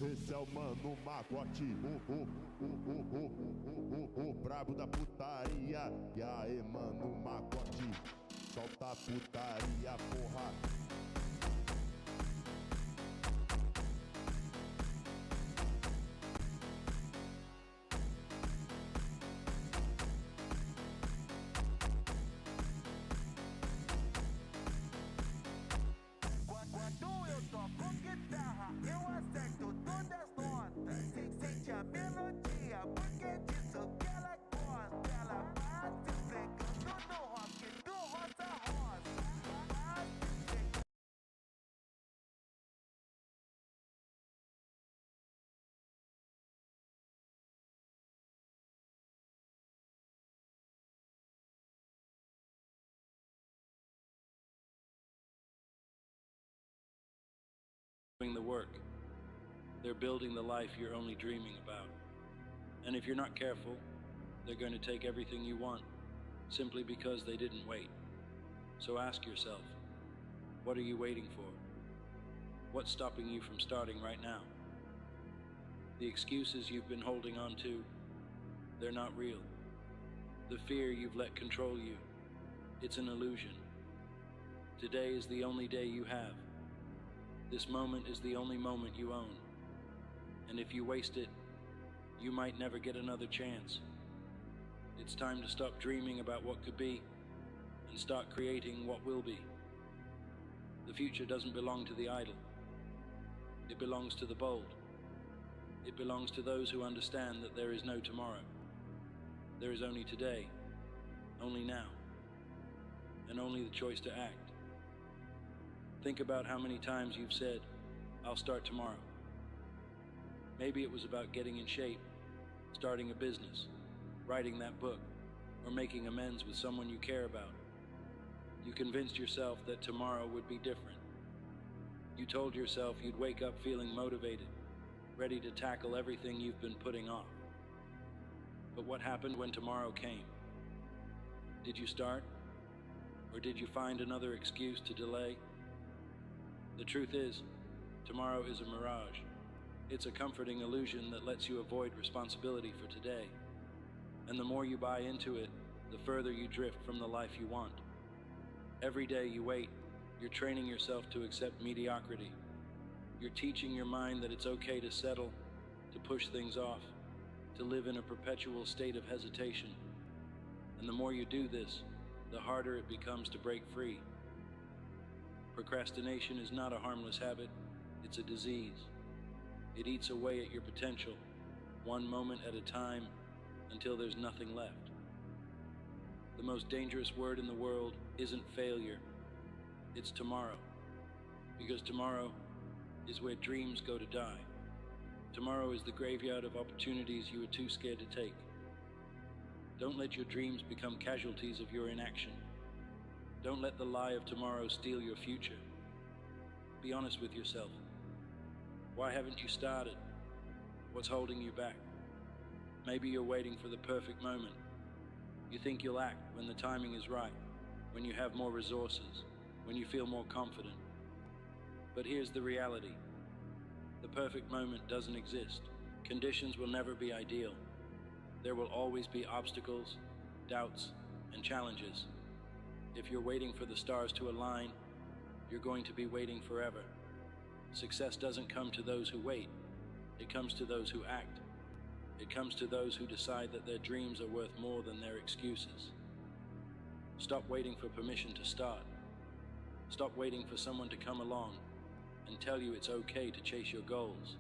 Esse é o mano Magote, o brabo da putaria. E aí, mano Magote, solta a putaria, porra. Quando eu toco guitarra, eu acerto todas as notas. Sente a melodia, porque disso que ela gosta. Ela vai se pegando no rock do Rosa Rosa. Vai se pegando. Doing the work. They're building the life you're only dreaming about. And if you're not careful, they're going to take everything you want simply because they didn't wait. So ask yourself, what are you waiting for? What's stopping you from starting right now? The excuses you've been holding on to, they're not real. The fear you've let control you, it's an illusion. Today is the only day you have. This moment is the only moment you own. And if you waste it, you might never get another chance. It's time to stop dreaming about what could be and start creating what will be. The future doesn't belong to the idle. It belongs to the bold. It belongs to those who understand that there is no tomorrow. There is only today, only now, and only the choice to act. Think about how many times you've said, I'll start tomorrow. Maybe it was about getting in shape, starting a business, writing that book, or making amends with someone you care about. You convinced yourself that tomorrow would be different. You told yourself you'd wake up feeling motivated, ready to tackle everything you've been putting off. But what happened when tomorrow came? Did you start? Or did you find another excuse to delay? The truth is, tomorrow is a mirage. It's a comforting illusion that lets you avoid responsibility for today. And the more you buy into it, the further you drift from the life you want. Every day you wait, you're training yourself to accept mediocrity. You're teaching your mind that it's okay to settle, to push things off, to live in a perpetual state of hesitation. And the more you do this, the harder it becomes to break free. Procrastination is not a harmless habit, it's a disease. It eats away at your potential, one moment at a time, until there's nothing left. The most dangerous word in the world isn't failure, it's tomorrow. Because tomorrow is where dreams go to die. Tomorrow is the graveyard of opportunities you were too scared to take. Don't let your dreams become casualties of your inaction. Don't let the lie of tomorrow steal your future. Be honest with yourself. Why haven't you started? What's holding you back? Maybe you're waiting for the perfect moment. You think you'll act when the timing is right, when you have more resources, when you feel more confident. But here's the reality. The perfect moment doesn't exist. Conditions will never be ideal. There will always be obstacles, doubts, and challenges. If you're waiting for the stars to align, you're going to be waiting forever. Success doesn't come to those who wait. It comes to those who act. It comes to those who decide that their dreams are worth more than their excuses. Stop waiting for permission to start. Stop waiting for someone to come along and tell you it's okay to chase your goals.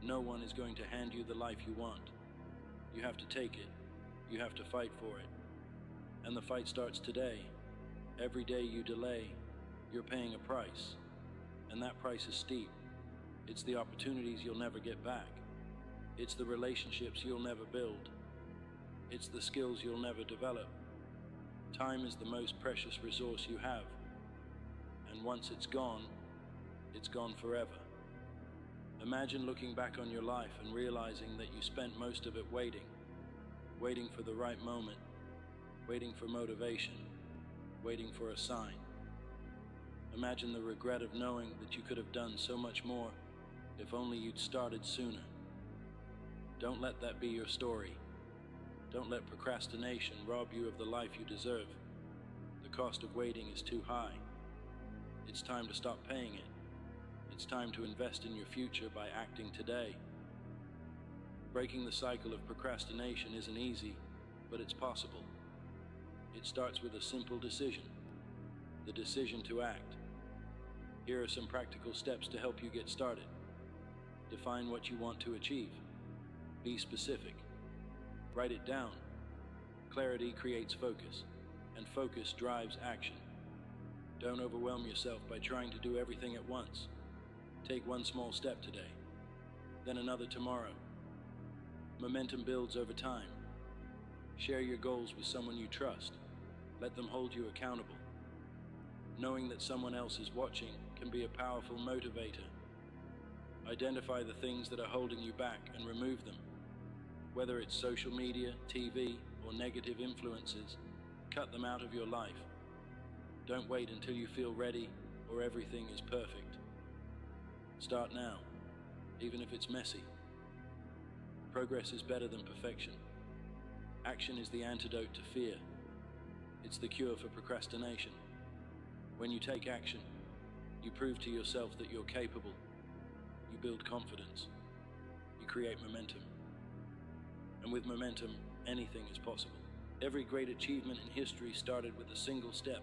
No one is going to hand you the life you want. You have to take it. You have to fight for it. And the fight starts today. Every day you delay, you're paying a price. And that price is steep. It's the opportunities you'll never get back. It's the relationships you'll never build. It's the skills you'll never develop. Time is the most precious resource you have. And once it's gone forever. Imagine looking back on your life and realizing that you spent most of it waiting for the right moment, waiting for motivation, waiting for a sign. Imagine the regret of knowing that you could have done so much more If only you'd started sooner. Don't let that be your story. Don't let procrastination rob you of the life you deserve. The cost of waiting is too high. It's time to stop paying it. It's time to invest in your future by acting today. Breaking the cycle of procrastination isn't easy, but it's possible. It starts with a simple decision, the decision to act. Here are some practical steps to help you get started. Define what you want to achieve. Be specific. Write it down. Clarity creates focus, and focus drives action. Don't overwhelm yourself by trying to do everything at once. Take one small step today, then another tomorrow. Momentum builds over time. Share your goals with someone you trust. Let them hold you accountable. Knowing that someone else is watching can be a powerful motivator. Identify the things that are holding you back and remove them. Whether it's social media, TV, or negative influences, cut them out of your life. Don't wait until you feel ready or everything is perfect. Start now, even if it's messy. Progress is better than perfection. Action is the antidote to fear. It's the cure for procrastination. When you take action, you prove to yourself that you're capable. You build confidence. You create momentum. And with momentum, anything is possible. Every great achievement in history started with a single step.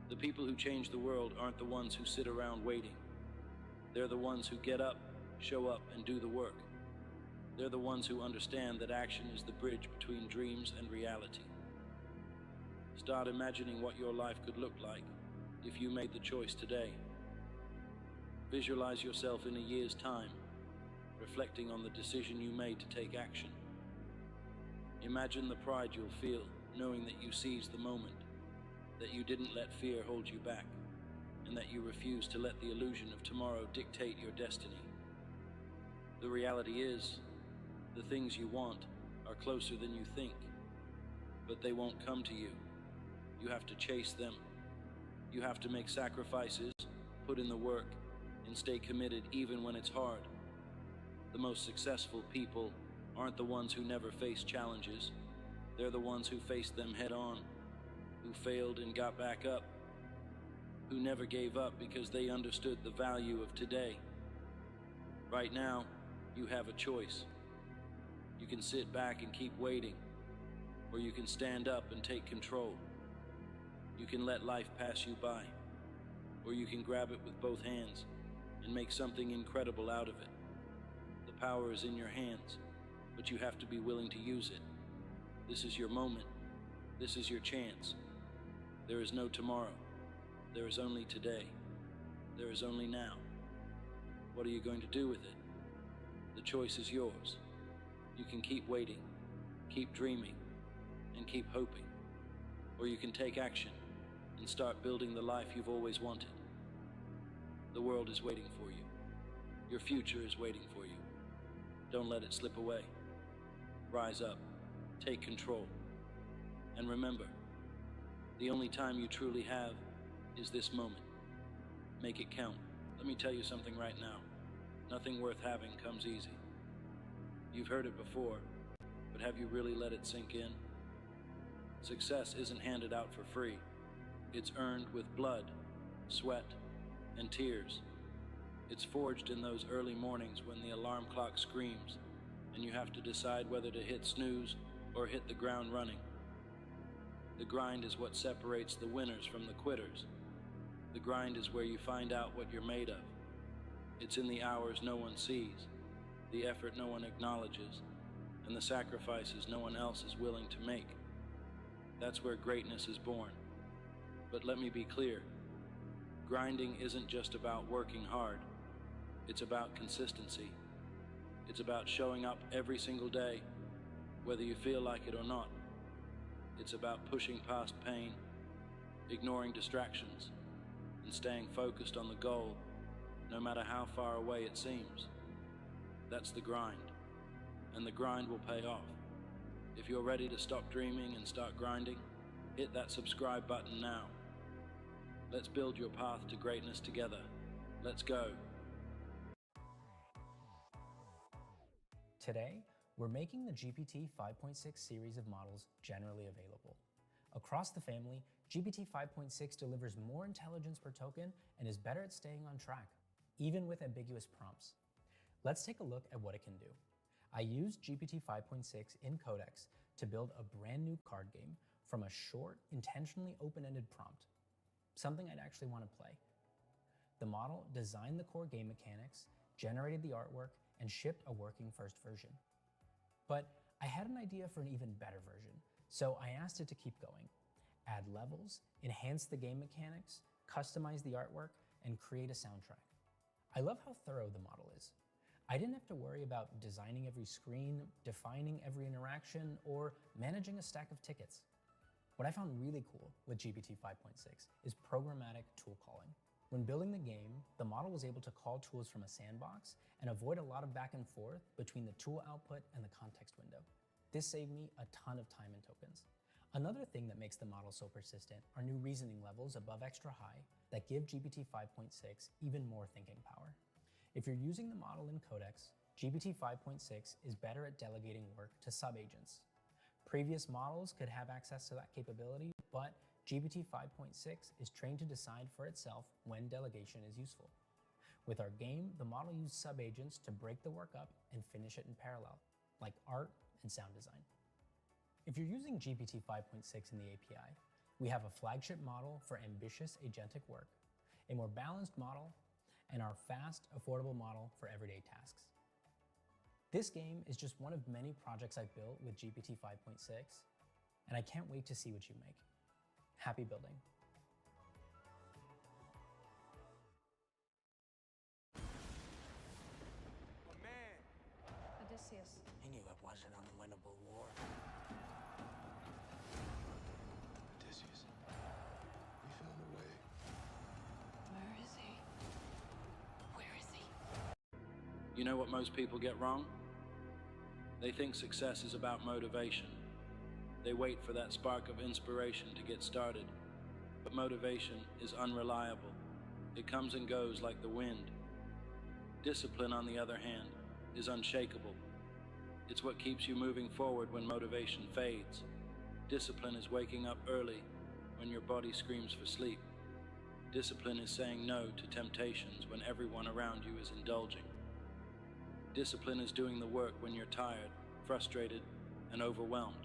The people who change the world aren't the ones who sit around waiting. They're the ones who get up, show up, and do the work. They're the ones who understand that action is the bridge between dreams and reality. Start imagining what your life could look like if you made the choice today. Visualize yourself in a year's time, reflecting on the decision you made to take action. Imagine the pride you'll feel knowing that you seized the moment, that you didn't let fear hold you back, and that you refused to let the illusion of tomorrow dictate your destiny. The reality is, the things you want are closer than you think, but they won't come to you. You have to chase them. You have to make sacrifices, put in the work, and stay committed even when it's hard. The most successful people aren't the ones who never face challenges. They're the ones who faced them head on, who failed and got back up, who never gave up because they understood the value of today. Right now, you have a choice. You can sit back and keep waiting, or you can stand up and take control. You can let life pass you by, or you can grab it with both hands and make something incredible out of it. The power is in your hands, but you have to be willing to use it. This is your moment. This is your chance. There is no tomorrow. There is only today. There is only now. What are you going to do with it? The choice is yours. You can keep waiting, keep dreaming, and keep hoping. Or you can take action and start building the life you've always wanted. The world is waiting for you. Your future is waiting for you. Don't let it slip away. Rise up, take control. And remember, the only time you truly have is this moment. Make it count. Let me tell you something right now. Nothing worth having comes easy. You've heard it before, but have you really let it sink in? Success isn't handed out for free. It's earned with blood, sweat, and tears. It's forged in those early mornings when the alarm clock screams and you have to decide whether to hit snooze or hit the ground running. The grind is what separates the winners from the quitters. The grind is where you find out what you're made of. It's in the hours no one sees, the effort no one acknowledges, and the sacrifices no one else is willing to make. That's where greatness is born. But let me be clear, grinding isn't just about working hard. It's about consistency. It's about showing up every single day, whether you feel like it or not. It's about pushing past pain, ignoring distractions, and staying focused on the goal, no matter how far away it seems. That's the grind, and the grind will pay off. If you're ready to stop dreaming and start grinding, hit that subscribe button now. Let's build your path to greatness together. Let's go. Today, we're making the GPT 5.6 series of models generally available. Across the family, GPT 5.6 delivers more intelligence per token and is better at staying on track, even with ambiguous prompts. Let's take a look at what it can do. I used GPT 5.6 in Codex to build a brand new card game from a short, intentionally open-ended prompt, something I'd actually want to play. The model designed the core game mechanics, generated the artwork, and shipped a working first version. But I had an idea for an even better version, so I asked it to keep going, add levels, enhance the game mechanics, customize the artwork, and create a soundtrack. I love how thorough the model is. I didn't have to worry about designing every screen, defining every interaction, or managing a stack of tickets. What I found really cool with GPT 5.6 is programmatic tool calling. When building the game, the model was able to call tools from a sandbox and avoid a lot of back and forth between the tool output and the context window. This saved me a ton of time and tokens. Another thing that makes the model so persistent are new reasoning levels above extra high that give GPT 5.6 even more thinking power. If you're using the model in Codex, GPT 5.6 is better at delegating work to sub-agents. Previous models could have access to that capability, but GPT 5.6 is trained to decide for itself when delegation is useful. With our game, the model used sub-agents to break the work up and finish it in parallel, like art and sound design. If you're using GPT 5.6 in the API, we have a flagship model for ambitious agentic work, a more balanced model, and our fast, affordable model for everyday tasks. This game is just one of many projects I've built with GPT 5.6, and I can't wait to see what you make. Happy building. Odysseus. I knew it wasn't an unwinnable war. Odysseus, we found a way. Where is he? Where is he? You know what most people get wrong? They think success is about motivation. They wait for that spark of inspiration to get started. But motivation is unreliable. It comes and goes like the wind. Discipline, on the other hand, is unshakable. It's what keeps you moving forward when motivation fades. Discipline is waking up early when your body screams for sleep. Discipline is saying no to temptations when everyone around you is indulging. Discipline is doing the work when you're tired, frustrated, and overwhelmed.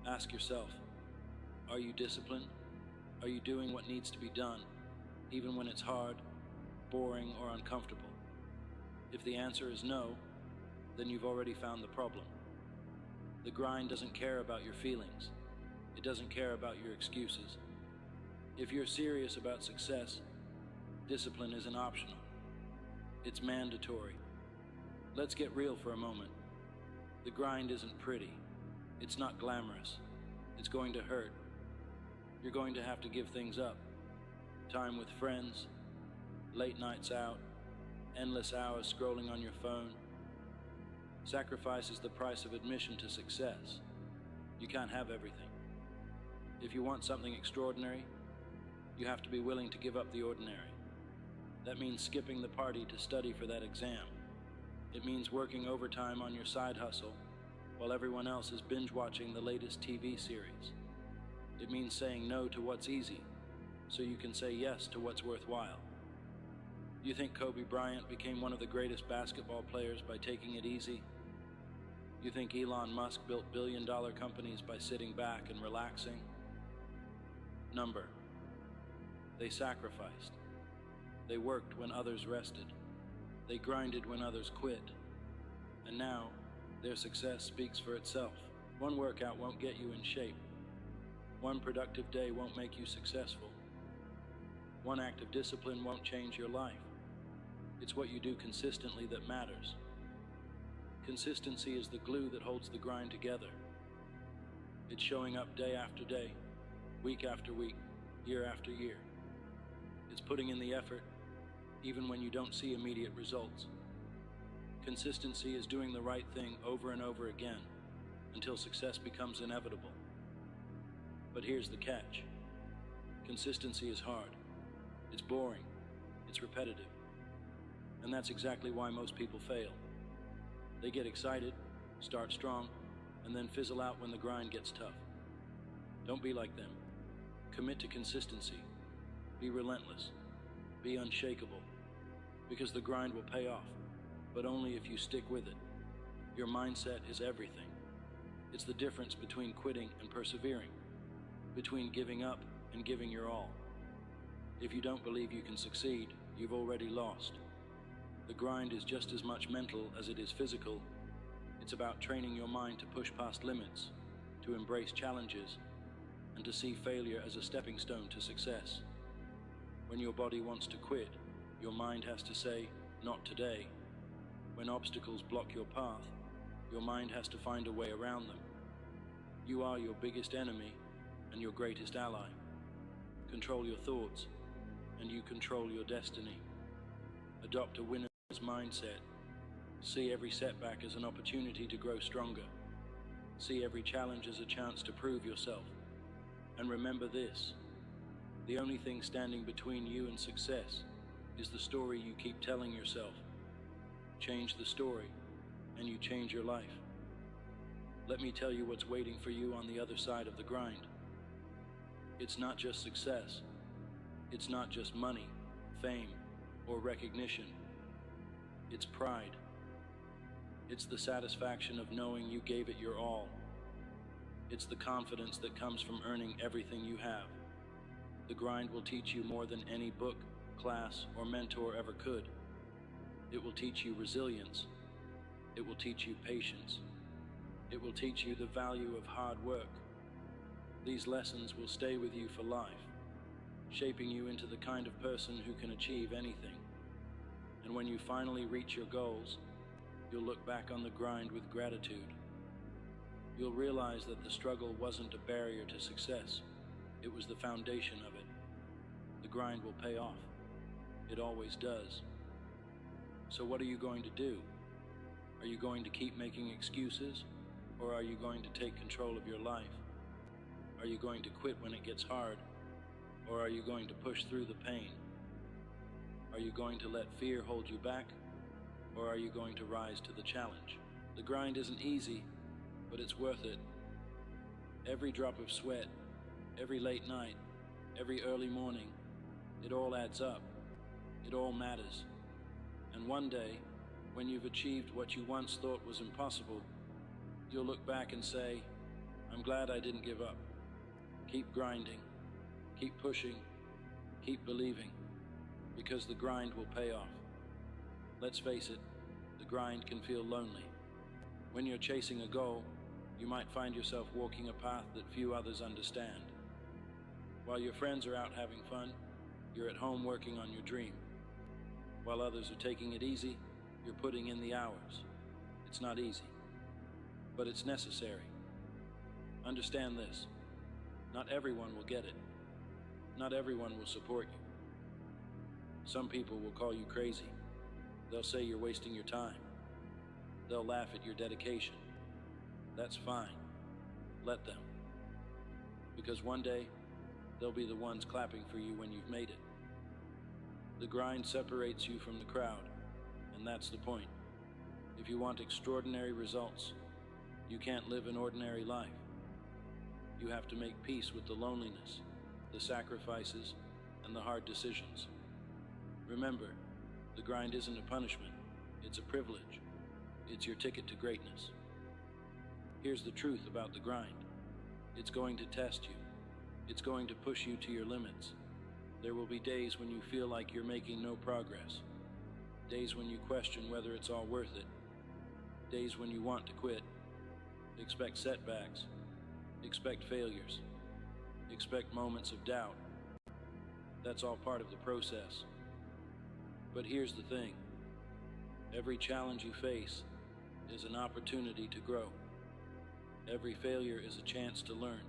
Ask yourself, are you disciplined? Are you doing what needs to be done, even when it's hard, boring, or uncomfortable? If the answer is no, then you've already found the problem. The grind doesn't care about your feelings. It doesn't care about your excuses. If you're serious about success, discipline isn't optional. It's mandatory. Let's get real for a moment. The grind isn't pretty. It's not glamorous. It's going to hurt. You're going to have to give things up. Time with friends, late nights out, endless hours scrolling on your phone. Sacrifice is the price of admission to success. You can't have everything. If you want something extraordinary, you have to be willing to give up the ordinary. That means skipping the party to study for that exam. It means working overtime on your side hustle while everyone else is binge-watching the latest TV series. It means saying no to what's easy so you can say yes to what's worthwhile. You think Kobe Bryant became one of the greatest basketball players by taking it easy? You think Elon Musk built billion-dollar companies by sitting back and relaxing? Number. They sacrificed. They worked when others rested. They grinded when others quit. And now, their success speaks for itself. One workout won't get you in shape. One productive day won't make you successful. One act of discipline won't change your life. It's what you do consistently that matters. Consistency is the glue that holds the grind together. It's showing up day after day, week after week, year after year. It's putting in the effort, even when you don't see immediate results. Consistency is doing the right thing over and over again until success becomes inevitable. But here's the catch. Consistency is hard. It's boring. It's repetitive. And that's exactly why most people fail. They get excited, start strong, and then fizzle out when the grind gets tough. Don't be like them. Commit to consistency. Be relentless. Be unshakable. Because the grind will pay off, but only if you stick with it. Your mindset is everything. It's the difference between quitting and persevering, between giving up and giving your all. If you don't believe you can succeed, you've already lost. The grind is just as much mental as it is physical. It's about training your mind to push past limits, to embrace challenges, and to see failure as a stepping stone to success. When your body wants to quit, your mind has to say, "Not today." When obstacles block your path, your mind has to find a way around them. You are your biggest enemy and your greatest ally. Control your thoughts, and you control your destiny. Adopt a winner's mindset. See every setback as an opportunity to grow stronger. See every challenge as a chance to prove yourself. And remember this: the only thing standing between you and success is the story you keep telling yourself. Change the story, and you change your life. Let me tell you what's waiting for you on the other side of the grind. It's not just success. It's not just money, fame, or recognition. It's pride. It's the satisfaction of knowing you gave it your all. It's the confidence that comes from earning everything you have. The grind will teach you more than any book, class, or mentor ever could. It will teach you resilience. It will teach you patience. It will teach you the value of hard work. These lessons will stay with you for life, shaping you into the kind of person who can achieve anything. And when you finally reach your goals, you'll look back on the grind with gratitude. You'll realize that the struggle wasn't a barrier to success. It was the foundation of it. The grind will pay off. It always does. So what are you going to do? Are you going to keep making excuses, or are you going to take control of your life? Are you going to quit when it gets hard, or are you going to push through the pain? Are you going to let fear hold you back, or are you going to rise to the challenge? The grind isn't easy, but it's worth it. Every drop of sweat, every late night, every early morning, it all adds up. It all matters. And one day, when you've achieved what you once thought was impossible, you'll look back and say, "I'm glad I didn't give up." Keep grinding, keep pushing, keep believing, because the grind will pay off. Let's face it, the grind can feel lonely. When you're chasing a goal, you might find yourself walking a path that few others understand. While your friends are out having fun, you're at home working on your dream. While others are taking it easy, you're putting in the hours. It's not easy, but it's necessary. Understand this: not everyone will get it. Not everyone will support you. Some people will call you crazy. They'll say you're wasting your time. They'll laugh at your dedication. That's fine. Let them. Because one day, they'll be the ones clapping for you when you've made it. The grind separates you from the crowd, and that's the point. If you want extraordinary results, you can't live an ordinary life. You have to make peace with the loneliness, the sacrifices, and the hard decisions. Remember, the grind isn't a punishment, it's a privilege. It's your ticket to greatness. Here's the truth about the grind. It's going to test you. It's going to push you to your limits. There will be days when you feel like you're making no progress. Days when you question whether it's all worth it. Days when you want to quit. Expect setbacks. Expect failures. Expect moments of doubt. That's all part of the process. But here's the thing. Every challenge you face is an opportunity to grow. Every failure is a chance to learn.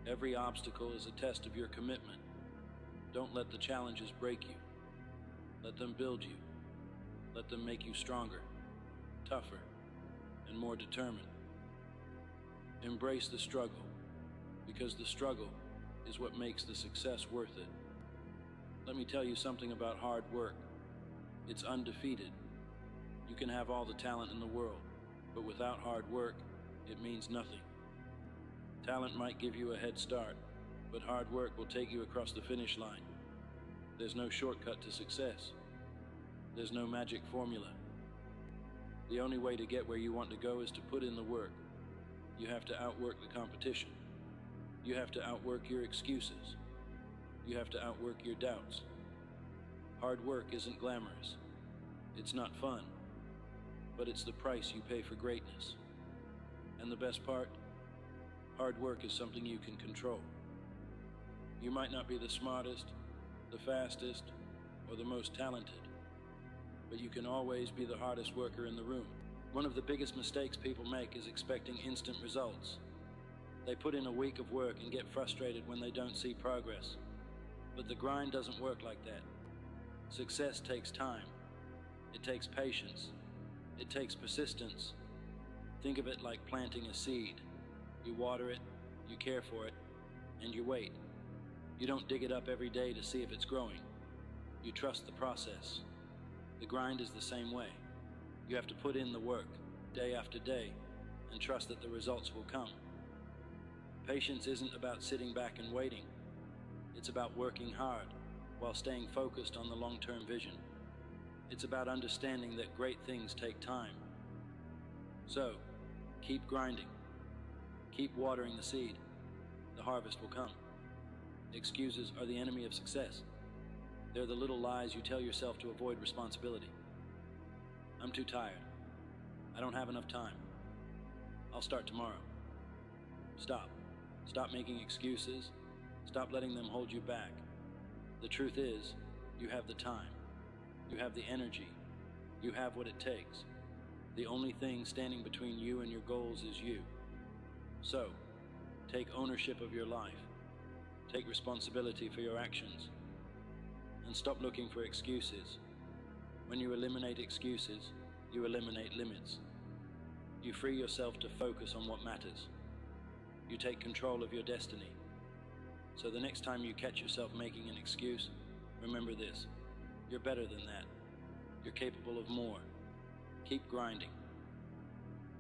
Every obstacle is a test of your commitment. Don't let the challenges break you. Let them build you. Let them make you stronger, tougher, and more determined. Embrace the struggle, because the struggle is what makes the success worth it. Let me tell you something about hard work. It's undefeated. You can have all the talent in the world, but without hard work, it means nothing. Talent might give you a head start, but hard work will take you across the finish line. There's no shortcut to success. There's no magic formula. The only way to get where you want to go is to put in the work. You have to outwork the competition. You have to outwork your excuses. You have to outwork your doubts. Hard work isn't glamorous. It's not fun, but it's the price you pay for greatness. And the best part, hard work is something you can control. You might not be the smartest, the fastest, or the most talented, but you can always be the hardest worker in the room. One of the biggest mistakes people make is expecting instant results. They put in a week of work and get frustrated when they don't see progress. But the grind doesn't work like that. Success takes time. It takes patience. It takes persistence. Think of it like planting a seed. You water it, you care for it, and you wait. You don't dig it up every day to see if it's growing. You trust the process. The grind is the same way. You have to put in the work, day after day, and trust that the results will come. Patience isn't about sitting back and waiting. It's about working hard while staying focused on the long-term vision. It's about understanding that great things take time. So, keep grinding. Keep watering the seed. The harvest will come. Excuses are the enemy of success. They're the little lies you tell yourself to avoid responsibility. I'm too tired. I don't have enough time. I'll start tomorrow. Stop. Stop making excuses. Stop letting them hold you back. The truth is, you have the time. You have the energy. You have what it takes. The only thing standing between you and your goals is you. So, take ownership of your life. Take responsibility for your actions. And stop looking for excuses. When you eliminate excuses, you eliminate limits. You free yourself to focus on what matters. You take control of your destiny. So the next time you catch yourself making an excuse, remember this: you're better than that. You're capable of more. Keep grinding.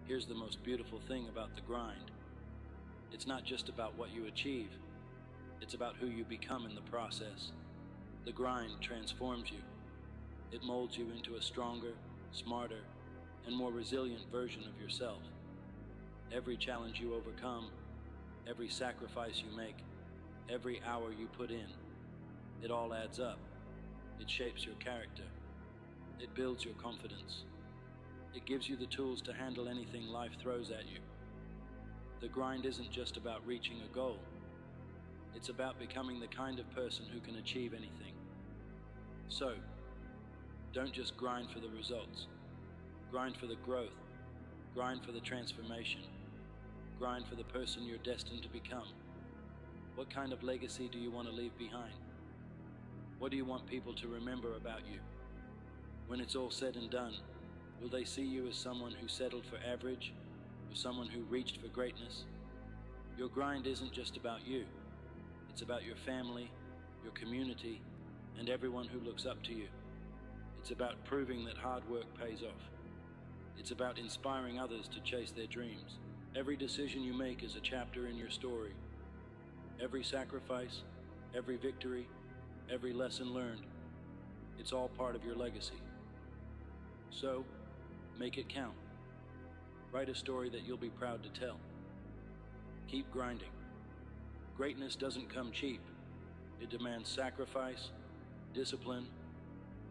Here's the most beautiful thing about the grind. It's not just about what you achieve. It's about who you become in the process. The grind transforms you. It molds you into a stronger, smarter, and more resilient version of yourself. Every challenge you overcome, every sacrifice you make, every hour you put in, it all adds up. It shapes your character. It builds your confidence. It gives you the tools to handle anything life throws at you. The grind isn't just about reaching a goal. It's about becoming the kind of person who can achieve anything. So, don't just grind for the results. Grind for the growth. Grind for the transformation. Grind for the person you're destined to become. What kind of legacy do you want to leave behind? What do you want people to remember about you? When it's all said and done, will they see you as someone who settled for average, or someone who reached for greatness? Your grind isn't just about you. It's about your family, your community, and everyone who looks up to you. It's about proving that hard work pays off. It's about inspiring others to chase their dreams. Every decision you make is a chapter in your story. Every sacrifice, every victory, every lesson learned, it's all part of your legacy. So, make it count. Write a story that you'll be proud to tell. Keep grinding. Greatness doesn't come cheap. It demands sacrifice, discipline,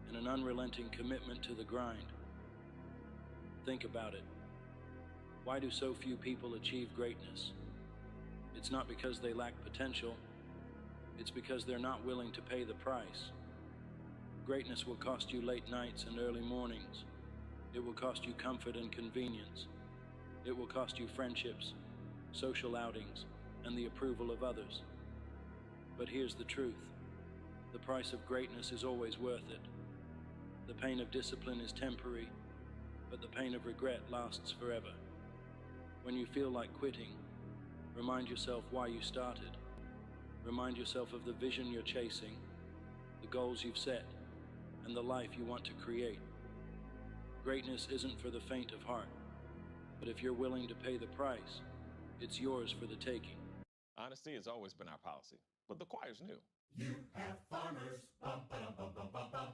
and an unrelenting commitment to the grind. Think about it. Why do so few people achieve greatness? It's not because they lack potential. It's because they're not willing to pay the price. Greatness will cost you late nights and early mornings. It will cost you comfort and convenience. It will cost you friendships, social outings, and the approval of others. But here's the truth. The price of greatness is always worth it. The pain of discipline is temporary, but the pain of regret lasts forever. When you feel like quitting, remind yourself why you started. Remind yourself of the vision you're chasing, the goals you've set, and the life you want to create. Greatness isn't for the faint of heart, but if you're willing to pay the price, it's yours for the taking. Honesty has always been our policy, but the choir's new. You have farmers. Bum, ba-dum, bum, bum, bum, bum.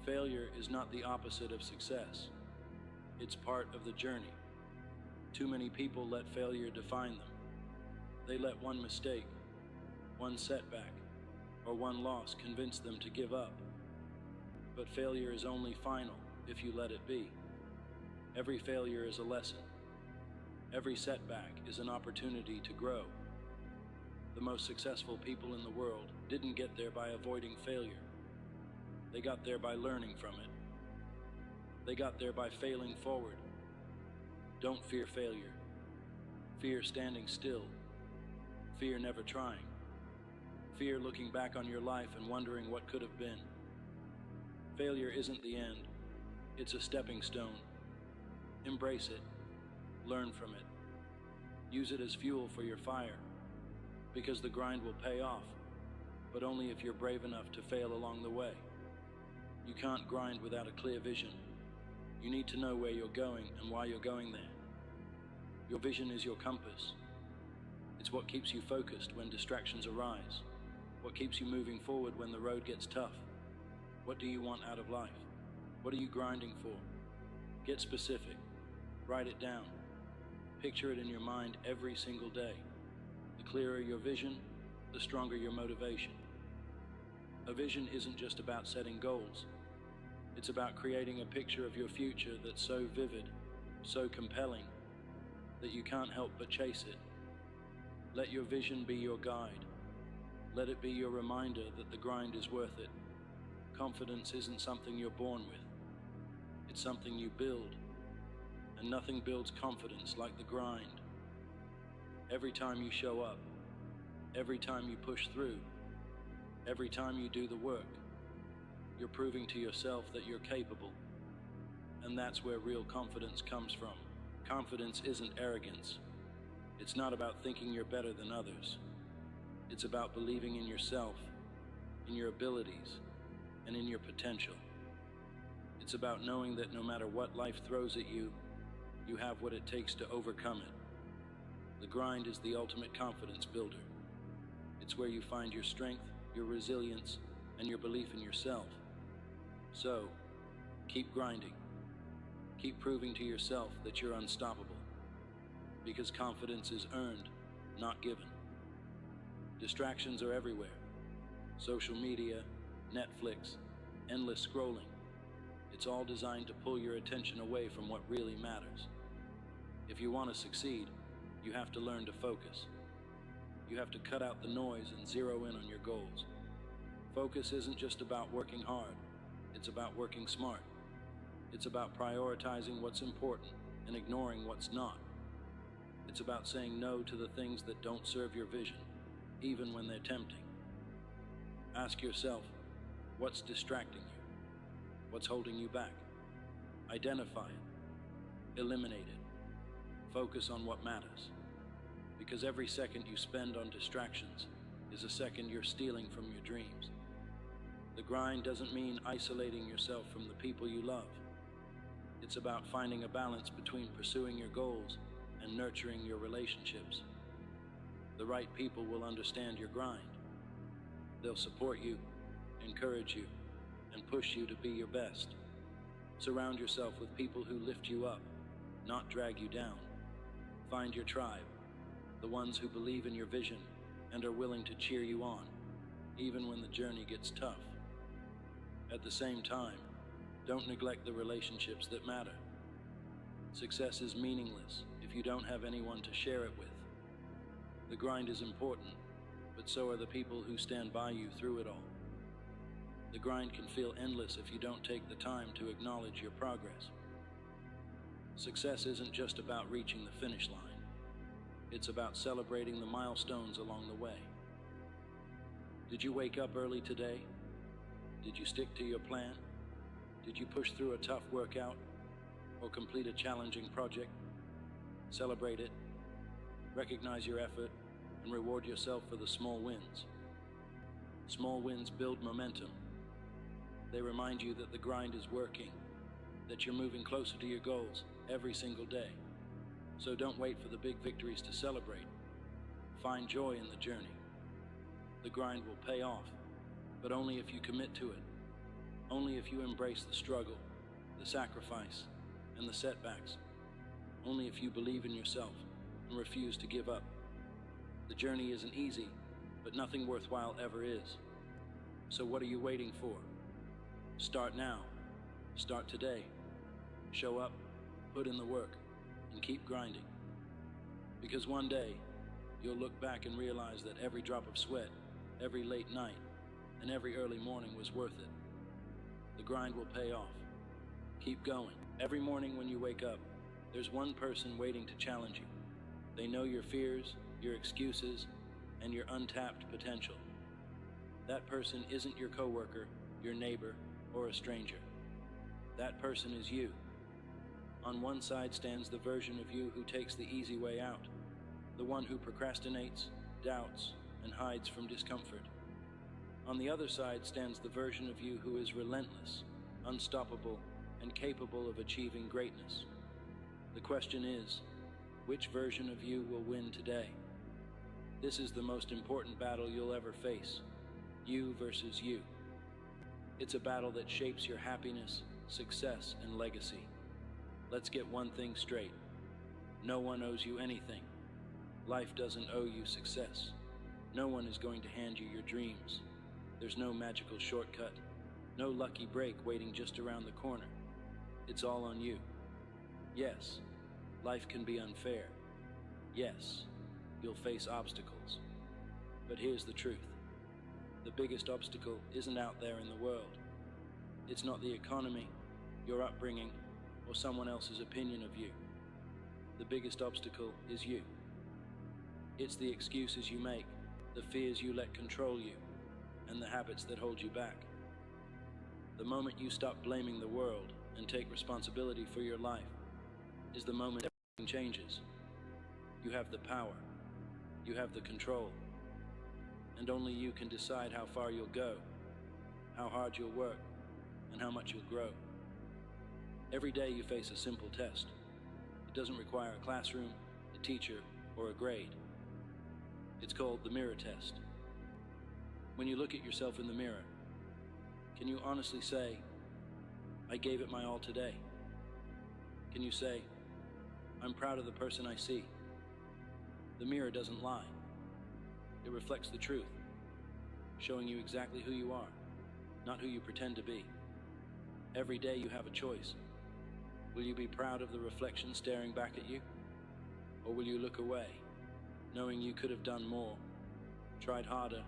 Failure is not the opposite of success. It's part of the journey. Too many people let failure define them. They let one mistake, one setback, or one loss convince them to give up. But failure is only final if you let it be. Every failure is a lesson. Every setback is an opportunity to grow. The most successful people in the world didn't get there by avoiding failure. They got there by learning from it. They got there by failing forward. Don't fear failure. Fear standing still. Fear never trying. Fear looking back on your life and wondering what could have been. Failure isn't the end. It's a stepping stone. Embrace it. Learn from it. Use it as fuel for your fire, because the grind will pay off, but only if you're brave enough to fail along the way. You can't grind without a clear vision. You need to know where you're going and why you're going there. Your vision is your compass. It's what keeps you focused when distractions arise, what keeps you moving forward when the road gets tough. What do you want out of life? What are you grinding for? Get specific. Write it down. Picture it in your mind every single day. The clearer your vision, the stronger your motivation. A vision isn't just about setting goals. It's about creating a picture of your future that's so vivid, so compelling, that you can't help but chase it. Let your vision be your guide. Let it be your reminder that the grind is worth it. Confidence isn't something you're born with. It's something you build. And nothing builds confidence like the grind. Every time you show up, every time you push through, every time you do the work, you're proving to yourself that you're capable. And that's where real confidence comes from. Confidence isn't arrogance. It's not about thinking you're better than others. It's about believing in yourself, in your abilities, and in your potential. It's about knowing that no matter what life throws at you, you have what it takes to overcome it. The grind is the ultimate confidence builder. It's where you find your strength, your resilience, and your belief in yourself. So, keep grinding. Keep proving to yourself that you're unstoppable. Because confidence is earned, not given. Distractions are everywhere. Social media, Netflix, endless scrolling. It's all designed to pull your attention away from what really matters. If you want to succeed, you have to learn to focus. You have to cut out the noise and zero in on your goals. Focus isn't just about working hard. It's about working smart. It's about prioritizing what's important and ignoring what's not. It's about saying no to the things that don't serve your vision, even when they're tempting. Ask yourself, what's distracting you? What's holding you back? Identify it. Eliminate it. Focus on what matters. Because every second you spend on distractions is a second you're stealing from your dreams. The grind doesn't mean isolating yourself from the people you love. It's about finding a balance between pursuing your goals and nurturing your relationships. The right people will understand your grind. They'll support you, encourage you, and push you to be your best. Surround yourself with people who lift you up, not drag you down. Find your tribe, the ones who believe in your vision and are willing to cheer you on, even when the journey gets tough. At the same time, don't neglect the relationships that matter. Success is meaningless if you don't have anyone to share it with. The grind is important, but so are the people who stand by you through it all. The grind can feel endless if you don't take the time to acknowledge your progress. Success isn't just about reaching the finish line. It's about celebrating the milestones along the way. Did you wake up early today? Did you stick to your plan? Did you push through a tough workout or complete a challenging project? Celebrate it, recognize your effort, and reward yourself for the small wins. Small wins build momentum. They remind you that the grind is working, that you're moving closer to your goals every single day. So don't wait for the big victories to celebrate. Find joy in the journey. The grind will pay off, but only if you commit to it. Only if you embrace the struggle, the sacrifice, and the setbacks. Only if you believe in yourself and refuse to give up. The journey isn't easy, but nothing worthwhile ever is. So what are you waiting for? Start now. Start today. Show up, put in the work, and keep grinding. Because one day, you'll look back and realize that every drop of sweat, every late night, and every early morning was worth it. The grind will pay off. Keep going. Every morning when you wake up, there's one person waiting to challenge you. They know your fears, your excuses, and your untapped potential. That person isn't your coworker, your neighbor, or a stranger. That person is you. On one side stands the version of you who takes the easy way out, the one who procrastinates, doubts, and hides from discomfort. On the other side stands the version of you who is relentless, unstoppable, and capable of achieving greatness. The question is, which version of you will win today? This is the most important battle you'll ever face. You versus you. It's a battle that shapes your happiness, success, and legacy. Let's get one thing straight. No one owes you anything. Life doesn't owe you success. No one is going to hand you your dreams. There's no magical shortcut, no lucky break waiting just around the corner. It's all on you. Yes, life can be unfair. Yes, you'll face obstacles. But here's the truth. The biggest obstacle isn't out there in the world. It's not the economy, your upbringing, or someone else's opinion of you. The biggest obstacle is you. It's the excuses you make, the fears you let control you, and the habits that hold you back. The moment you stop blaming the world and take responsibility for your life is the moment everything changes. You have the power, you have the control, and only you can decide how far you'll go, how hard you'll work, and how much you'll grow. Every day you face a simple test. It doesn't require a classroom, a teacher, or a grade. It's called the mirror test. When you look at yourself in the mirror, can you honestly say, I gave it my all today? Can you say, I'm proud of the person I see? The mirror doesn't lie. It reflects the truth, showing you exactly who you are, not who you pretend to be. Every day you have a choice. Will you be proud of the reflection staring back at you? Or will you look away, knowing you could have done more, tried harder,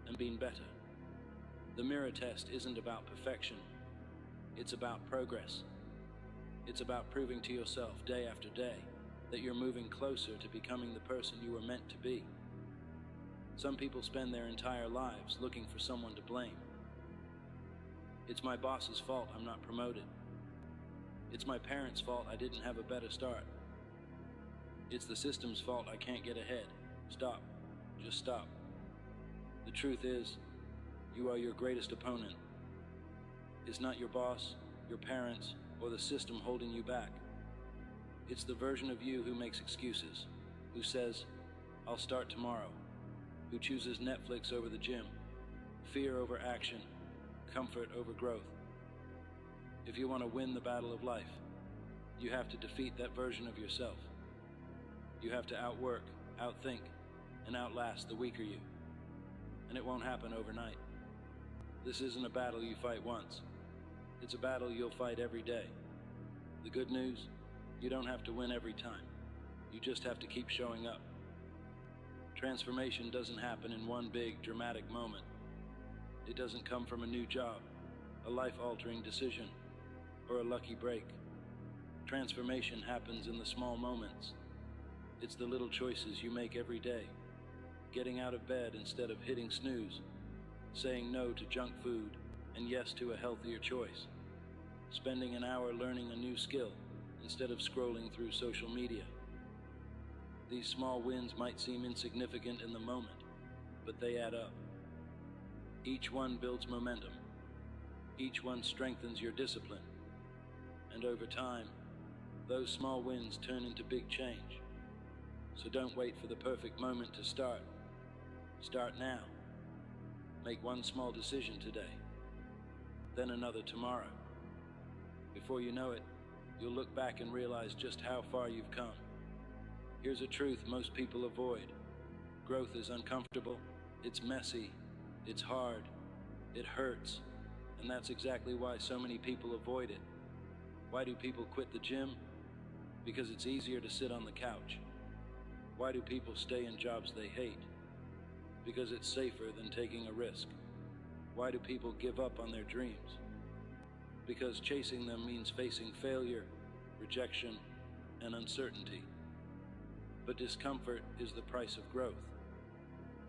and been better? The mirror test isn't about perfection. It's about progress. It's about proving to yourself day after day that you're moving closer to becoming the person you were meant to be. Some people spend their entire lives looking for someone to blame. It's my boss's fault I'm not promoted. It's my parents' fault I didn't have a better start. It's the system's fault I can't get ahead. Stop. Just stop. The truth is, you are your greatest opponent. It's not your boss, your parents, or the system holding you back. It's the version of you who makes excuses, who says, I'll start tomorrow, who chooses Netflix over the gym, fear over action, comfort over growth. If you want to win the battle of life, you have to defeat that version of yourself. You have to outwork, outthink, and outlast the weaker you. And it won't happen overnight. This isn't a battle you fight once. It's a battle you'll fight every day. The good news, you don't have to win every time. You just have to keep showing up. Transformation doesn't happen in one big, dramatic moment. It doesn't come from a new job, a life-altering decision, or a lucky break. Transformation happens in the small moments. It's the little choices you make every day. Getting out of bed instead of hitting snooze. Saying no to junk food and yes to a healthier choice. spending an hour learning a new skill instead of scrolling through social media. These small wins might seem insignificant in the moment, but they add up. Each one builds momentum. Each one strengthens your discipline. And over time, those small wins turn into big change. So don't wait for the perfect moment to start. Start now. Make one small decision today, then another tomorrow. Before you know it, you'll look back and realize just how far you've come. Here's a truth most people avoid. Growth is uncomfortable, it's messy, it's hard, it hurts, and that's exactly why so many people avoid it. Why do people quit the gym? Because it's easier to sit on the couch. Why do people stay in jobs they hate? Because it's safer than taking a risk. Why do people give up on their dreams? Because chasing them means facing failure, rejection, and uncertainty. But discomfort is the price of growth.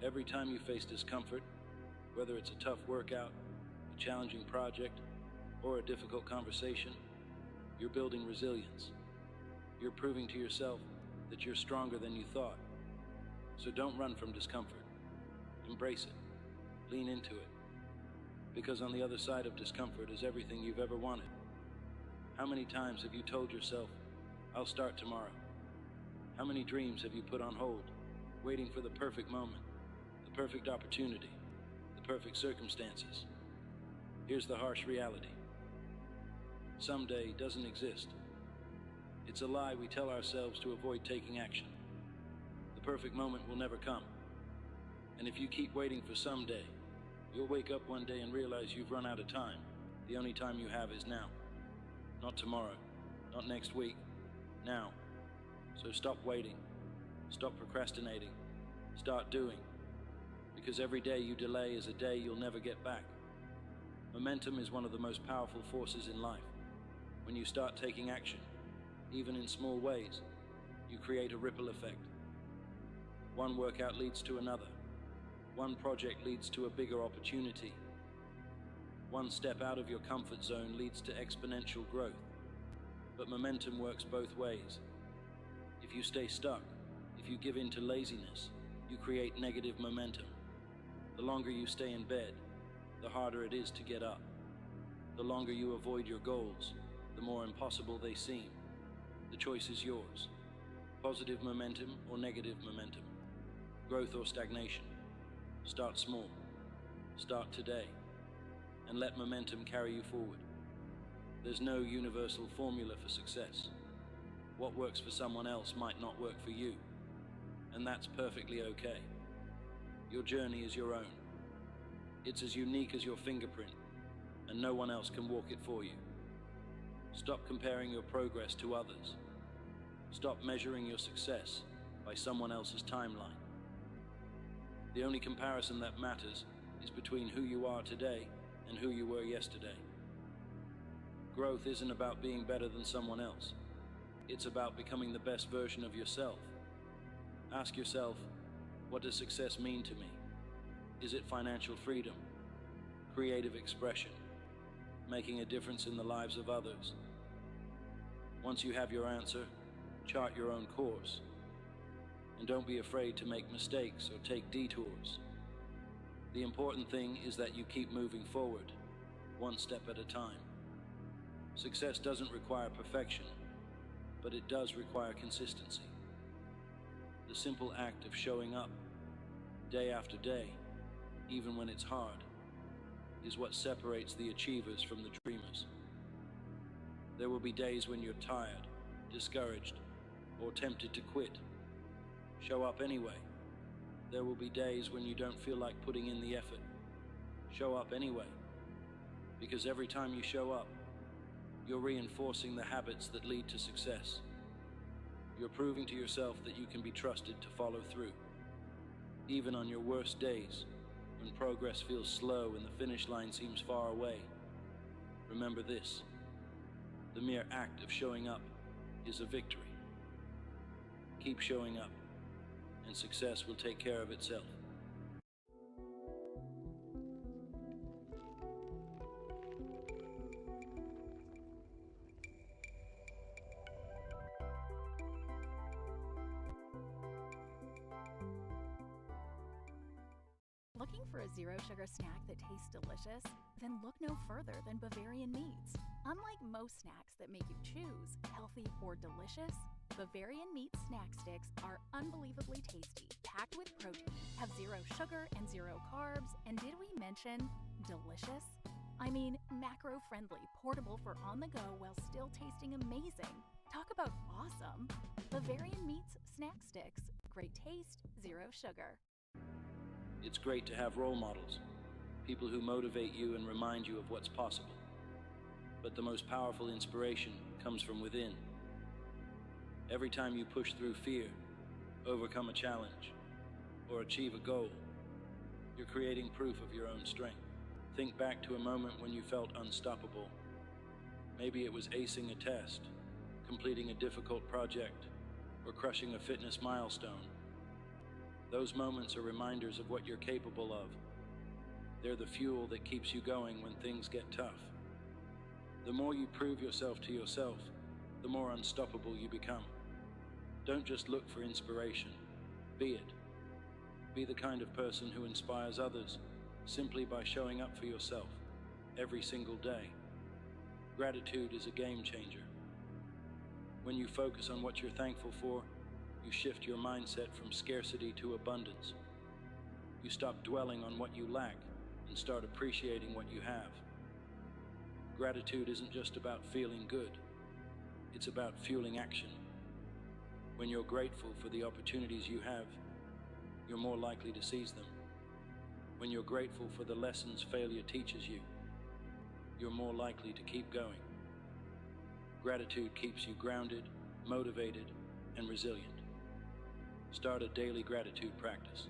Every time you face discomfort, whether it's a tough workout, a challenging project, or a difficult conversation, you're building resilience. You're proving to yourself that you're stronger than you thought. So don't run from discomfort. Embrace it. Lean into it. Because on the other side of discomfort is everything you've ever wanted. How many times have you told yourself, I'll start tomorrow? How many dreams have you put on hold, waiting for the perfect moment, the perfect opportunity, the perfect circumstances? Here's the harsh reality. Someday doesn't exist. It's a lie we tell ourselves to avoid taking action. The perfect moment will never come. And if you keep waiting for someday, you'll wake up one day and realize you've run out of time. The only time you have is now. Not tomorrow, not next week, now. So stop waiting, stop procrastinating, start doing. Because every day you delay is a day you'll never get back. Momentum is one of the most powerful forces in life. When you start taking action, even in small ways, you create a ripple effect. One workout leads to another. One project leads to a bigger opportunity. One step out of your comfort zone leads to exponential growth. But momentum works both ways. If you stay stuck, if you give in to laziness, you create negative momentum. The longer you stay in bed, the harder it is to get up. The longer you avoid your goals, the more impossible they seem. The choice is yours. Positive momentum or negative momentum. Growth or stagnation. Start small. Start today. And let momentum carry you forward. There's no universal formula for success. What works for someone else might not work for you. And that's perfectly okay. Your journey is your own. It's as unique as your fingerprint, and no one else can walk it for you. Stop comparing your progress to others. Stop measuring your success by someone else's timeline. The only comparison that matters is between who you are today and who you were yesterday. Growth isn't about being better than someone else. It's about becoming the best version of yourself. Ask yourself, what does success mean to me? Is it financial freedom, creative expression, making a difference in the lives of others? Once you have your answer, chart your own course. And don't be afraid to make mistakes or take detours. The important thing is that you keep moving forward, one step at a time. Success doesn't require perfection, but it does require consistency. The simple act of showing up, day after day, even when it's hard, is what separates the achievers from the dreamers. There will be days when you're tired, discouraged, or tempted to quit. Show up anyway. There will be days when you don't feel like putting in the effort. Show up anyway. Because every time you show up, you're reinforcing the habits that lead to success. You're proving to yourself that you can be trusted to follow through. Even on your worst days, when progress feels slow and the finish line seems far away, remember this: the mere act of showing up is a victory. Keep showing up, and success will take care of itself. Looking for a zero-sugar snack that tastes delicious? Then look no further than Bavarian Meats. Unlike most snacks that make you choose healthy or delicious, Bavarian Meats snack sticks are unbelievably tasty, packed with protein, have zero sugar and zero carbs, and did we mention delicious? I mean, macro-friendly, portable for on the go while still tasting amazing. Talk about awesome! Bavarian Meats snack sticks. Great taste, zero sugar. It's great to have role models, people who motivate you and remind you of what's possible. But the most powerful inspiration comes from within. Every time you push through fear, overcome a challenge, or achieve a goal, you're creating proof of your own strength. Think back to a moment when you felt unstoppable. Maybe it was acing a test, completing a difficult project, or crushing a fitness milestone. Those moments are reminders of what you're capable of. They're the fuel that keeps you going when things get tough. The more you prove yourself to yourself, the more unstoppable you become. Don't just look for inspiration, be it. Be the kind of person who inspires others simply by showing up for yourself every single day. Gratitude is a game changer. When you focus on what you're thankful for, you shift your mindset from scarcity to abundance. You stop dwelling on what you lack and start appreciating what you have. Gratitude isn't just about feeling good, it's about fueling action. When you're grateful for the opportunities you have, you're more likely to seize them. When you're grateful for the lessons failure teaches you, you're more likely to keep going. Gratitude keeps you grounded, motivated, and resilient. Start a daily gratitude practice.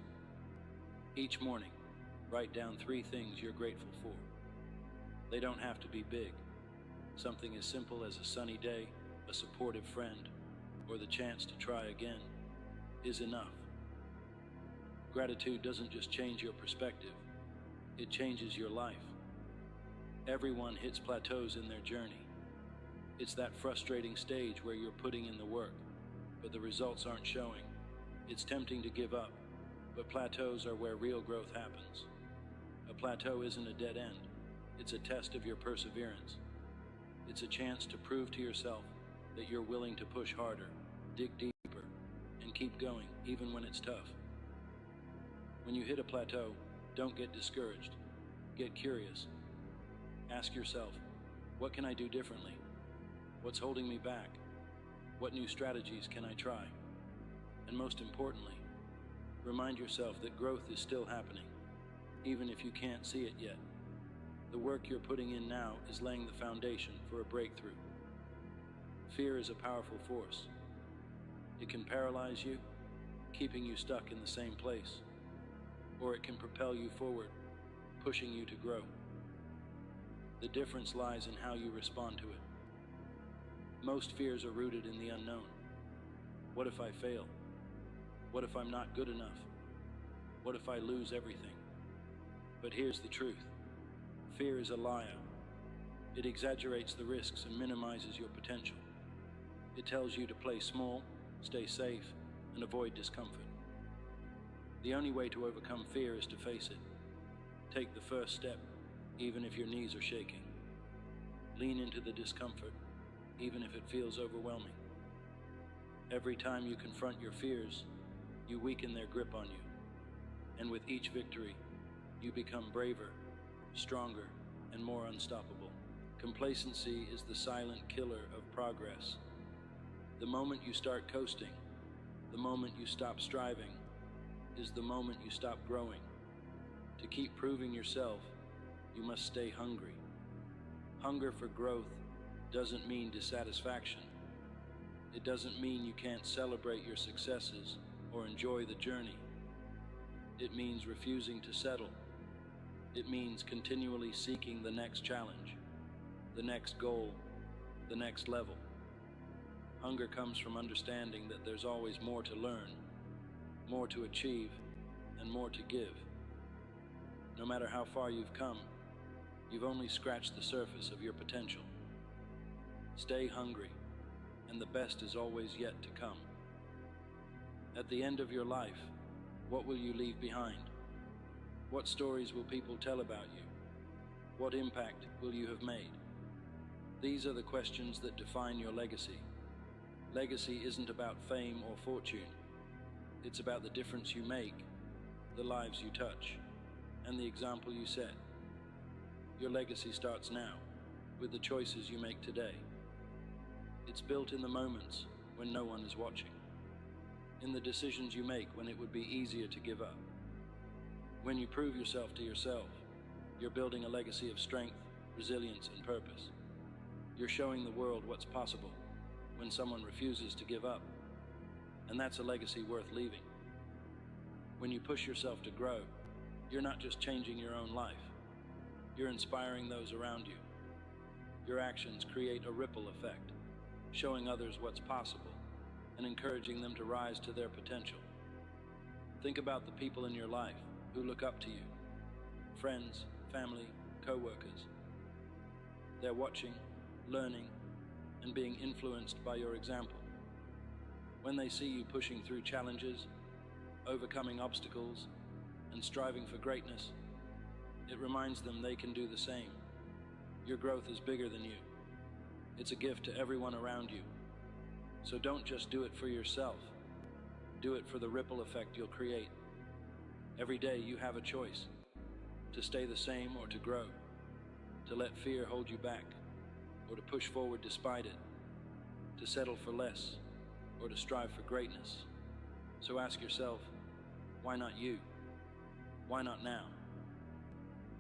Each morning, write down 3 things you're grateful for. They don't have to be big. Something as simple as a sunny day, a supportive friend, or the chance to try again is enough. Gratitude doesn't just change your perspective, it changes your life. Everyone hits plateaus in their journey. It's that frustrating stage where you're putting in the work, but the results aren't showing. It's tempting to give up, but plateaus are where real growth happens. A plateau isn't a dead end. It's a test of your perseverance. It's a chance to prove to yourself that you're willing to push harder, dig deeper, and keep going even when it's tough. When you hit a plateau, don't get discouraged. Get curious. Ask yourself, what can I do differently? What's holding me back? What new strategies can I try? And most importantly, remind yourself that growth is still happening, even if you can't see it yet. The work you're putting in now is laying the foundation for a breakthrough. Fear is a powerful force. It can paralyze you, keeping you stuck in the same place, or it can propel you forward, pushing you to grow. The difference lies in how you respond to it. Most fears are rooted in the unknown. What if I fail? What if I'm not good enough? What if I lose everything? But here's the truth. Fear is a liar. It exaggerates the risks and minimizes your potential. It tells you to play small, stay safe, and avoid discomfort. The only way to overcome fear is to face it. Take the first step, even if your knees are shaking. Lean into the discomfort, even if it feels overwhelming. Every time you confront your fears, you weaken their grip on you. And with each victory, you become braver, stronger, and more unstoppable. Complacency is the silent killer of progress. The moment you start coasting, the moment you stop striving, is the moment you stop growing. To keep proving yourself, you must stay hungry. Hunger for growth doesn't mean dissatisfaction. It doesn't mean you can't celebrate your successes or enjoy the journey. It means refusing to settle. It means continually seeking the next challenge, the next goal, the next level. Hunger comes from understanding that there's always more to learn, more to achieve, and more to give. No matter how far you've come, you've only scratched the surface of your potential. Stay hungry, and the best is always yet to come. At the end of your life, what will you leave behind? What stories will people tell about you? What impact will you have made? These are the questions that define your legacy. Legacy isn't about fame or fortune. It's about the difference you make, the lives you touch, and the example you set. Your legacy starts now, with the choices you make today. It's built in the moments when no one is watching, in the decisions you make when it would be easier to give up. When you prove yourself to yourself, you're building a legacy of strength, resilience, and purpose. You're showing the world what's possible when someone refuses to give up, and that's a legacy worth leaving. When you push yourself to grow, you're not just changing your own life, you're inspiring those around you. Your actions create a ripple effect, showing others what's possible and encouraging them to rise to their potential. Think about the people in your life who look up to you: friends, family, co-workers. They're watching, learning, and being influenced by your example. When they see you pushing through challenges, overcoming obstacles, and striving for greatness, it reminds them they can do the same. Your growth is bigger than you. It's a gift to everyone around you. So don't just do it for yourself. Do it for the ripple effect you'll create. Every day you have a choice: to stay the same or to grow, to let fear hold you back, or to push forward despite it, to settle for less, or to strive for greatness. So ask yourself, why not you? Why not now?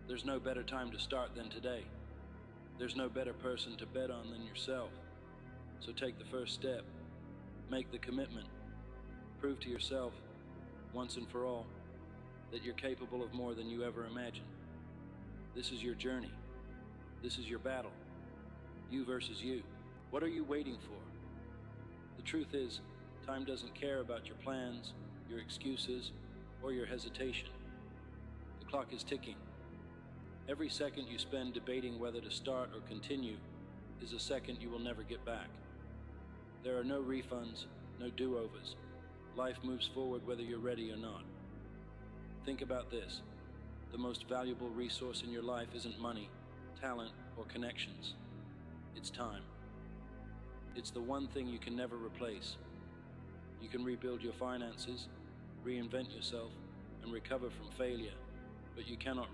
There's no better time to start than today. There's no better person to bet on than yourself. So take the first step, make the commitment, prove to yourself, once and for all, that you're capable of more than you ever imagined. This is your journey. This is your battle. You versus you. What are you waiting for? The truth is, time doesn't care about your plans, your excuses, or your hesitation. The clock is ticking. Every second you spend debating whether to start or continue is a second you will never get back. There are no refunds, no do-overs. Life moves forward whether you're ready or not. Think about this. The most valuable resource in your life isn't money, talent, or connections. It's time. It's the one thing you can never replace. You can rebuild your finances, reinvent yourself, and recover from failure, but you cannot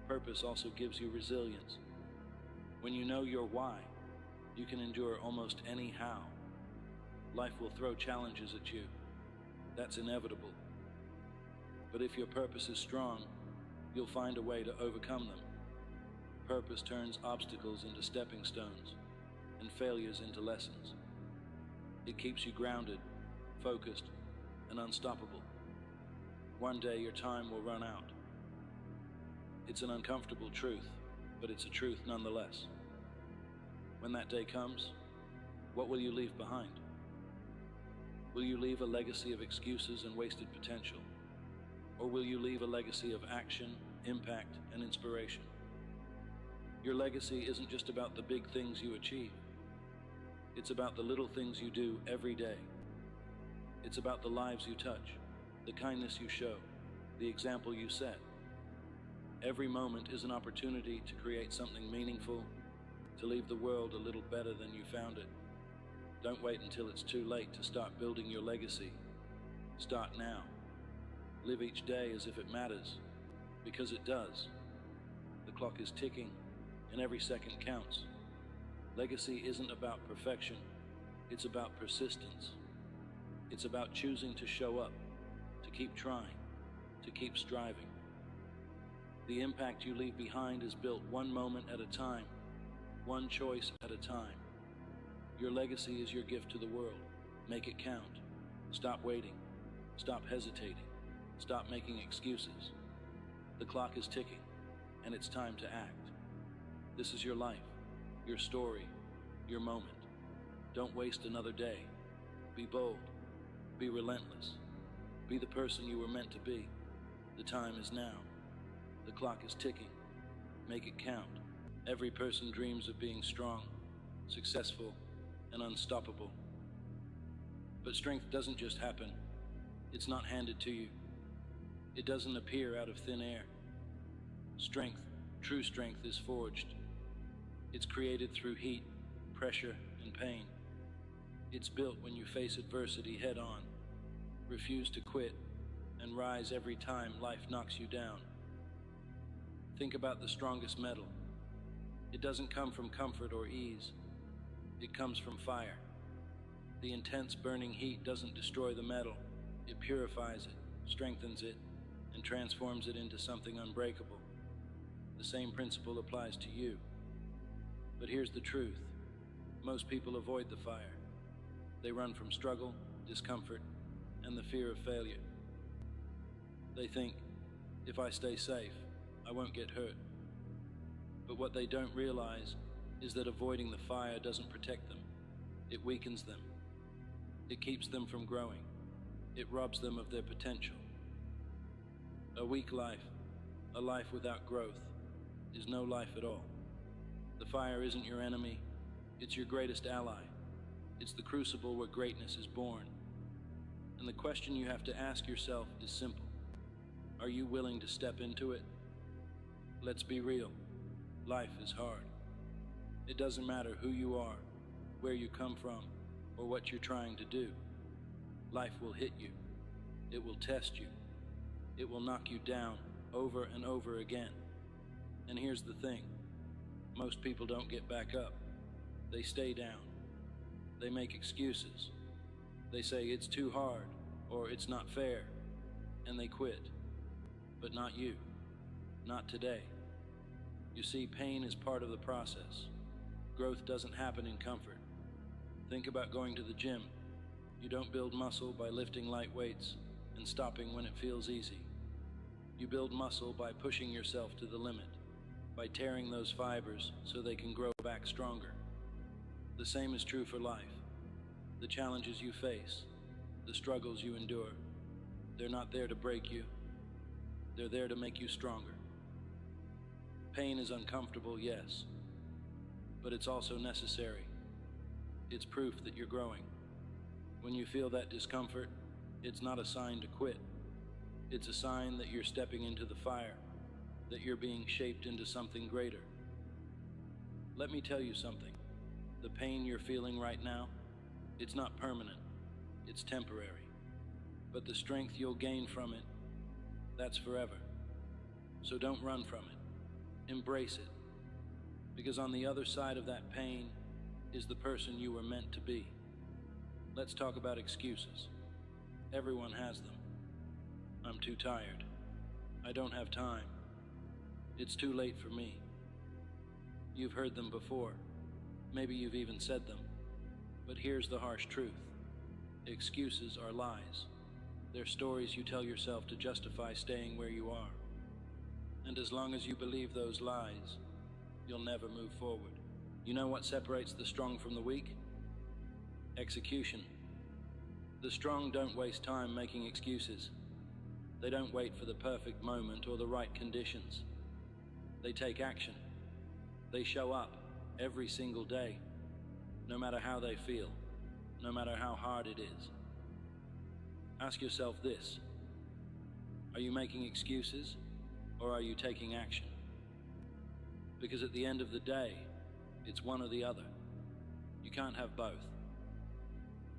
Purpose also gives you resilience. When you know your why, you can endure almost any how. Life will throw challenges at you. That's inevitable. But if your purpose is strong, you'll find a way to overcome them. Purpose turns obstacles into stepping stones and failures into lessons. It keeps you grounded, focused, and unstoppable. One day your time will run out. It's an uncomfortable truth, but it's a truth nonetheless. When that day comes, what will you leave behind? Will you leave a legacy of excuses and wasted potential? Or will you leave a legacy of action, impact, and inspiration? Your legacy isn't just about the big things you achieve. It's about the little things you do every day. It's about the lives you touch, the kindness you show, the example you set. Every moment is an opportunity to create something meaningful, to leave the world a little better than you found it. Don't wait until it's too late to start building your legacy. Start now. Live each day as if it matters, because it does. The clock is ticking, and every second counts. Legacy isn't about perfection, it's about persistence. It's about choosing to show up, to keep trying, to keep striving. The impact you leave behind is built one moment at a time, one choice at a time. Your legacy is your gift to the world. Make it count. Stop waiting. Stop hesitating. Stop making excuses. The clock is ticking, and it's time to act. This is your life, your story, your moment. Don't waste another day. Be bold. Be relentless. Be the person you were meant to be. The time is now. The clock is ticking. Make it count. Every person dreams of being strong, successful, and unstoppable. But strength doesn't just happen. It's not handed to you. It doesn't appear out of thin air. Strength, true strength, is forged. It's created through heat, pressure, and pain. It's built when you face adversity head on, refuse to quit, and rise every time life knocks you down. Think about the strongest metal. It doesn't come from comfort or ease. It comes from fire. The intense burning heat doesn't destroy the metal. It purifies it, strengthens it, and transforms it into something unbreakable. The same principle applies to you. But here's the truth. Most people avoid the fire. They run from struggle, discomfort, and the fear of failure. They think, if I stay safe, I won't get hurt. But what they don't realize is that avoiding the fire doesn't protect them. It weakens them. It keeps them from growing. It robs them of their potential. A weak life, a life without growth, is no life at all. The fire isn't your enemy, it's your greatest ally. It's the crucible where greatness is born. And the question you have to ask yourself is simple. Are you willing to step into it? Let's be real. Life is hard. It doesn't matter who you are, where you come from, or what you're trying to do. Life will hit you. It will test you. It will knock you down over and over again. And here's the thing. Most people don't get back up. They stay down. They make excuses. They say it's too hard or it's not fair, and they quit. But not you. Not today. You see, pain is part of the process. Growth doesn't happen in comfort. Think about going to the gym. You don't build muscle by lifting light weights and stopping when it feels easy. You build muscle by pushing yourself to the limit, by tearing those fibers so they can grow back stronger. The same is true for life. The challenges you face, the struggles you endure, they're not there to break you. They're there to make you stronger. Pain is uncomfortable, yes, but it's also necessary. It's proof that you're growing. When you feel that discomfort, it's not a sign to quit. It's a sign that you're stepping into the fire, that you're being shaped into something greater. Let me tell you something. The pain you're feeling right now, it's not permanent. It's temporary. But the strength you'll gain from it, that's forever. So don't run from it. Embrace it, because on the other side of that pain is the person you were meant to be. Let's talk about excuses. Everyone has them. I'm too tired. I don't have time. It's too late for me. You've heard them before. Maybe you've even said them. But here's the harsh truth. Excuses are lies. They're stories you tell yourself to justify staying where you are. And as long as you believe those lies, you'll never move forward. You know what separates the strong from the weak? Execution. The strong don't waste time making excuses. They don't wait for the perfect moment or the right conditions. They take action. They show up every single day, no matter how they feel, no matter how hard it is. Ask yourself this: are you making excuses or are you taking action? Because at the end of the day, it's one or the other. You can't have both.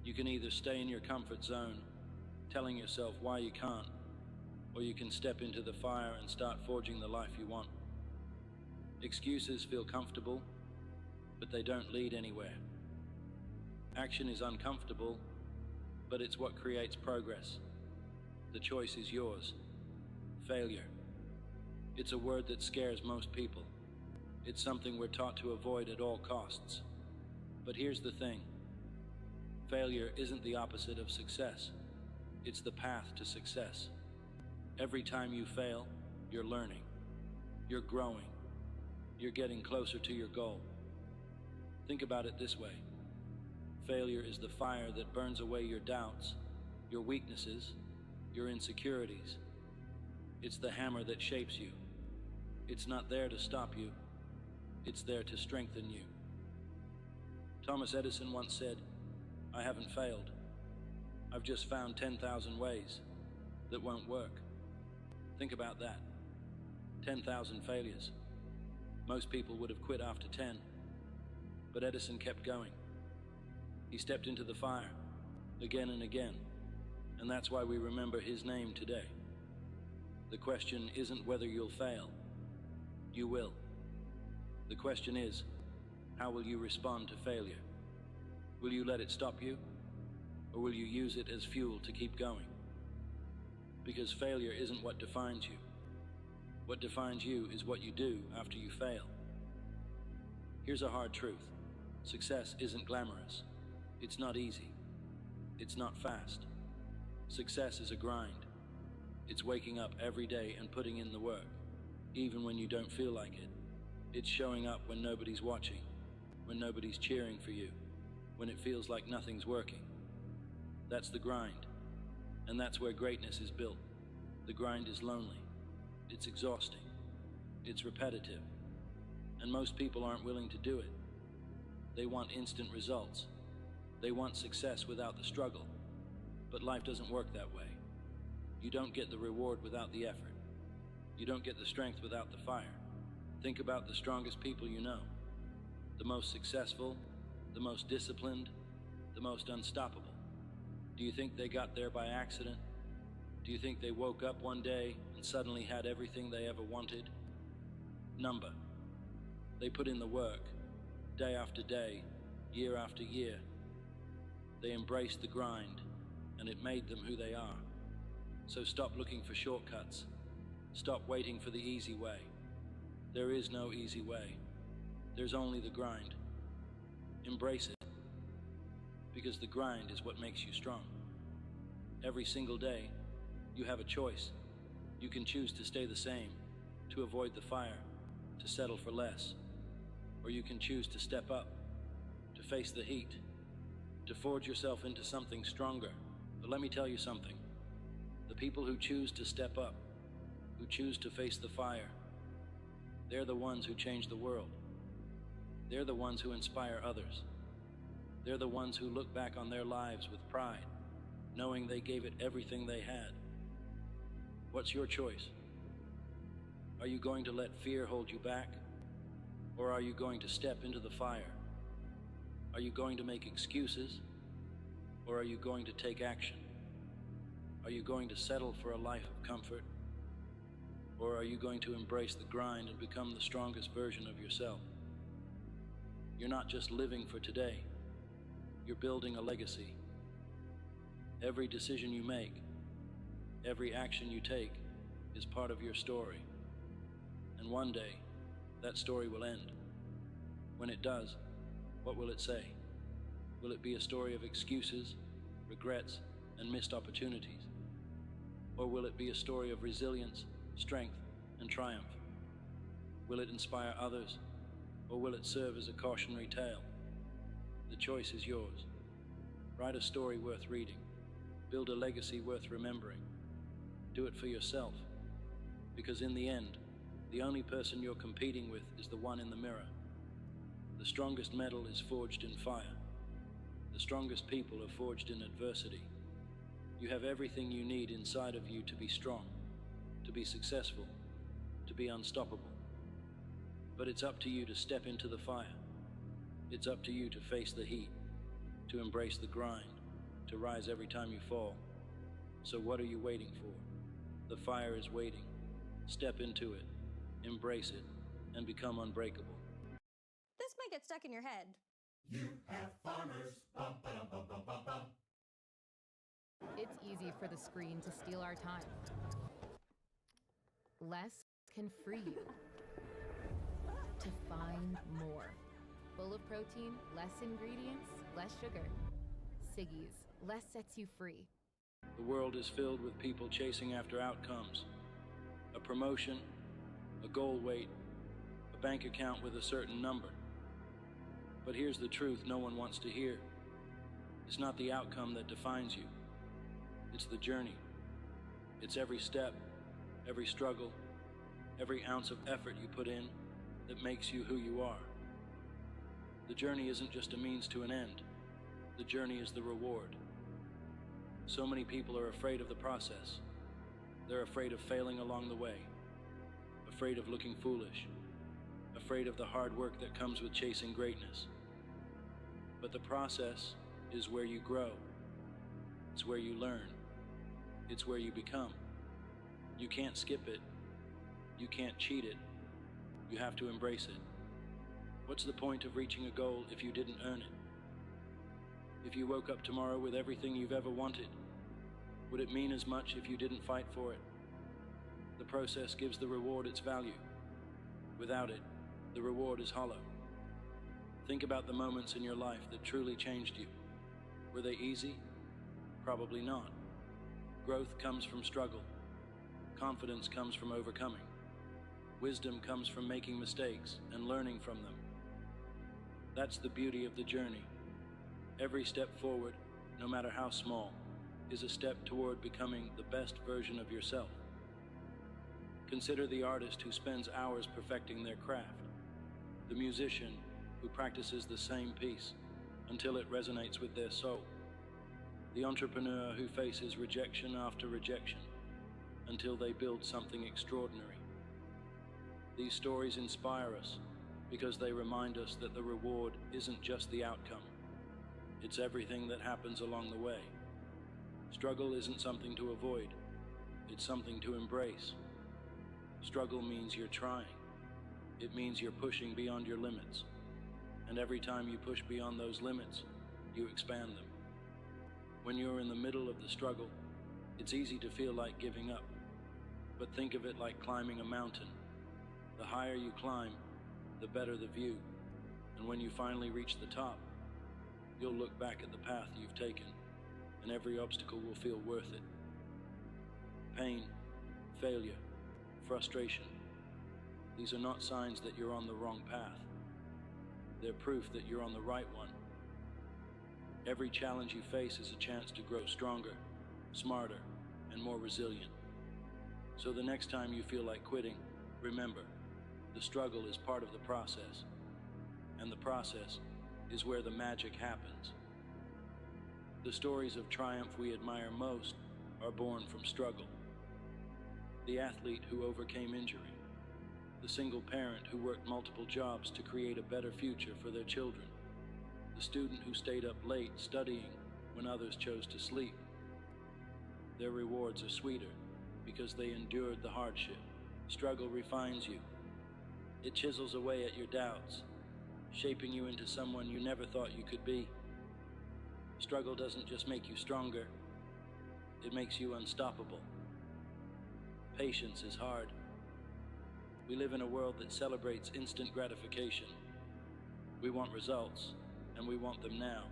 You can either stay in your comfort zone, telling yourself why you can't, or you can step into the fire and start forging the life you want. Excuses feel comfortable, but they don't lead anywhere. Action is uncomfortable, but it's what creates progress. The choice is yours. Failure. It's a word that scares most people. It's something we're taught to avoid at all costs. But here's the thing. Failure isn't the opposite of success. It's the path to success. Every time you fail, you're learning. You're growing. You're getting closer to your goal. Think about it this way. Failure is the fire that burns away your doubts, your weaknesses, your insecurities. It's the hammer that shapes you. It's not there to stop you. It's there to strengthen you. Thomas Edison once said, "I haven't failed. I've just found 10,000 ways that won't work." Think about that. 10,000 failures. Most people would have quit after 10, but Edison kept going. He stepped into the fire again and again, and that's why we remember his name today. The question isn't whether you'll fail. You will. The question is, how will you respond to failure? Will you let it stop you, or will you use it as fuel to keep going? Because failure isn't what defines you. What defines you is what you do after you fail. Here's a hard truth. Success isn't glamorous. It's not easy. It's not fast. Success is a grind. It's waking up every day and putting in the work, even when you don't feel like it. It's showing up when nobody's watching, when nobody's cheering for you, when it feels like nothing's working. That's the grind, and that's where greatness is built. The grind is lonely. It's exhausting. It's repetitive. And most people aren't willing to do it. They want instant results. They want success without the struggle. But life doesn't work that way. You don't get the reward without the effort. You don't get the strength without the fire. Think about the strongest people you know. The most successful, the most disciplined, the most unstoppable. Do you think they got there by accident? Do you think they woke up one day and suddenly had everything they ever wanted? Number. They put in the work, day after day, year after year. They embraced the grind, and it made them who they are. So stop looking for shortcuts. Stop waiting for the easy way. There is no easy way. There's only the grind. Embrace it, because the grind is what makes you strong. Every single day, you have a choice. You can choose to stay the same, to avoid the fire, to settle for less. Or you can choose to step up, to face the heat, to forge yourself into something stronger. But let me tell you something. The people who choose to step up, who choose to face the fire, they're the ones who change the world. They're the ones who inspire others. They're the ones who look back on their lives with pride, knowing they gave it everything they had. What's your choice? Are you going to let fear hold you back? Or are you going to step into the fire? Are you going to make excuses? Or are you going to take action? Are you going to settle for a life of comfort? Or are you going to embrace the grind and become the strongest version of yourself? You're not just living for today, you're building a legacy. Every decision you make, every action you take is part of your story. And one day, that story will end. When it does, what will it say? Will it be a story of excuses, regrets, and missed opportunities? Or will it be a story of resilience, strength, and triumph? Will it inspire others, or will it serve as a cautionary tale? The choice is yours. Write a story worth reading. Build a legacy worth remembering. Do it for yourself, because in the end, the only person you're competing with is the one in the mirror. The strongest metal is forged in fire. The strongest people are forged in adversity. You have everything you need inside of you to be strong, to be successful, to be unstoppable. But it's up to you to step into the fire. It's up to you to face the heat, to embrace the grind, to rise every time you fall. So what are you waiting for? The fire is waiting. Step into it, embrace it, and become unbreakable. This might get stuck in your head. You have farmers. Bum, ba-dum, bum, bum, bum, bum. It's easy for the screen to steal our time. Less can free you to find more. Full of protein, less ingredients, less sugar. Siggy's, less sets you free. The world is filled with people chasing after outcomes. A promotion, a goal weight, a bank account with a certain number. But here's the truth no one wants to hear. It's not the outcome that defines you. It's the journey. It's every step, every struggle, every ounce of effort you put in that makes you who you are. The journey isn't just a means to an end. The journey is the reward. So many people are afraid of the process. They're afraid of failing along the way, afraid of looking foolish, afraid of the hard work that comes with chasing greatness. But the process is where you grow. It's where you learn. It's where you become. You can't skip it. You can't cheat it. You have to embrace it. What's the point of reaching a goal if you didn't earn it? If you woke up tomorrow with everything you've ever wanted, would it mean as much if you didn't fight for it? The process gives the reward its value. Without it, the reward is hollow. Think about the moments in your life that truly changed you. Were they easy? Probably not. Growth comes from struggle. Confidence comes from overcoming. Wisdom comes from making mistakes and learning from them. That's the beauty of the journey. Every step forward, no matter how small, is a step toward becoming the best version of yourself. Consider the artist who spends hours perfecting their craft, the musician who practices the same piece until it resonates with their soul, the entrepreneur who faces rejection after rejection until they build something extraordinary. These stories inspire us because they remind us that the reward isn't just the outcome. It's everything that happens along the way. Struggle isn't something to avoid. It's something to embrace. Struggle means you're trying. It means you're pushing beyond your limits. And every time you push beyond those limits, you expand them. When you're in the middle of the struggle, it's easy to feel like giving up. But think of it like climbing a mountain. The higher you climb, the better the view. And when you finally reach the top, you'll look back at the path you've taken, and every obstacle will feel worth it. Pain, failure, frustration. These are not signs that you're on the wrong path. They're proof that you're on the right one. Every challenge you face is a chance to grow stronger, smarter, and more resilient. So the next time you feel like quitting, remember, the struggle is part of the process, and the process is where the magic happens. The stories of triumph we admire most are born from struggle. The athlete who overcame injury, the single parent who worked multiple jobs to create a better future for their children, the student who stayed up late studying when others chose to sleep. Their rewards are sweeter because they endured the hardship, Struggle refines you. It chisels away at your doubts, shaping you into someone you never thought you could be. Struggle doesn't just make you stronger, it makes you unstoppable. Patience is hard. We live in a world that celebrates instant gratification. We want results, and we want them now.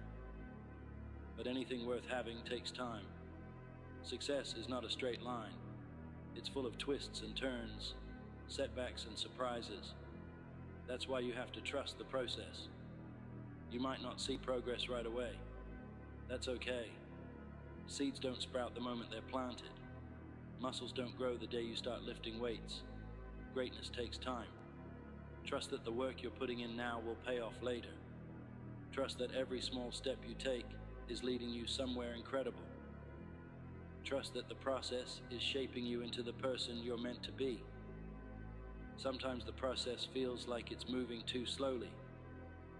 But anything worth having takes time. Success is not a straight line. It's full of twists and turns, setbacks and surprises. That's why you have to trust the process. You might not see progress right away. That's okay. Seeds don't sprout the moment they're planted. Muscles don't grow the day you start lifting weights. Greatness takes time. Trust that the work you're putting in now will pay off later. Trust that every small step you take is leading you somewhere incredible. Trust that the process is shaping you into the person you're meant to be. Sometimes the process feels like it's moving too slowly,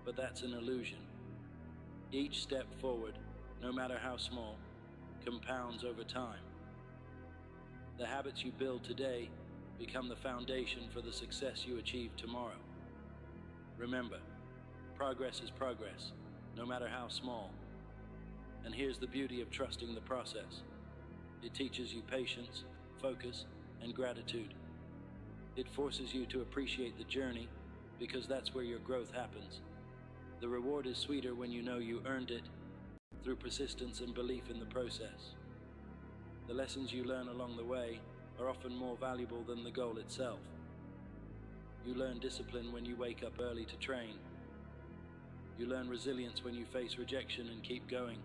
but that's an illusion. Each step forward, no matter how small, compounds over time. The habits you build today become the foundation for the success you achieve tomorrow. Remember, progress is progress, no matter how small. And here's the beauty of trusting the process. It teaches you patience, focus, and gratitude. It forces you to appreciate the journey because that's where your growth happens. The reward is sweeter when you know you earned it through persistence and belief in the process. The lessons you learn along the way are often more valuable than the goal itself. You learn discipline when you wake up early to train. You learn resilience when you face rejection and keep going.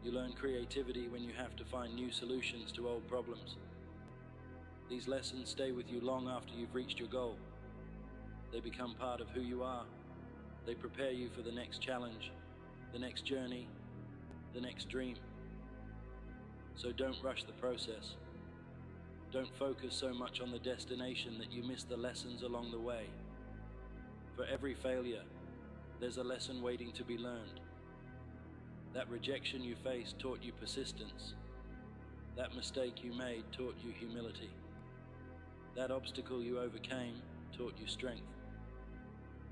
You learn creativity when you have to find new solutions to old problems. These lessons stay with you long after you've reached your goal. They become part of who you are. They prepare you for the next challenge, the next journey, the next dream. So don't rush the process. Don't focus so much on the destination that you miss the lessons along the way. For every failure, there's a lesson waiting to be learned. That rejection you faced taught you persistence. That mistake you made taught you humility. That obstacle you overcame taught you strength.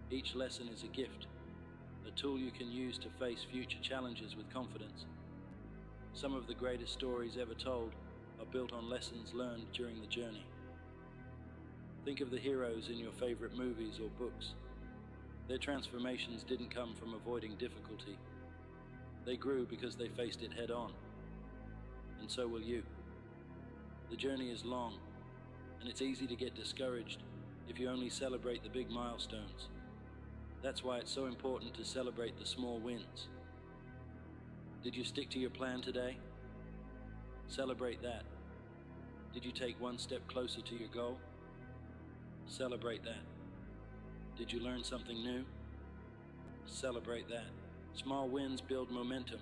Each lesson is a gift, a tool you can use to face future challenges with confidence. Some of the greatest stories ever told are built on lessons learned during the journey. Think of the heroes in your favorite movies or books. Their transformations didn't come from avoiding difficulty. They grew because they faced it head on. And so will you. The journey is long, and it's easy to get discouraged if you only celebrate the big milestones. That's why it's so important to celebrate the small wins. Did you stick to your plan today? Celebrate that. Did you take one step closer to your goal? Celebrate that. Did you learn something new? Celebrate that. Small wins build momentum.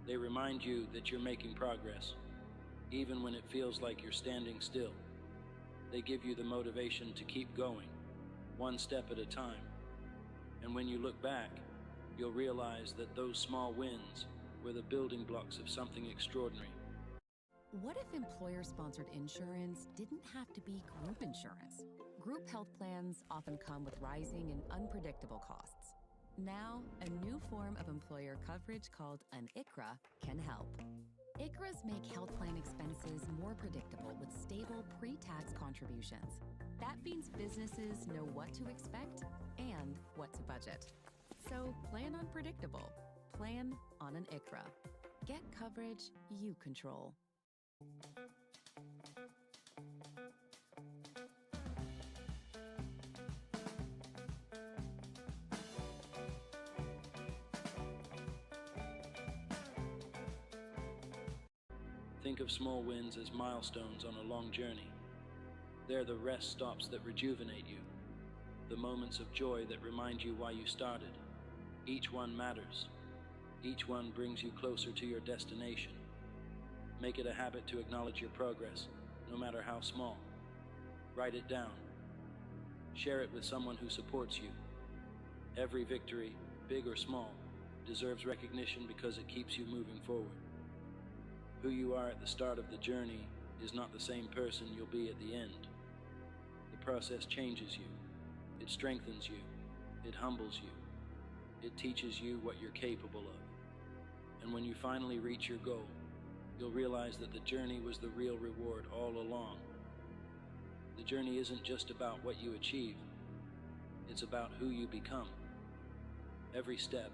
They remind you that you're making progress, even when it feels like you're standing still. They give you the motivation to keep going, one step at a time. And when you look back, you'll realize that those small wins were the building blocks of something extraordinary. What if employer-sponsored insurance didn't have to be group insurance? Group health plans often come with rising and unpredictable costs. Now, a new form of employer coverage called an ICHRA can help. ICHRAs make health plan expenses more predictable with stable pre-tax contributions. That means businesses know what to expect and what to budget. So plan on predictable. Plan on an ICHRA. Get coverage you control. Think of small wins as milestones on a long journey. They're the rest stops that rejuvenate you, the moments of joy that remind you why you started. Each one matters. Each one brings you closer to your destination. Make it a habit to acknowledge your progress, no matter how small. Write it down. Share it with someone who supports you. Every victory, big or small, deserves recognition because it keeps you moving forward. Who you are at the start of the journey is not the same person you'll be at the end. The process changes you. It strengthens you. It humbles you. It teaches you what you're capable of. And when you finally reach your goal, you'll realize that the journey was the real reward all along. The journey isn't just about what you achieve. It's about who you become. Every step,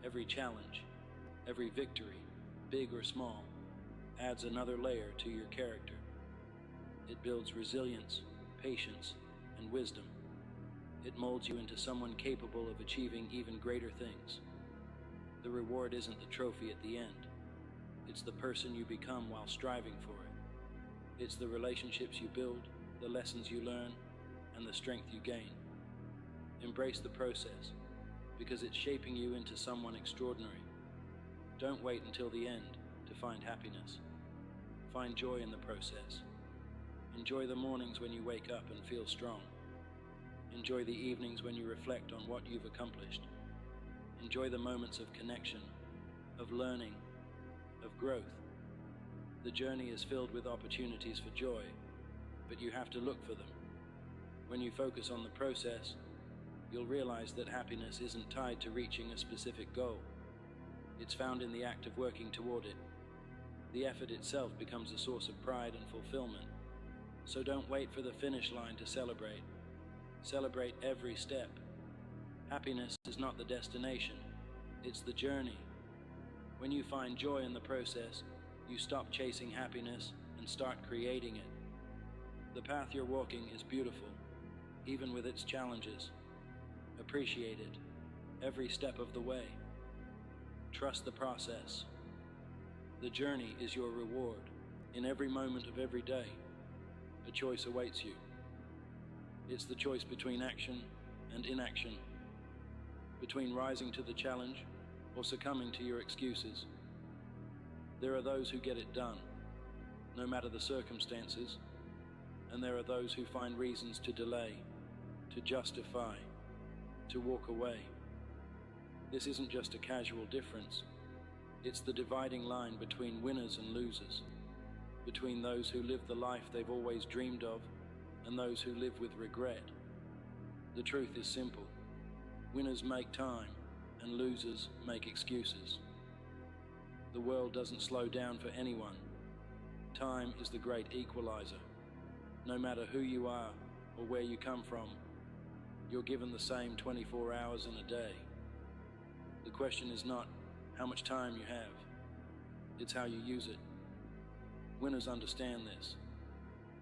every challenge, every victory, big or small, adds another layer to your character. It builds resilience, patience, and wisdom. It molds you into someone capable of achieving even greater things. The reward isn't the trophy at the end. It's the person you become while striving for it. It's the relationships you build, the lessons you learn, and the strength you gain. Embrace the process, because it's shaping you into someone extraordinary. Don't wait until the end to find happiness. Find joy in the process. Enjoy the mornings when you wake up and feel strong. Enjoy the evenings when you reflect on what you've accomplished. Enjoy the moments of connection, of learning, of growth. The journey is filled with opportunities for joy, but you have to look for them. When you focus on the process, you'll realize that happiness isn't tied to reaching a specific goal. It's found in the act of working toward it. The effort itself becomes a source of pride and fulfillment. So don't wait for the finish line to celebrate. Celebrate every step. Happiness is not the destination, it's the journey. When you find joy in the process, you stop chasing happiness and start creating it. The path you're walking is beautiful, even with its challenges. Appreciate it, every step of the way. Trust the process. The journey is your reward. In every moment of every day, a choice awaits you. It's the choice between action and inaction, between rising to the challenge or succumbing to your excuses. There are those who get it done, no matter the circumstances, and there are those who find reasons to delay, to justify, to walk away. This isn't just a casual difference. It's the dividing line between winners and losers, between those who live the life they've always dreamed of and those who live with regret. The truth is simple. Winners make time and losers make excuses. The world doesn't slow down for anyone. Time is the great equalizer. No matter who you are or where you come from, you're given the same 24 hours in a day. The question is not how much time you have, it's how you use it. Winners understand this.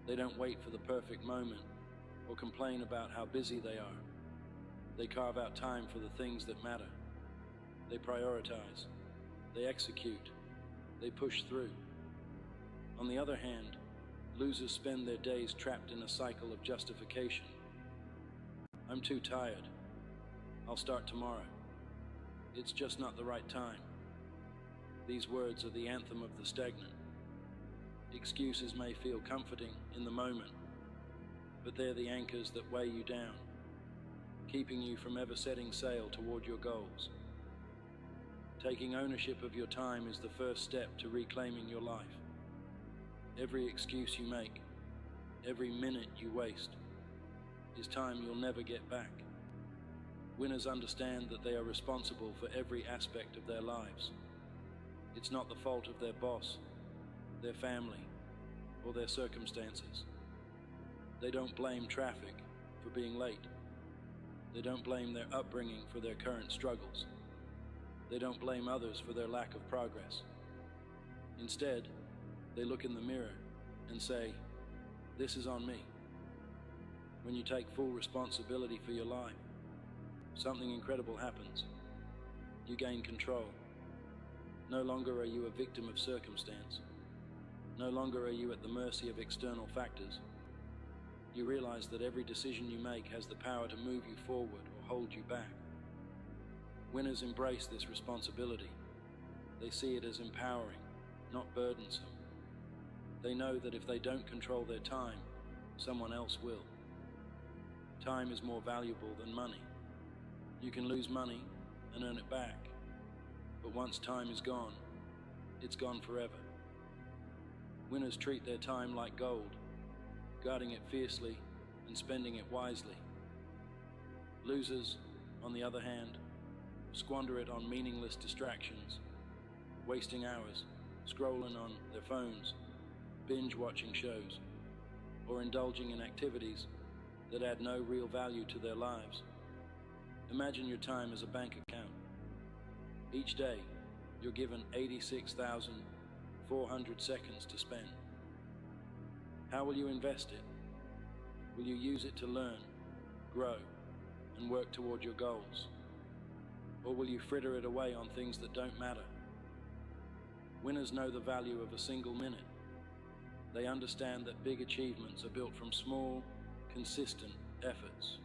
They don't wait for the perfect moment or complain about how busy they are. They carve out time for the things that matter. They prioritize. They execute. They push through. On the other hand, losers spend their days trapped in a cycle of justification. I'm too tired. I'll start tomorrow. It's just not the right time. These words are the anthem of the stagnant. Excuses may feel comforting in the moment, but they're the anchors that weigh you down, keeping you from ever setting sail toward your goals. Taking ownership of your time is the first step to reclaiming your life. Every excuse you make, every minute you waste, is time you'll never get back. Winners understand that they are responsible for every aspect of their lives. It's not the fault of their boss, their family, or their circumstances. They don't blame traffic for being late. They don't blame their upbringing for their current struggles. They don't blame others for their lack of progress. Instead, they look in the mirror and say, "This is on me." When you take full responsibility for your life, something incredible happens. You gain control. No longer are you a victim of circumstance. No longer are you at the mercy of external factors. You realize that every decision you make has the power to move you forward or hold you back. Winners embrace this responsibility. They see it as empowering, not burdensome. They know that if they don't control their time, someone else will. Time is more valuable than money. You can lose money and earn it back, but once time is gone, it's gone forever. Winners treat their time like gold, guarding it fiercely and spending it wisely. Losers, on the other hand, squander it on meaningless distractions, wasting hours scrolling on their phones, binge-watching shows, or indulging in activities that add no real value to their lives. Imagine your time as a bank account. Each day, you're given 86,400 seconds to spend. How will you invest it? Will you use it to learn, grow, and work toward your goals? Or will you fritter it away on things that don't matter? Winners know the value of a single minute. They understand that big achievements are built from small, consistent efforts.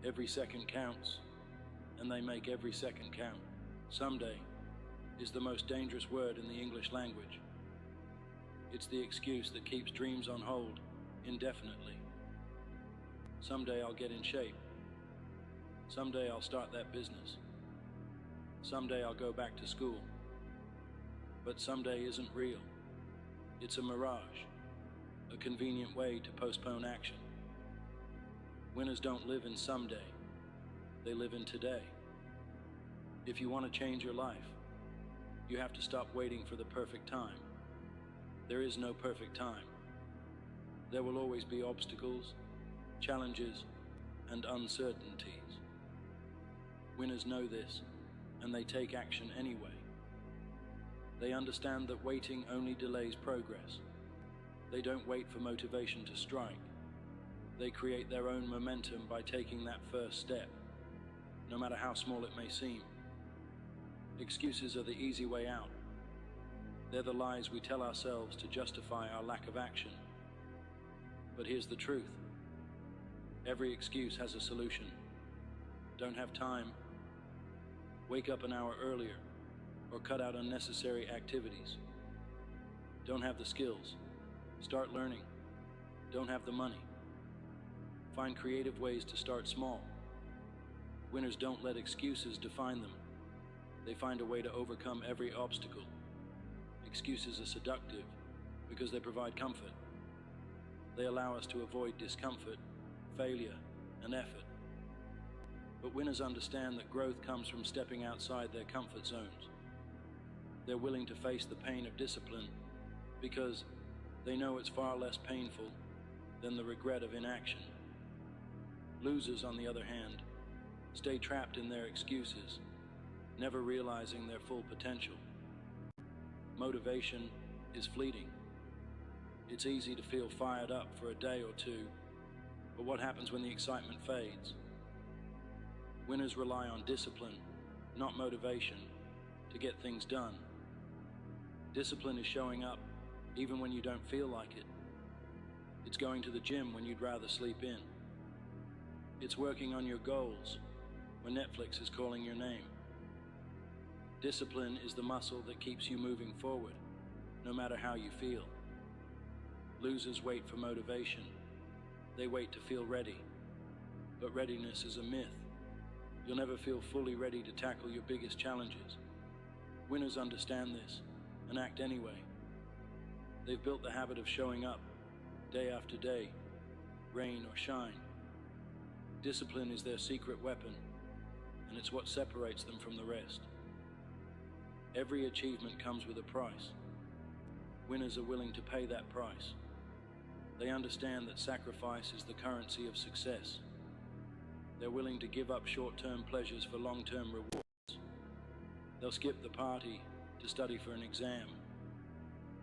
Every second counts, and they make every second count. Someday is the most dangerous word in the English language. It's the excuse that keeps dreams on hold indefinitely. Someday I'll get in shape. Someday I'll start that business. Someday I'll go back to school. But someday isn't real. It's a mirage, a convenient way to postpone action. Winners don't live in someday. They live in today. If you want to change your life, you have to stop waiting for the perfect time. There is no perfect time. There will always be obstacles, challenges, and uncertainties. Winners know this, and they take action anyway. They understand that waiting only delays progress. They don't wait for motivation to strike. They create their own momentum by taking that first step, no matter how small it may seem. Excuses are the easy way out. They're the lies we tell ourselves to justify our lack of action. But here's the truth. Every excuse has a solution. Don't have time? Wake up an hour earlier, or cut out unnecessary activities. Don't have the skills? Start learning. Don't have the money? Find creative ways to start small. Winners don't let excuses define them. They find a way to overcome every obstacle. Excuses are seductive because they provide comfort. They allow us to avoid discomfort, failure, and effort. But winners understand that growth comes from stepping outside their comfort zones. They're willing to face the pain of discipline because they know it's far less painful than the regret of inaction. Losers, on the other hand, stay trapped in their excuses, never realizing their full potential. Motivation is fleeting. It's easy to feel fired up for a day or two, but what happens when the excitement fades? Winners rely on discipline, not motivation, to get things done. Discipline is showing up even when you don't feel like it. It's going to the gym when you'd rather sleep in. It's working on your goals when Netflix is calling your name. Discipline is the muscle that keeps you moving forward, no matter how you feel. Losers wait for motivation. They wait to feel ready. But readiness is a myth. You'll never feel fully ready to tackle your biggest challenges. Winners understand this and act anyway. They've built the habit of showing up, day after day, rain or shine. Discipline is their secret weapon, and it's what separates them from the rest. Every achievement comes with a price. Winners are willing to pay that price. They understand that sacrifice is the currency of success. They're willing to give up short-term pleasures for long-term rewards. They'll skip the party to study for an exam.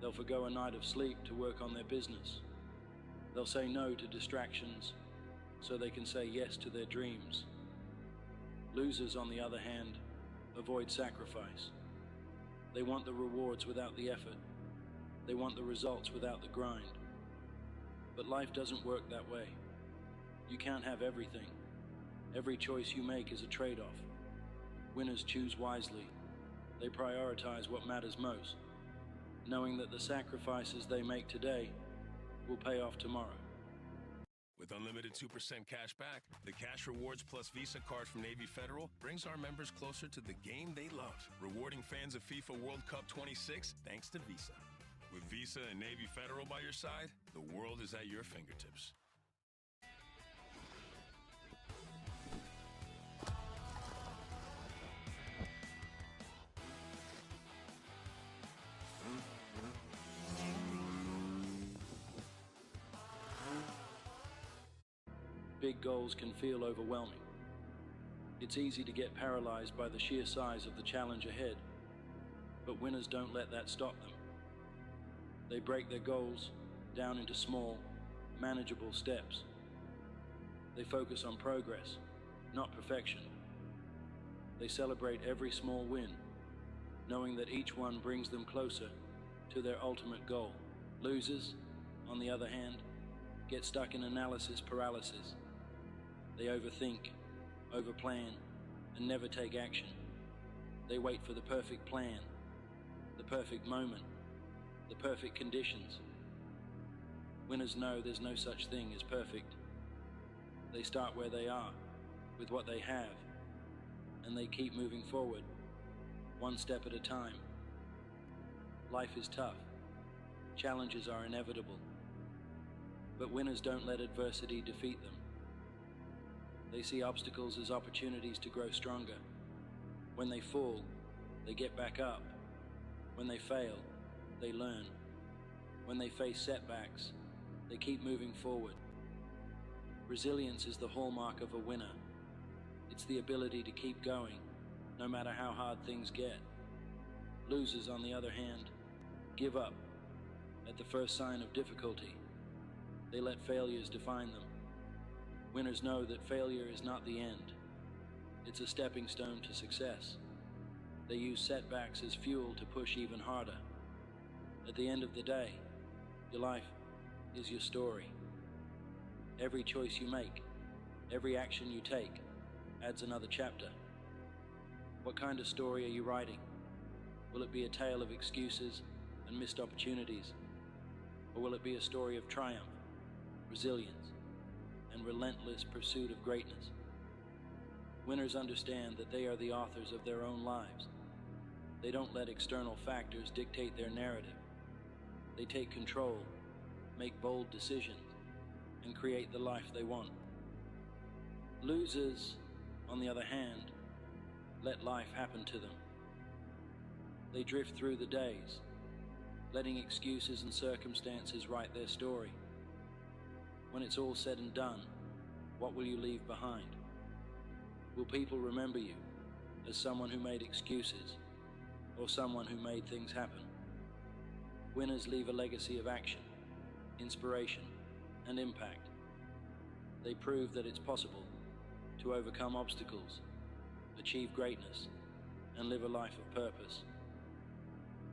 They'll forgo a night of sleep to work on their business. They'll say no to distractions so they can say yes to their dreams. Losers, on the other hand, avoid sacrifice. They want the rewards without the effort. They want the results without the grind. But life doesn't work that way. You can't have everything. Every choice you make is a trade-off. Winners choose wisely. They prioritize what matters most, knowing that the sacrifices they make today will pay off tomorrow. With unlimited 2% cash back, the Cash Rewards Plus Visa card from Navy Federal brings our members closer to the game they love, rewarding fans of FIFA World Cup 26 thanks to Visa. With Visa and Navy Federal by your side, the world is at your fingertips. Big goals can feel overwhelming. It's easy to get paralyzed by the sheer size of the challenge ahead, but winners don't let that stop them. They break their goals down into small, manageable steps. They focus on progress, not perfection. They celebrate every small win, knowing that each one brings them closer to their ultimate goal. Losers, on the other hand, get stuck in analysis paralysis. They overthink, overplan, and never take action. They wait for the perfect plan, the perfect moment, the perfect conditions. Winners know there's no such thing as perfect. They start where they are, with what they have, and they keep moving forward, one step at a time. Life is tough. Challenges are inevitable. But winners don't let adversity defeat them. They see obstacles as opportunities to grow stronger. When they fall, they get back up. When they fail, they learn. When they face setbacks, they keep moving forward. Resilience is the hallmark of a winner. It's the ability to keep going, no matter how hard things get. Losers, on the other hand, give up at the first sign of difficulty. They let failures define them. Winners know that failure is not the end. It's a stepping stone to success. They use setbacks as fuel to push even harder. At the end of the day, your life is your story. Every choice you make, every action you take, adds another chapter. What kind of story are you writing? Will it be a tale of excuses and missed opportunities? Or will it be a story of triumph, resilience, and relentless pursuit of greatness? Winners understand that they are the authors of their own lives. They don't let external factors dictate their narrative. They take control, make bold decisions, and create the life they want. Losers, on the other hand, let life happen to them. They drift through the days, letting excuses and circumstances write their story. When it's all said and done, what will you leave behind? Will people remember you as someone who made excuses or someone who made things happen? Winners leave a legacy of action, inspiration, and impact. They prove that it's possible to overcome obstacles, achieve greatness, and live a life of purpose.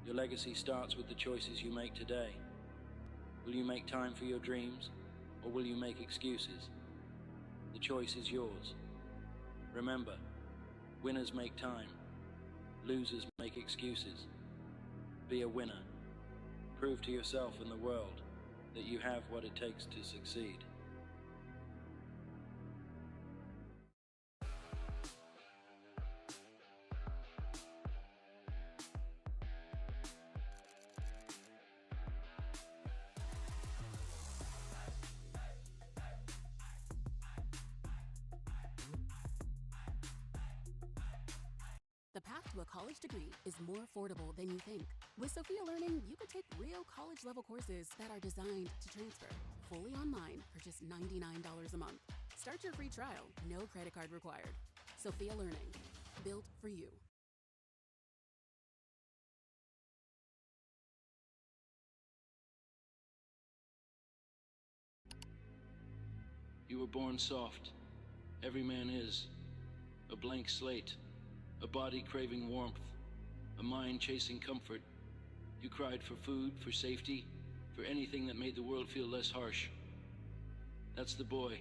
Your legacy starts with the choices you make today. Will you make time for your dreams, or will you make excuses? The choice is yours. Remember, winners make time, losers make excuses. Be a winner. Prove to yourself and the world that you have what it takes to succeed. The path to a college degree is more affordable than you think. With Sophia Learning, you can take real college-level courses that are designed to transfer, fully online for just $99 a month. Start your free trial, no credit card required. Sophia Learning, built for you. You were born soft. Every man is. A blank slate. A body craving warmth, a mind chasing comfort. You cried for food, for safety, for anything that made the world feel less harsh. That's the boy,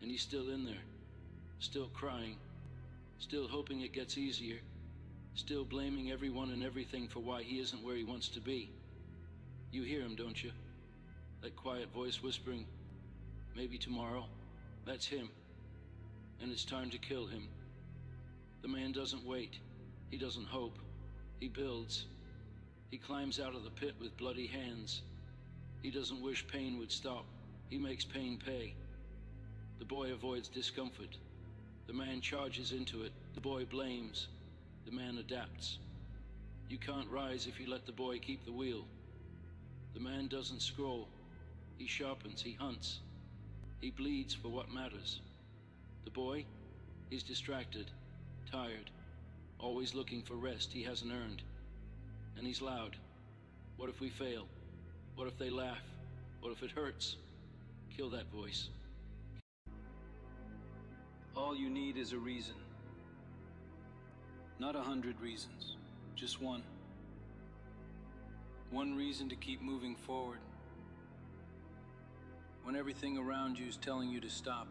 and he's still in there, still crying, still hoping it gets easier, still blaming everyone and everything for why he isn't where he wants to be. You hear him, don't you? That quiet voice whispering, maybe tomorrow. That's him, and it's time to kill him. The man doesn't wait. He doesn't hope. He builds. He climbs out of the pit with bloody hands. He doesn't wish pain would stop. He makes pain pay. The boy avoids discomfort. The man charges into it. The boy blames. The man adapts. You can't rise if you let the boy keep the wheel. The man doesn't scroll. He sharpens. He hunts. He bleeds for what matters. The boy, he's distracted, tired, always looking for rest he hasn't earned. And he's loud. What if we fail? What if they laugh? What if it hurts? Kill that voice. All you need is a reason. Not 100 reasons, just one. One reason to keep moving forward. When everything around you is telling you to stop.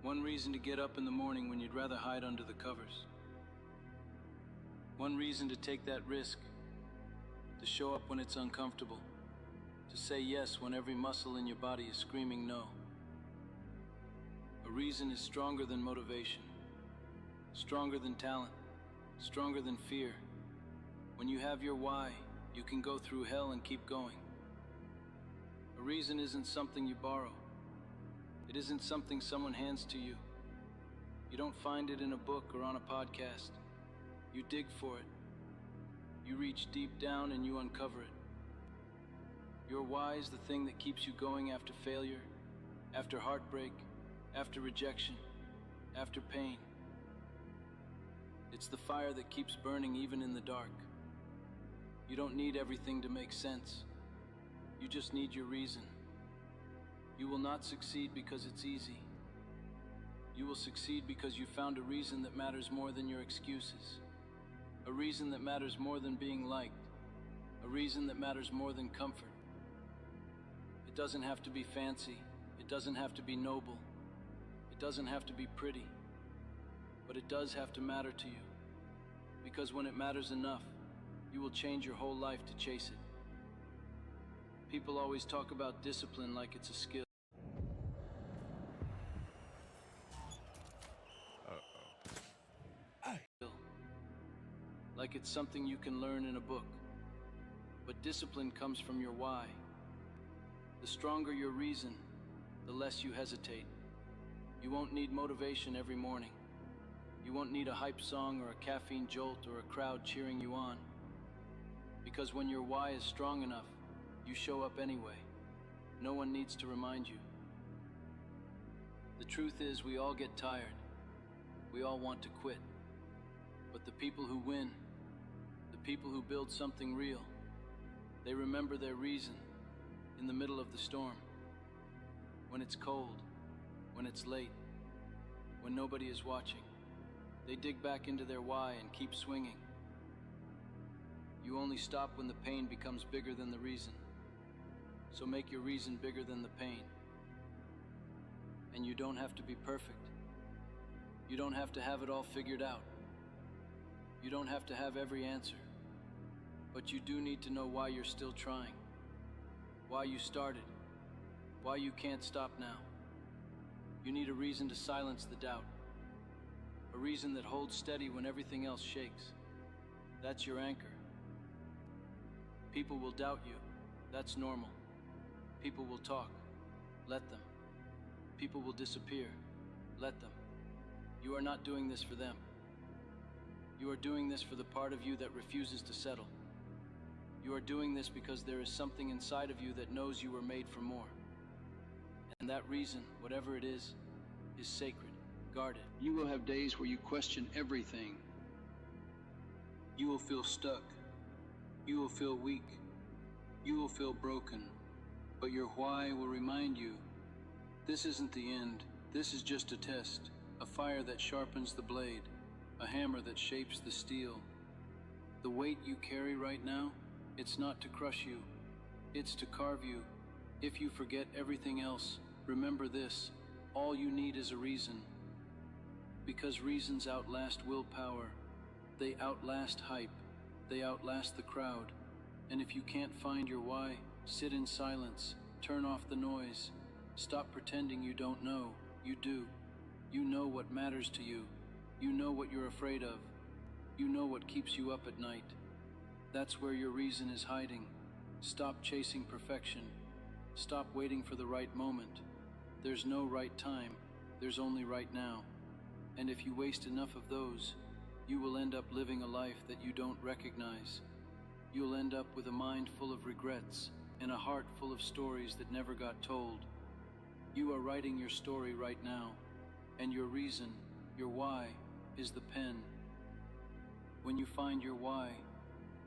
One reason to get up in the morning when you'd rather hide under the covers. One reason to take that risk. To show up when it's uncomfortable. To say yes when every muscle in your body is screaming no. A reason is stronger than motivation. Stronger than talent. Stronger than fear. When you have your why, you can go through hell and keep going. A reason isn't something you borrow. It isn't something someone hands to you. You don't find it in a book or on a podcast. You dig for it. You reach deep down and you uncover it. Your why is the thing that keeps you going after failure, after heartbreak, after rejection, after pain. It's the fire that keeps burning even in the dark. You don't need everything to make sense. You just need your reason. You will not succeed because it's easy. You will succeed because you found a reason that matters more than your excuses. A reason that matters more than being liked. A reason that matters more than comfort. It doesn't have to be fancy. It doesn't have to be noble. It doesn't have to be pretty. But it does have to matter to you. Because when it matters enough, you will change your whole life to chase it. People always talk about discipline like it's a skill. Like it's something you can learn in a book. But discipline comes from your why. The stronger your reason, the less you hesitate. You won't need motivation every morning. You won't need a hype song or a caffeine jolt or a crowd cheering you on. Because when your why is strong enough, you show up anyway. No one needs to remind you. The truth is, we all get tired. We all want to quit. But the people who win, the people who build something real, they remember their reason in the middle of the storm. When it's cold, when it's late, when nobody is watching, they dig back into their why and keep swinging. You only stop when the pain becomes bigger than the reason. So make your reason bigger than the pain. And you don't have to be perfect. You don't have to have it all figured out. You don't have to have every answer. But you do need to know why you're still trying. Why you started. Why you can't stop now. You need a reason to silence the doubt. A reason that holds steady when everything else shakes. That's your anchor. People will doubt you. That's normal. People will talk. Let them. People will disappear. Let them. You are not doing this for them. You are doing this for the part of you that refuses to settle. You are doing this because there is something inside of you that knows you were made for more. And that reason, whatever it is sacred. Guard it. You will have days where you question everything. You will feel stuck. You will feel weak. You will feel broken. But your why will remind you, this isn't the end. This is just a test. A fire that sharpens the blade. A hammer that shapes the steel. The weight you carry right now, it's not to crush you. It's to carve you. If you forget everything else, remember this. All you need is a reason. Because reasons outlast willpower. They outlast hype. They outlast the crowd. And if you can't find your why, sit in silence. Turn off the noise. Stop pretending you don't know. You do. You know what matters to you. You know what you're afraid of. You know what keeps you up at night. That's where your reason is hiding. Stop chasing perfection. Stop waiting for the right moment. There's no right time, there's only right now. And if you waste enough of those, you will end up living a life that you don't recognize. You'll end up with a mind full of regrets and a heart full of stories that never got told. You are writing your story right now, and your reason, your why, is the pen. When you find your why,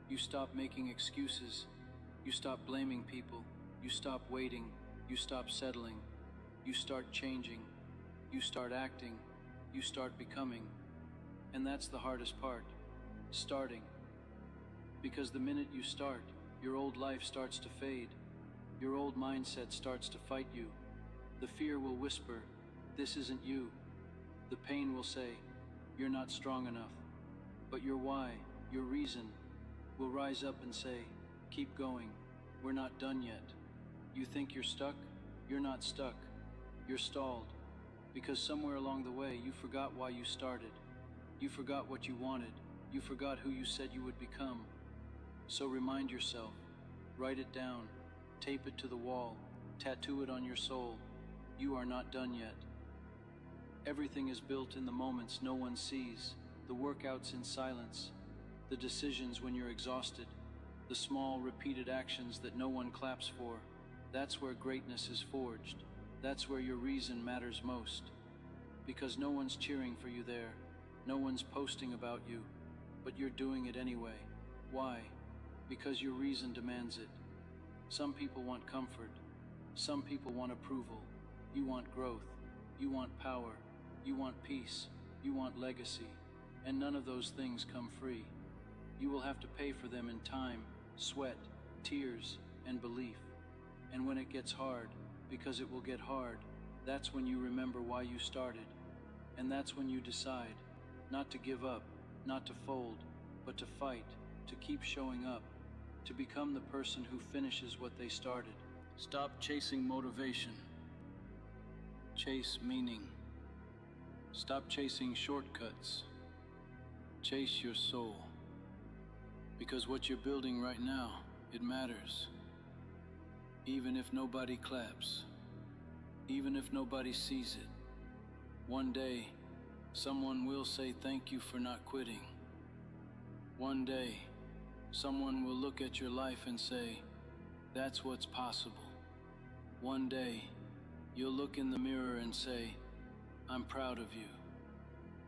you stop making excuses, you stop blaming people, you stop waiting, you stop settling, you start changing, you start acting, you start becoming. And that's the hardest part, starting. Because the minute you start, your old life starts to fade. Your old mindset starts to fight you. The fear will whisper, "This isn't you." The pain will say, "You're not strong enough." But your why, your reason, will rise up and say, "Keep going. We're not done yet." You think you're stuck? You're not stuck. You're stalled. Because somewhere along the way, you forgot why you started. You forgot what you wanted. You forgot who you said you would become. So remind yourself, write it down, tape it to the wall, tattoo it on your soul. You are not done yet. Everything is built in the moments no one sees, the workouts in silence, the decisions when you're exhausted, the small repeated actions that no one claps for. That's where greatness is forged. That's where your reason matters most. Because no one's cheering for you there, no one's posting about you, but you're doing it anyway. Why? Because your reason demands it. Some people want comfort. Some people want approval. You want growth. You want power. You want peace. You want legacy. And none of those things come free. You will have to pay for them in time, sweat, tears, and belief. And when it gets hard, because it will get hard, that's when you remember why you started. And that's when you decide not to give up, not to fold, but to fight, to keep showing up, to become the person who finishes what they started. Stop chasing motivation. Chase meaning. Stop chasing shortcuts. Chase your soul. Because what you're building right now, it matters. Even if nobody claps, even if nobody sees it, one day, someone will say thank you for not quitting. One day, someone will look at your life and say, that's what's possible. One day, you'll look in the mirror and say, I'm proud of you.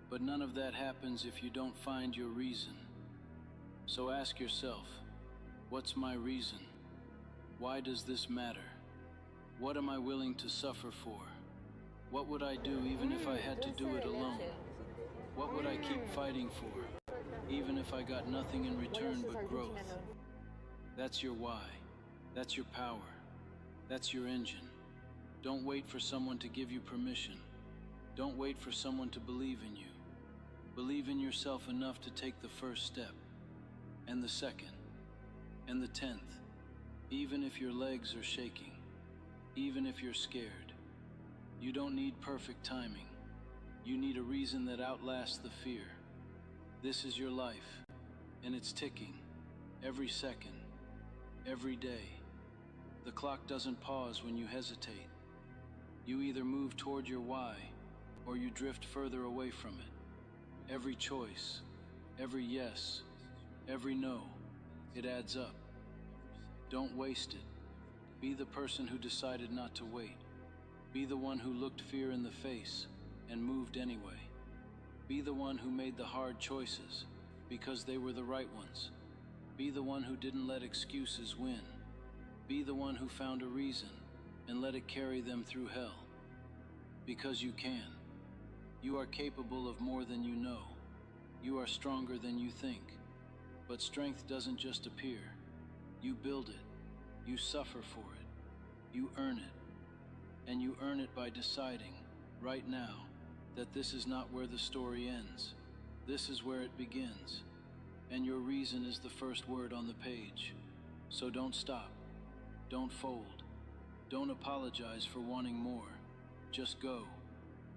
But none of that happens if you don't find your reason. So ask yourself, what's my reason? Why does this matter? What am I willing to suffer for? What would I do even if I had to do it alone? What would I keep fighting for, even if I got nothing in return but growth? That's your why. That's your power. That's your engine. Don't wait for someone to give you permission. Don't wait for someone to believe in you. Believe in yourself enough to take the first step, and the second, and the 10th, even if your legs are shaking, even if you're scared. You don't need perfect timing. You need a reason that outlasts the fear. This is your life, and it's ticking, every second, every day. The clock doesn't pause when you hesitate. You either move toward your why, or you drift further away from it. Every choice, every yes, every no, it adds up. Don't waste it. Be the person who decided not to wait. Be the one who looked fear in the face and moved anyway. Be the one who made the hard choices because they were the right ones. Be the one who didn't let excuses win. Be the one who found a reason and let it carry them through hell. Because you can. You are capable of more than you know. You are stronger than you think. But strength doesn't just appear. You build it. You suffer for it. You earn it. And you earn it by deciding, right now, that this is not where the story ends. This is where it begins. And your reason is the first word on the page. So don't stop. Don't fold. Don't apologize for wanting more. Just go.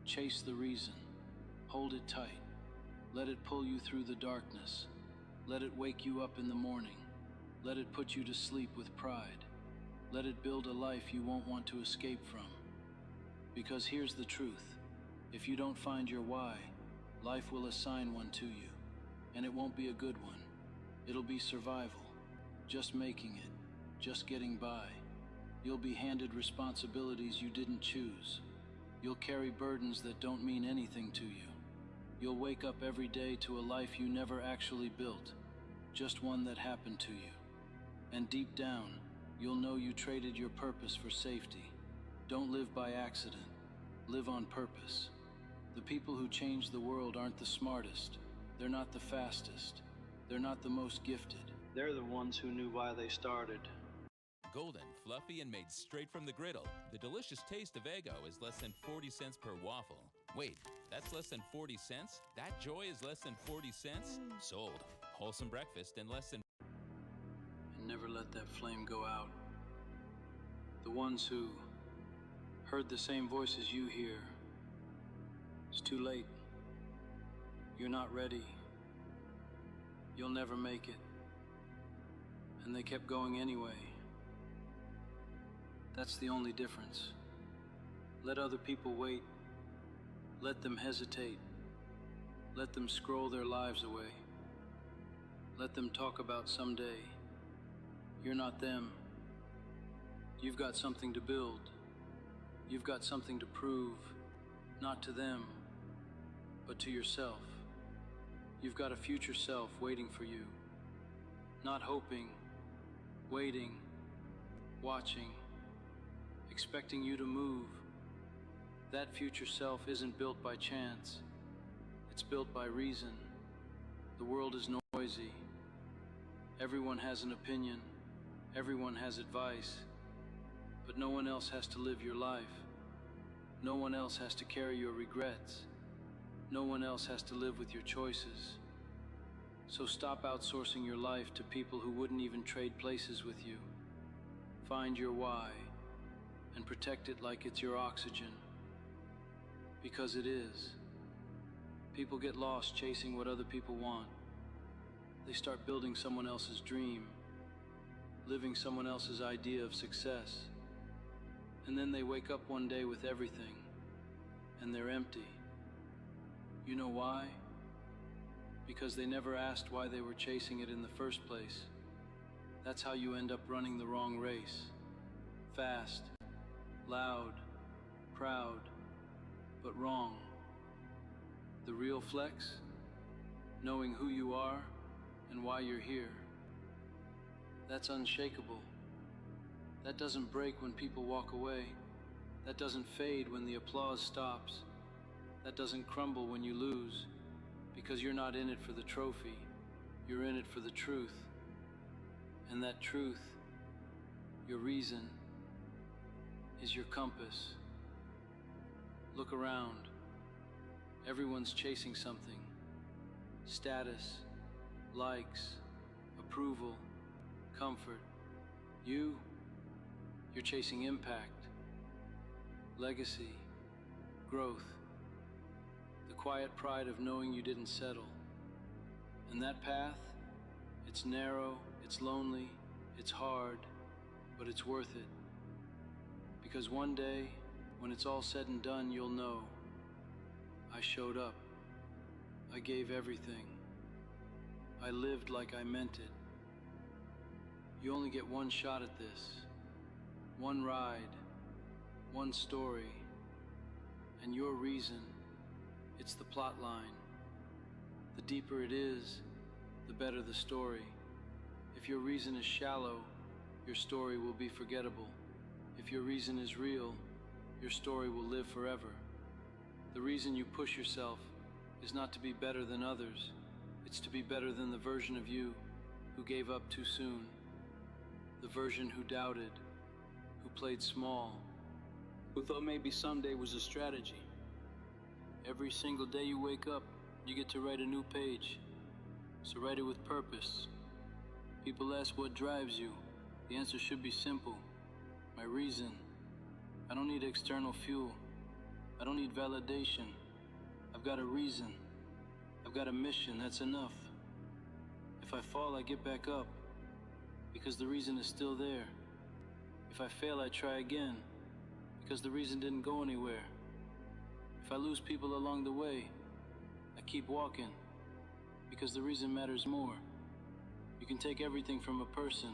Chase the reason. Hold it tight. Let it pull you through the darkness. Let it wake you up in the morning. Let it put you to sleep with pride. Let it build a life you won't want to escape from. Because here's the truth. If you don't find your why, life will assign one to you. And it won't be a good one. It'll be survival. Just making it. Just getting by. You'll be handed responsibilities you didn't choose. You'll carry burdens that don't mean anything to you. You'll wake up every day to a life you never actually built. Just one that happened to you. And deep down, you'll know you traded your purpose for safety. Don't live by accident. Live on purpose. The people who change the world aren't the smartest. They're not the fastest. They're not the most gifted. They're the ones who knew why they started. Golden, fluffy, and made straight from the griddle. The delicious taste of Eggo is less than 40 cents per waffle. Wait, that's less than 40 cents? That joy is less than 40 cents? Sold. Wholesome breakfast and less than... And never let that flame go out. The ones who heard the same voices you hear. It's too late. You're not ready. You'll never make it. And they kept going anyway. That's the only difference. Let other people wait. Let them hesitate. Let them scroll their lives away. Let them talk about someday. You're not them. You've got something to build. You've got something to prove, not to them, but to yourself. You've got a future self waiting for you. Not hoping, waiting, watching, expecting you to move. That future self isn't built by chance. It's built by reason. The world is noisy. Everyone has an opinion. Everyone has advice. But no one else has to live your life. No one else has to carry your regrets. No one else has to live with your choices. So stop outsourcing your life to people who wouldn't even trade places with you. Find your why and protect it like it's your oxygen. Because it is. People get lost chasing what other people want. They start building someone else's dream, living someone else's idea of success. And then they wake up one day with everything, and they're empty. You know why? Because they never asked why they were chasing it in the first place. That's how you end up running the wrong race. Fast, loud, proud, but wrong. The real flex? Knowing who you are and why you're here. That's unshakable. That doesn't break when people walk away. That doesn't fade when the applause stops. That doesn't crumble when you lose. Because you're not in it for the trophy. You're in it for the truth. And that truth, your reason, is your compass. Look around. Everyone's chasing something. Status, likes, approval, comfort. You're chasing impact, legacy, growth, the quiet pride of knowing you didn't settle. And that path, it's narrow, it's lonely, it's hard, but it's worth it. Because one day, when it's all said and done, you'll know, I showed up, I gave everything, I lived like I meant it. You only get one shot at this. One ride, one story, and your reason, it's the plot line. The deeper it is, the better the story. If your reason is shallow, your story will be forgettable. If your reason is real, your story will live forever. The reason you push yourself is not to be better than others. It's to be better than the version of you who gave up too soon. The version who doubted, who played small, who thought maybe someday was a strategy. Every single day you wake up, you get to write a new page. So write it with purpose. People ask what drives you. The answer should be simple. My reason. I don't need external fuel. I don't need validation. I've got a reason. I've got a mission, that's enough. If I fall, I get back up. because the reason is still there. If I fail, I try again, because the reason didn't go anywhere. If I lose people along the way, I keep walking, because the reason matters more. You can take everything from a person,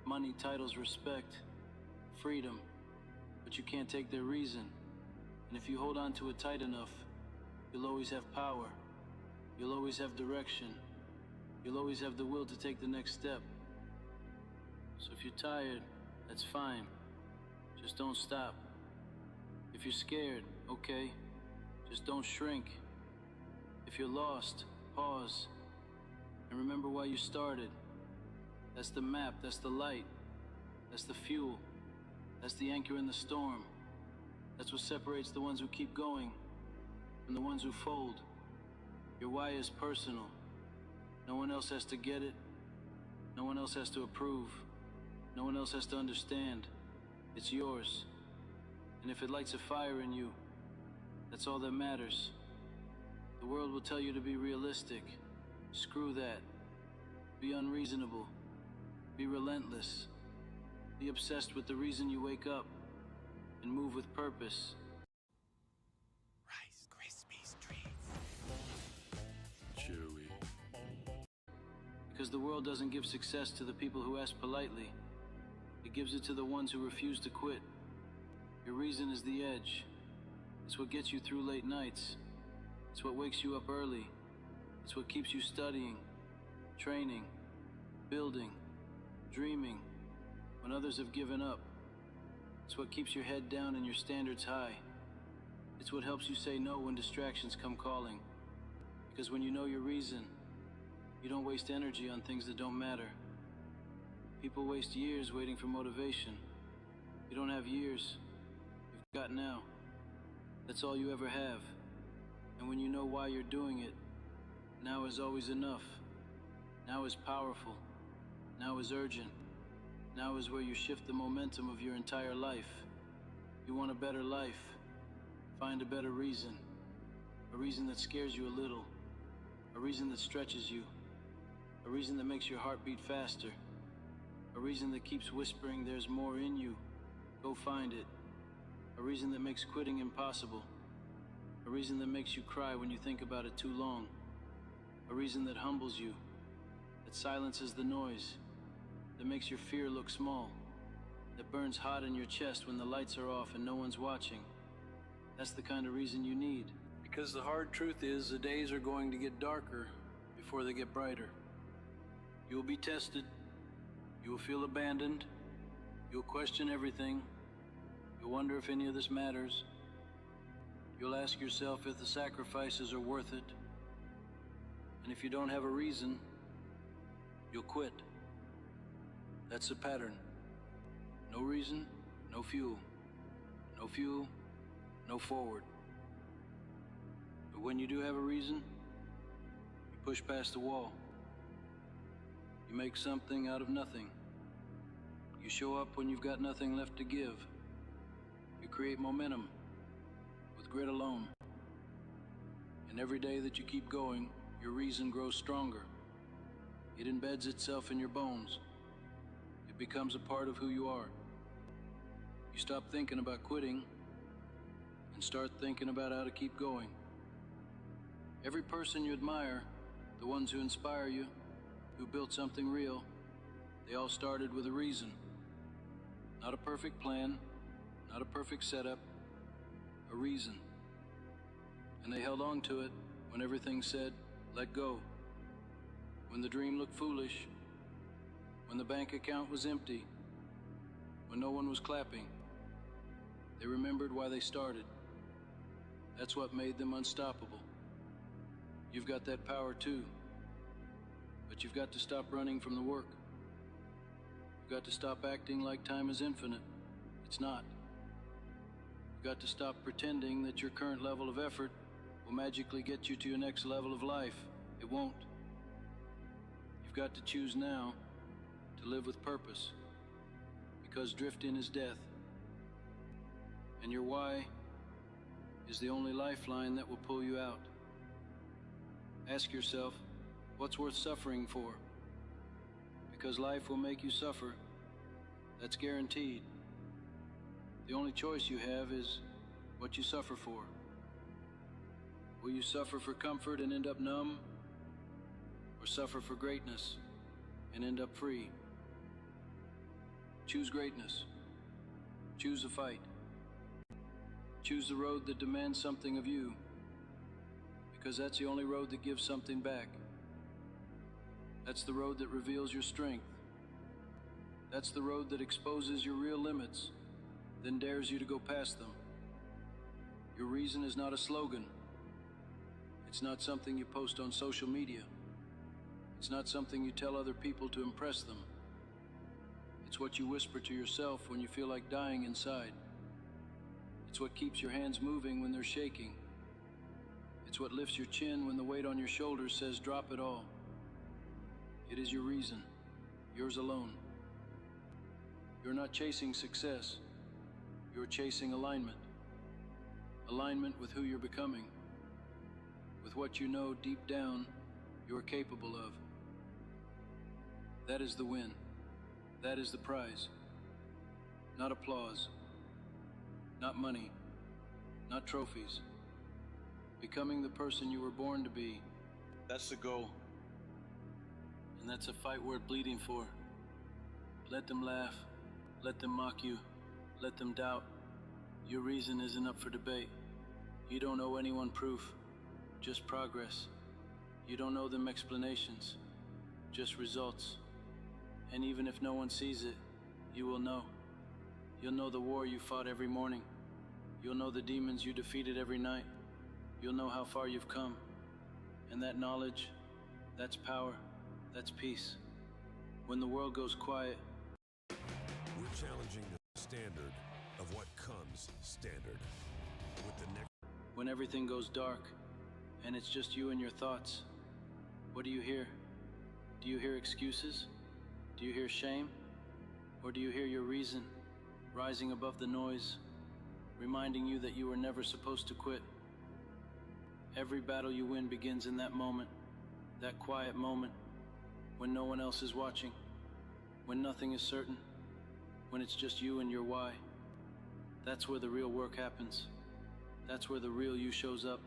money, titles, respect, freedom, but you can't take their reason. And if you hold on to it tight enough, you'll always have power. You'll always have direction. You'll always have the will to take the next step. So if you're tired, that's fine. Just don't stop. If you're scared, okay, just don't shrink. If you're lost, pause. And remember why you started. That's the map, that's the light, that's the fuel, that's the anchor in the storm. That's what separates the ones who keep going from the ones who fold. Your why is personal. No one else has to get it. No one else has to approve. No one else has to understand. It's yours. And if it lights a fire in you, that's all that matters. The world will tell you to be realistic. Screw that. Be unreasonable. Be relentless. Be obsessed with the reason you wake up. And move with purpose. Rice Krispies treats. Chewy. Because the world doesn't give success to the people who ask politely. It gives it to the ones who refuse to quit. Your reason is the edge. It's what gets you through late nights. It's what wakes you up early. It's what keeps you studying, training, building, dreaming, when others have given up. It's what keeps your head down and your standards high. It's what helps you say no when distractions come calling. Because when you know your reason, you don't waste energy on things that don't matter. People waste years waiting for motivation. You don't have years. You've got now. That's all you ever have. And when you know why you're doing it, now is always enough. Now is powerful. Now is urgent. Now is where you shift the momentum of your entire life. You want a better life? Find a better reason. A reason that scares you a little. A reason that stretches you. A reason that makes your heart beat faster. A reason that keeps whispering there's more in you. Go find it. A reason that makes quitting impossible. A reason that makes you cry when you think about it too long. A reason that humbles you. That silences the noise. That makes your fear look small. That burns hot in your chest when the lights are off and no one's watching. That's the kind of reason you need. Because the hard truth is the days are going to get darker before they get brighter. You will be tested. You will feel abandoned. You'll question everything. You'll wonder if any of this matters. You'll ask yourself if the sacrifices are worth it. And if you don't have a reason, you'll quit. That's the pattern. No reason, no fuel. No fuel, no forward. But when you do have a reason, you push past the wall. You make something out of nothing. You show up when you've got nothing left to give. You create momentum with grit alone. And every day that you keep going, your reason grows stronger. It embeds itself in your bones. It becomes a part of who you are. You stop thinking about quitting and start thinking about how to keep going. Every person you admire, the ones who inspire you, who built something real, they all started with a reason. Not a perfect plan, not a perfect setup, a reason. And they held on to it when everything said, let go. When the dream looked foolish, when the bank account was empty, when no one was clapping, they remembered why they started. That's what made them unstoppable. You've got that power too, but you've got to stop running from the work. You've got to stop acting like time is infinite. It's not. You've got to stop pretending that your current level of effort will magically get you to your next level of life. It won't. You've got to choose now to live with purpose, because drifting is death. And your why is the only lifeline that will pull you out. Ask yourself, what's worth suffering for? Because life will make you suffer. That's guaranteed. The only choice you have is what you suffer for. Will you suffer for comfort and end up numb? Or suffer for greatness and end up free? Choose greatness. Choose a fight. Choose the road that demands something of you, because that's the only road that gives something back. That's the road that reveals your strength. That's the road that exposes your real limits, then dares you to go past them. Your reason is not a slogan. It's not something you post on social media. It's not something you tell other people to impress them. It's what you whisper to yourself when you feel like dying inside. It's what keeps your hands moving when they're shaking. It's what lifts your chin when the weight on your shoulders says drop it all. It is your reason, yours alone. You're not chasing success. You're chasing alignment. Alignment with who you're becoming. With what you know deep down you're capable of. That is the win. That is the prize. Not applause. Not money. Not trophies. Becoming the person you were born to be. That's the goal. And that's a fight worth bleeding for. Let them laugh. Let them mock you. Let them doubt. Your reason isn't up for debate. You don't owe anyone proof. Just progress. You don't owe them explanations. Just results. And even if no one sees it, you will know. You'll know the war you fought every morning. You'll know the demons you defeated every night. You'll know how far you've come. And that knowledge, that's power, that's peace. When the world goes quiet, we're challenging the standard of what comes standard. With the next. When everything goes dark, and it's just you and your thoughts, what do you hear? Do you hear excuses? Do you hear shame? Or do you hear your reason rising above the noise, reminding you that you were never supposed to quit? Every battle you win begins in that moment, that quiet moment, when no one else is watching, when nothing is certain, when it's just you and your why. That's where the real work happens. That's where the real you shows up.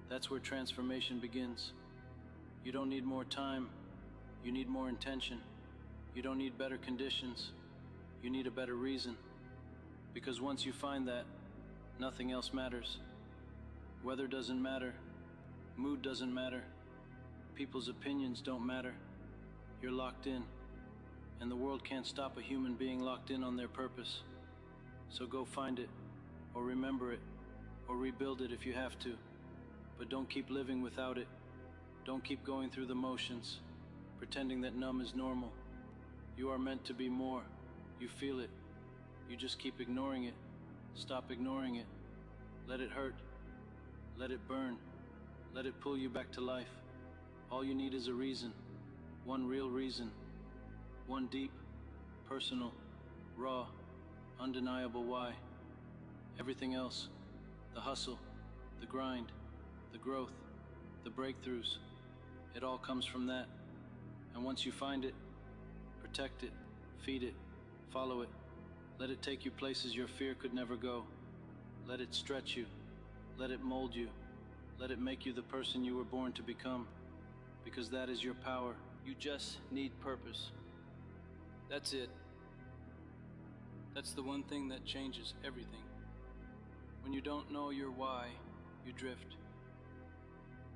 That's where transformation begins. You don't need more time. You need more intention. You don't need better conditions. You need a better reason. Because once you find that, nothing else matters. Weather doesn't matter. Mood doesn't matter. People's opinions don't matter. You're locked in. And the world can't stop a human being locked in on their purpose. So go find it, or remember it, or rebuild it if you have to. But don't keep living without it. Don't keep going through the motions, pretending that numb is normal. You are meant to be more. You feel it. You just keep ignoring it. Stop ignoring it. Let it hurt. Let it burn. Let it pull you back to life. All you need is a reason. One real reason. One deep, personal, raw, undeniable why. Everything else, the hustle, the grind, the growth, the breakthroughs, it all comes from that. And once you find it, protect it, feed it, follow it. Let it take you places your fear could never go. Let it stretch you. Let it mold you. Let it make you the person you were born to become. Because that is your power. You just need purpose. That's it. That's the one thing that changes everything. When you don't know your why, you drift.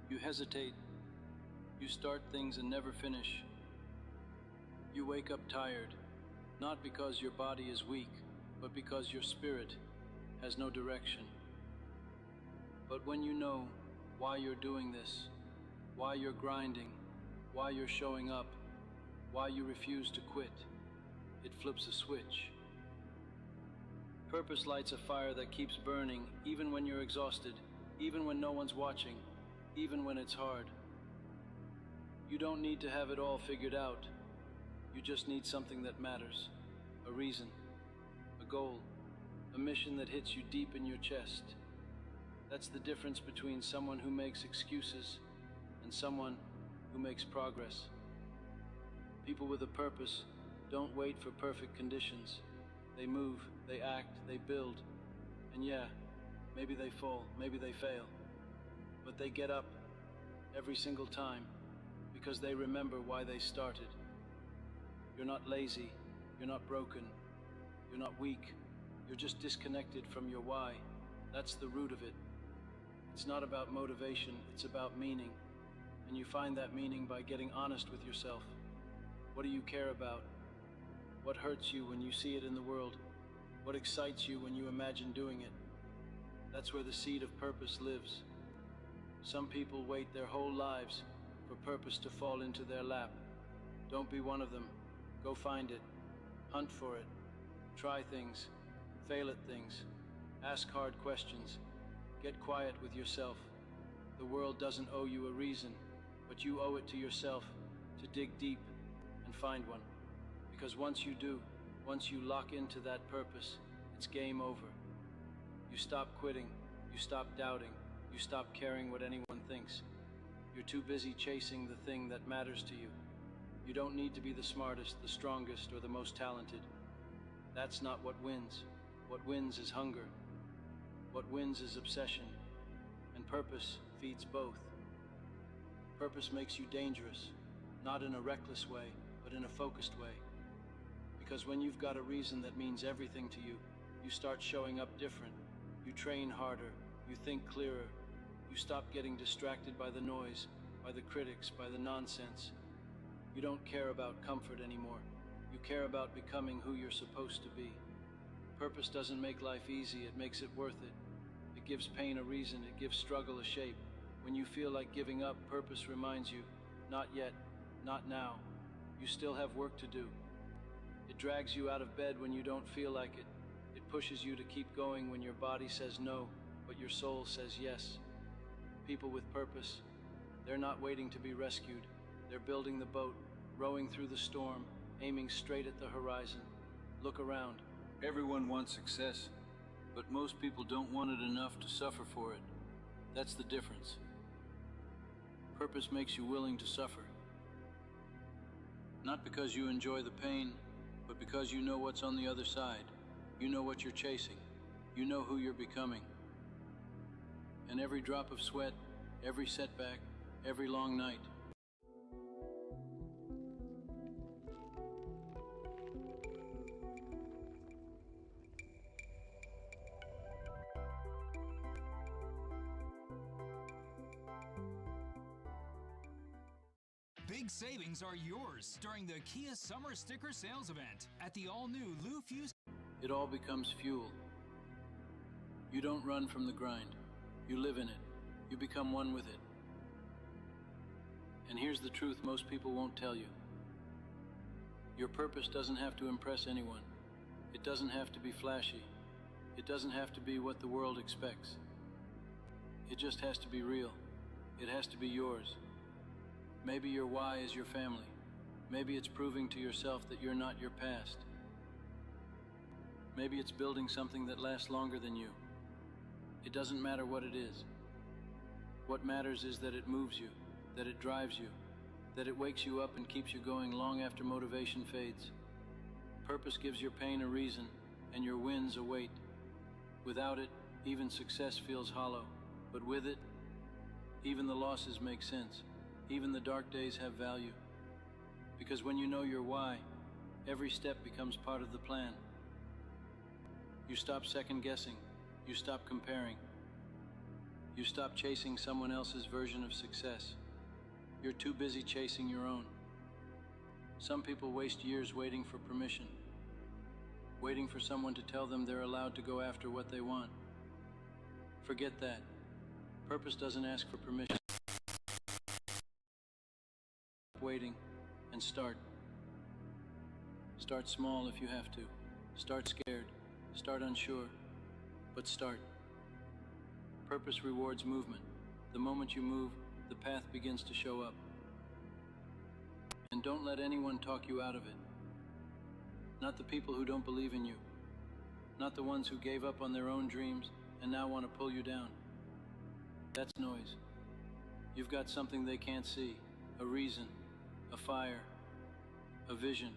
You hesitate. You start things and never finish. You wake up tired, not because your body is weak, but because your spirit has no direction. But when you know why you're doing this, why you're grinding, why you're showing up, why you refuse to quit, it flips a switch. Purpose lights a fire that keeps burning even when you're exhausted, even when no one's watching, even when it's hard. You don't need to have it all figured out. You just need something that matters. A reason, a goal, a mission that hits you deep in your chest. That's the difference between someone who makes excuses and someone who makes progress. People with a purpose don't wait for perfect conditions. They move, they act, they build. And yeah, maybe they fall, maybe they fail. But they get up every single time because they remember why they started. You're not lazy, you're not broken, you're not weak. You're just disconnected from your why. That's the root of it. It's not about motivation, it's about meaning. And you find that meaning by getting honest with yourself. What do you care about? What hurts you when you see it in the world? What excites you when you imagine doing it? That's where the seed of purpose lives. Some people wait their whole lives for purpose to fall into their lap. Don't be one of them. Go find it. Hunt for it. Try things. Fail at things. Ask hard questions. Get quiet with yourself. The world doesn't owe you a reason, but you owe it to yourself to dig deep and find one. Because once you do, once you lock into that purpose, it's game over. You stop quitting, you stop doubting, you stop caring what anyone thinks. You're too busy chasing the thing that matters to you. You don't need to be the smartest, the strongest, or the most talented. That's not what wins. What wins is hunger. What wins is obsession. And purpose feeds both. Purpose makes you dangerous, not in a reckless way, but in a focused way. Because when you've got a reason that means everything to you, you start showing up different. You train harder, you think clearer, you stop getting distracted by the noise, by the critics, by the nonsense. You don't care about comfort anymore. You care about becoming who you're supposed to be. Purpose doesn't make life easy, it makes it worth it. It gives pain a reason, it gives struggle a shape. When you feel like giving up, purpose reminds you, not yet, not now. You still have work to do. It drags you out of bed when you don't feel like it. It pushes you to keep going when your body says no, but your soul says yes. People with purpose, they're not waiting to be rescued. They're building the boat, rowing through the storm, aiming straight at the horizon. Look around. Everyone wants success, but most people don't want it enough to suffer for it. That's the difference. Purpose makes you willing to suffer. Not because you enjoy the pain, but because you know what's on the other side. You know what you're chasing. You know who you're becoming. And every drop of sweat, every setback, every long night, Big savings are yours during the Kia Summer Sticker Sales Event at the all-new Lu Fuse. it all becomes fuel. You don't run from the grind. You live in it. You become one with it. And here's the truth most people won't tell you. Your purpose doesn't have to impress anyone. It doesn't have to be flashy. It doesn't have to be what the world expects. It just has to be real. It has to be yours. Maybe your why is your family. Maybe it's proving to yourself that you're not your past. Maybe it's building something that lasts longer than you. It doesn't matter what it is. What matters is that it moves you, that it drives you, that it wakes you up and keeps you going long after motivation fades. Purpose gives your pain a reason, and your wins a weight. Without it, even success feels hollow. But with it, even the losses make sense. Even the dark days have value. Because when you know your why, every step becomes part of the plan. You stop second-guessing. You stop comparing. You stop chasing someone else's version of success. You're too busy chasing your own. Some people waste years waiting for permission, waiting for someone to tell them they're allowed to go after what they want. Forget that. Purpose doesn't ask for permission. Waiting and start. Start small if you have to. Start scared. Start unsure. But start. Purpose rewards movement. The moment you move, the path begins to show up. And don't let anyone talk you out of it. Not the people who don't believe in you. Not the ones who gave up on their own dreams and now want to pull you down. That's noise. You've got something they can't see. A reason. A fire. a vision.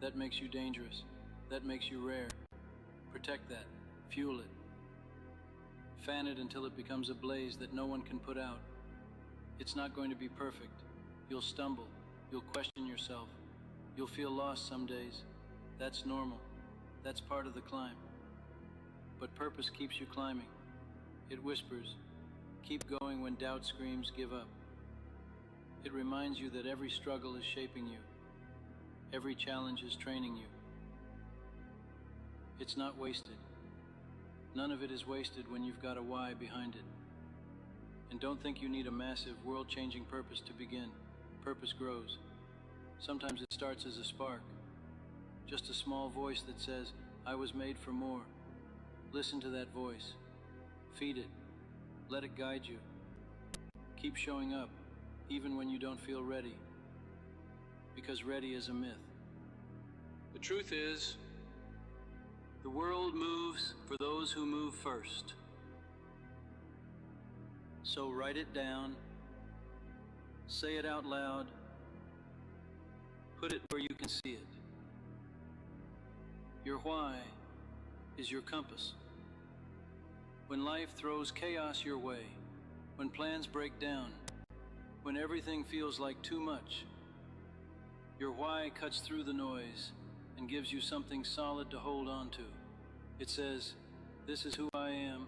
That makes you dangerous. That makes you rare. Protect that. Fuel it. Fan it until it becomes a blaze that no one can put out. It's not going to be perfect. You'll stumble. You'll question yourself. You'll feel lost some days. That's normal. That's part of the climb. But purpose keeps you climbing. It whispers, keep going when doubt screams, give up. It reminds you that every struggle is shaping you. Every challenge is training you. It's not wasted. None of it is wasted when you've got a why behind it. And don't think you need a massive, world-changing purpose to begin. Purpose grows. Sometimes it starts as a spark. Just a small voice that says, I was made for more. Listen to that voice. Feed it. Let it guide you. Keep showing up, even when you don't feel ready. Because ready is a myth. The truth is, the world moves for those who move first. So write it down, say it out loud, put it where you can see it. Your why is your compass. When life throws chaos your way, when plans break down, when everything feels like too much, your why cuts through the noise and gives you something solid to hold on to. It says, this is who I am,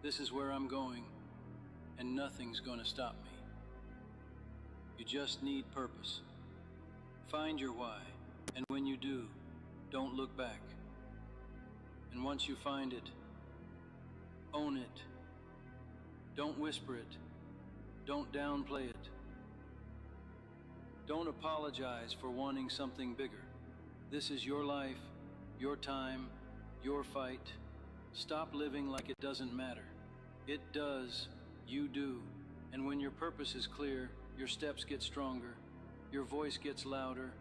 this is where I'm going, and nothing's gonna stop me. You just need purpose. Find your why, and when you do, don't look back. And once you find it, own it. Don't whisper it. Don't downplay it. Don't apologize for wanting something bigger. This is your life, your time, your fight. Stop living like it doesn't matter. It does. You do. And when your purpose is clear, your steps get stronger, your voice gets louder,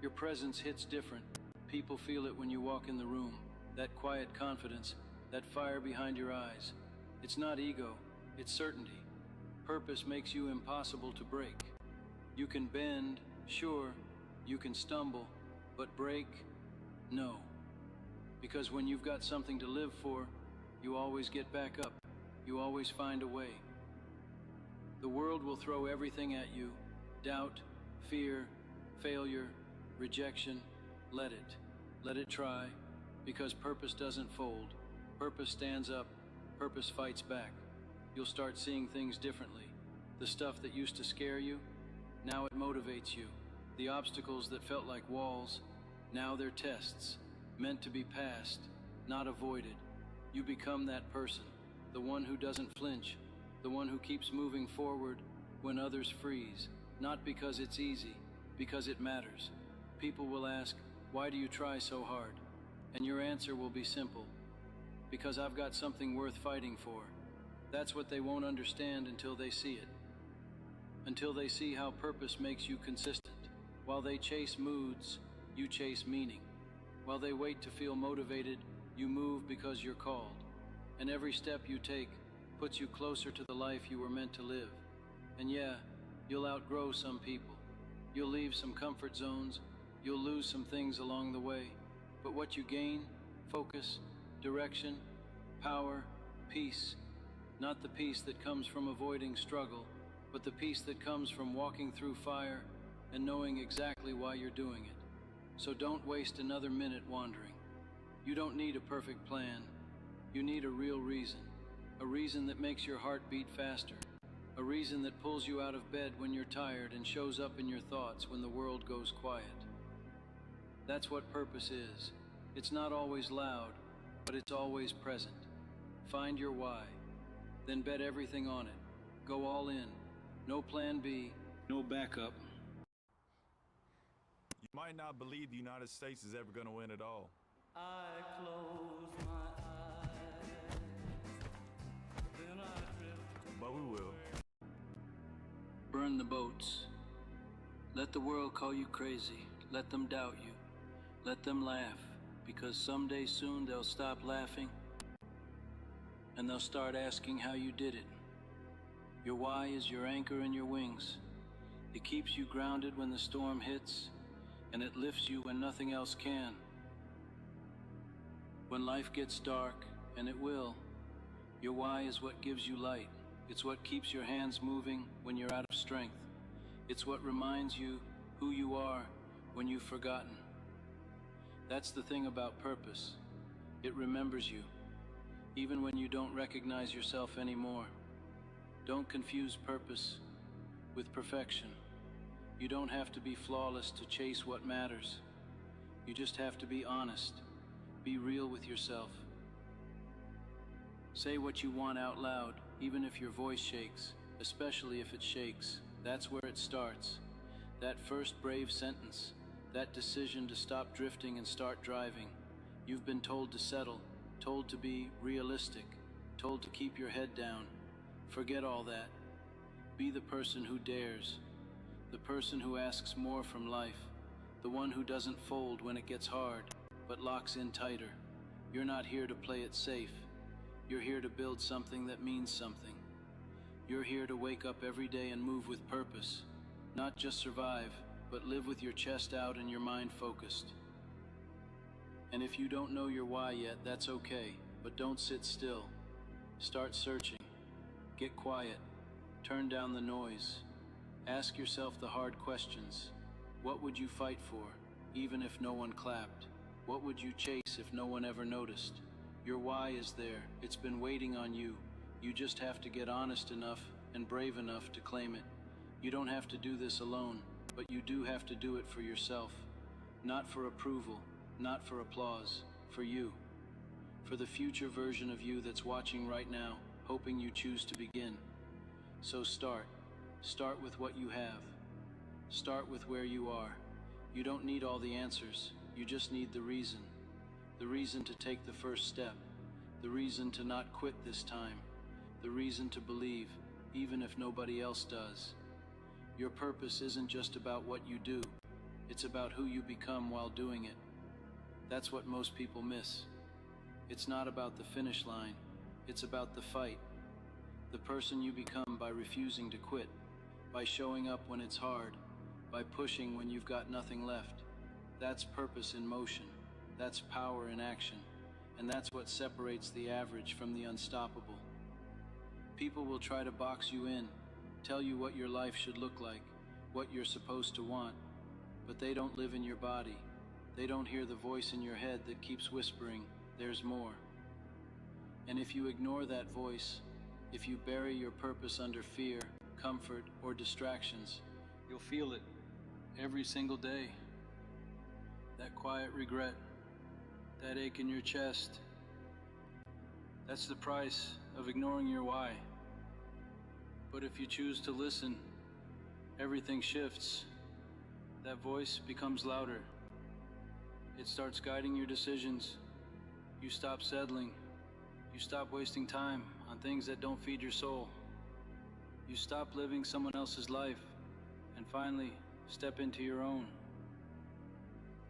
your presence hits different. People feel it when you walk in the room. That quiet confidence, that fire behind your eyes. It's not ego, it's certainty. Purpose makes you impossible to break. You can bend, sure, you can stumble, but break, no. Because when you've got something to live for, you always get back up. You always find a way. The world will throw everything at you. Doubt, fear, failure, rejection. Let it. Let it try. Because purpose doesn't fold. Purpose stands up. Purpose fights back. You'll start seeing things differently. The stuff that used to scare you, now it motivates you. The obstacles that felt like walls, now they're tests, meant to be passed, not avoided. You become that person, the one who doesn't flinch, the one who keeps moving forward when others freeze, not because it's easy, because it matters. People will ask, why do you try so hard? And your answer will be simple, because I've got something worth fighting for. That's what they won't understand until they see it. Until they see how purpose makes you consistent. While they chase moods, you chase meaning. While they wait to feel motivated, you move because you're called. And every step you take puts you closer to the life you were meant to live. And yeah, you'll outgrow some people. You'll leave some comfort zones. You'll lose some things along the way. But what you gain, focus, direction, power, peace. Not the peace that comes from avoiding struggle, but the peace that comes from walking through fire and knowing exactly why you're doing it. So don't waste another minute wandering. You don't need a perfect plan. You need a real reason. A reason that makes your heart beat faster. A reason that pulls you out of bed when you're tired and shows up in your thoughts when the world goes quiet. That's what purpose is. It's not always loud, but it's always present. Find your why, then bet everything on it. Go all in. No plan B, no backup. You might not believe the United States is ever going to win at all. I close my eyes, then I drift. But we will. Burn the boats. Let the world call you crazy. Let them doubt you. Let them laugh, because someday soon they'll stop laughing and they'll start asking how you did it. Your why is your anchor and your wings. It keeps you grounded when the storm hits, and it lifts you when nothing else can. When life gets dark, and it will, your why is what gives you light. It's what keeps your hands moving when you're out of strength. It's what reminds you who you are when you've forgotten. That's the thing about purpose. It remembers you, even when you don't recognize yourself anymore. Don't confuse purpose with perfection. You don't have to be flawless to chase what matters. You just have to be honest. Be real with yourself. Say what you want out loud, even if your voice shakes, especially if it shakes. That's where it starts. That first brave sentence, that decision to stop drifting and start driving. You've been told to settle, told to be realistic, told to keep your head down. Forget all that. Be the person who dares, the person who asks more from life, the one who doesn't fold when it gets hard, but locks in tighter. You're not here to play it safe. You're here to build something that means something. You're here to wake up every day and move with purpose. Not just survive, but live with your chest out and your mind focused. And if you don't know your why yet, that's okay, but don't sit still. Start searching. Get quiet. Turn down the noise. Ask yourself the hard questions. What would you fight for, even if no one clapped? What would you chase if no one ever noticed? Your why is there. It's been waiting on you. You just have to get honest enough and brave enough to claim it. You don't have to do this alone, but you do have to do it for yourself. Not for approval, not for applause, for you. For the future version of you that's watching right now, hoping you choose to begin. So start. Start with what you have. Start with where you are. You don't need all the answers. You just need the reason. The reason to take the first step. The reason to not quit this time. The reason to believe, even if nobody else does. Your purpose isn't just about what you do. It's about who you become while doing it. That's what most people miss. It's not about the finish line. It's about the fight. The person you become by refusing to quit, by showing up when it's hard, by pushing when you've got nothing left. That's purpose in motion. That's power in action. And that's what separates the average from the unstoppable. People will try to box you in, tell you what your life should look like, what you're supposed to want, but they don't live in your body. They don't hear the voice in your head that keeps whispering, there's more. And if you ignore that voice, if you bury your purpose under fear, comfort, or distractions, you'll feel it every single day. That quiet regret, that ache in your chest. That's the price of ignoring your why. But if you choose to listen, everything shifts. That voice becomes louder. It starts guiding your decisions. You stop settling. You stop wasting time on things that don't feed your soul. You stop living someone else's life and finally step into your own.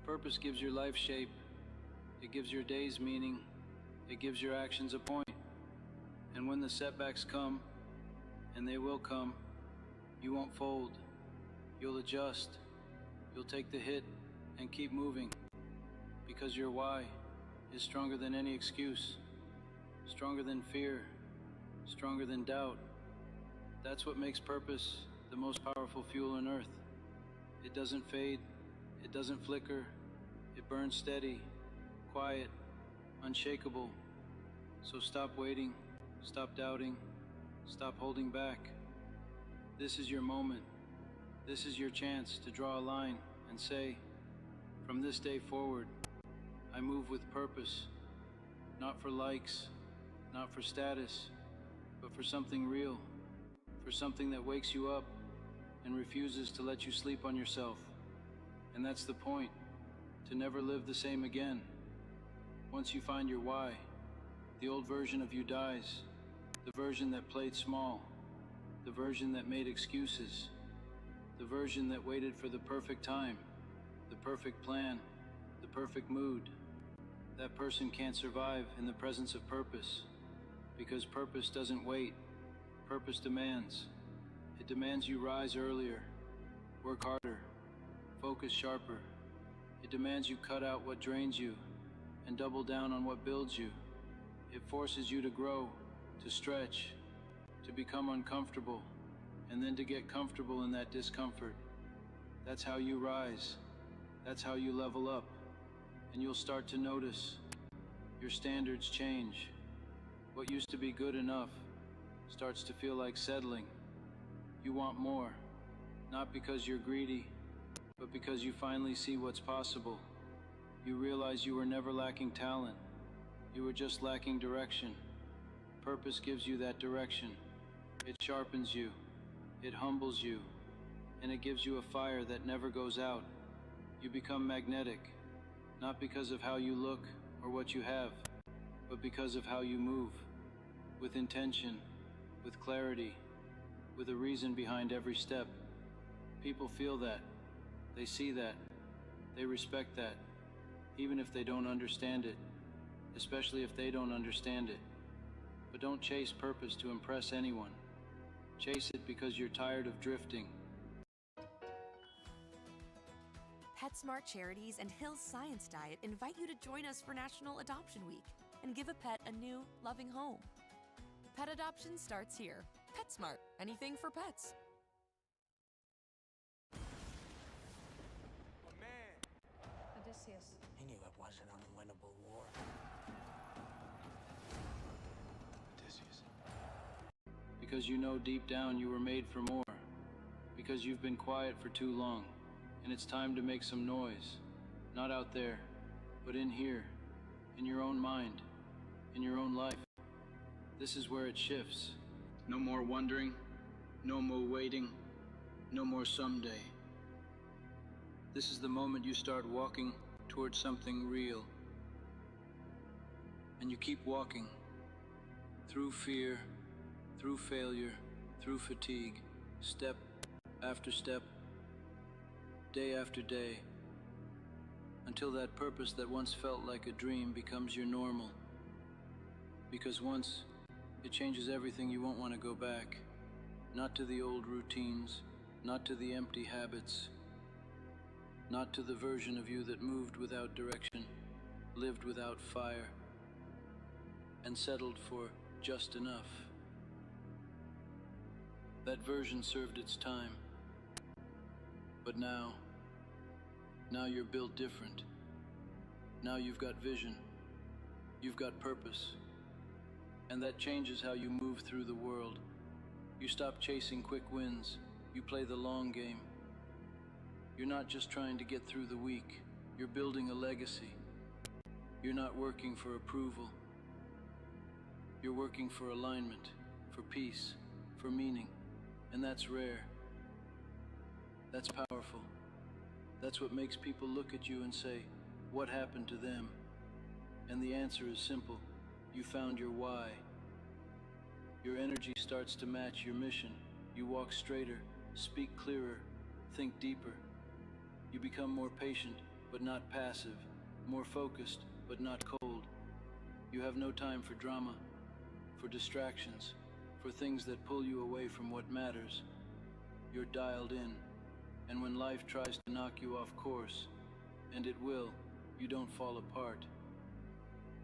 Purpose gives your life shape. It gives your days meaning. It gives your actions a point. And when the setbacks come, and they will come, you won't fold. You'll adjust. You'll take the hit and keep moving. Because your why is stronger than any excuse. Stronger than fear. Stronger than doubt. That's what makes purpose the most powerful fuel on earth. It doesn't fade. It doesn't flicker. It burns steady, quiet, unshakable. So stop waiting. Stop doubting. Stop holding back. This is your moment. This is your chance to draw a line and say, from this day forward, I move with purpose. Not for likes, not for status, but for something real. For something that wakes you up and refuses to let you sleep on yourself. And that's the point, to never live the same again. Once you find your why, the old version of you dies. The version that played small, the version that made excuses, the version that waited for the perfect time, the perfect plan, the perfect mood. That person can't survive in the presence of purpose, because purpose doesn't wait. Purpose demands. It demands you rise earlier. Work harder. Focus sharper. It demands you cut out what drains you and double down on what builds you. It forces you to grow, to stretch, to become uncomfortable, and then to get comfortable in that discomfort. That's how you rise. That's how you level up. And you'll start to notice your standards change. What used to be good enough starts to feel like settling. You want more, not because you're greedy, but because you finally see what's possible. You realize you were never lacking talent. You were just lacking direction. Purpose gives you that direction. It sharpens you. It humbles you. And it gives you a fire that never goes out. You become magnetic, not because of how you look or what you have, but because of how you move. With intention, with clarity, with a reason behind every step. People feel that. They see that. They respect that. Even if they don't understand it. Especially if they don't understand it. But don't chase purpose to impress anyone. Chase it because you're tired of drifting. PetSmart Charities and Hill's Science Diet invite you to join us for National Adoption Week and give a pet a new, loving home. Pet adoption starts here. PetSmart, anything for pets. Odysseus. He knew it was an unwinnable war. Odysseus. Because you know deep down you were made for more. Because you've been quiet for too long. And it's time to make some noise. Not out there, but in here. In your own mind. In your own life. This is where it shifts. No more wondering. No more waiting. No more someday. This is the moment you start walking towards something real. And you keep walking. Through fear, through failure, through fatigue, step after step, day after day, until that purpose that once felt like a dream becomes your normal. Because once, it changes everything. You won't want to go back. Not to the old routines, not to the empty habits, not to the version of you that moved without direction, lived without fire, and settled for just enough. That version served its time. But now you're built different. Now you've got vision. You've got purpose. And that changes how you move through the world. You stop chasing quick wins. You play the long game. You're not just trying to get through the week. You're building a legacy. You're not working for approval. You're working for alignment, for peace, for meaning. And that's rare. That's powerful. That's what makes people look at you and say, what happened to them? And the answer is simple. You found your why. Your energy starts to match your mission. You walk straighter, speak clearer, think deeper. You become more patient, but not passive. More focused, but not cold. You have no time for drama, for distractions, for things that pull you away from what matters. You're dialed in. And when life tries to knock you off course, and it will, you don't fall apart.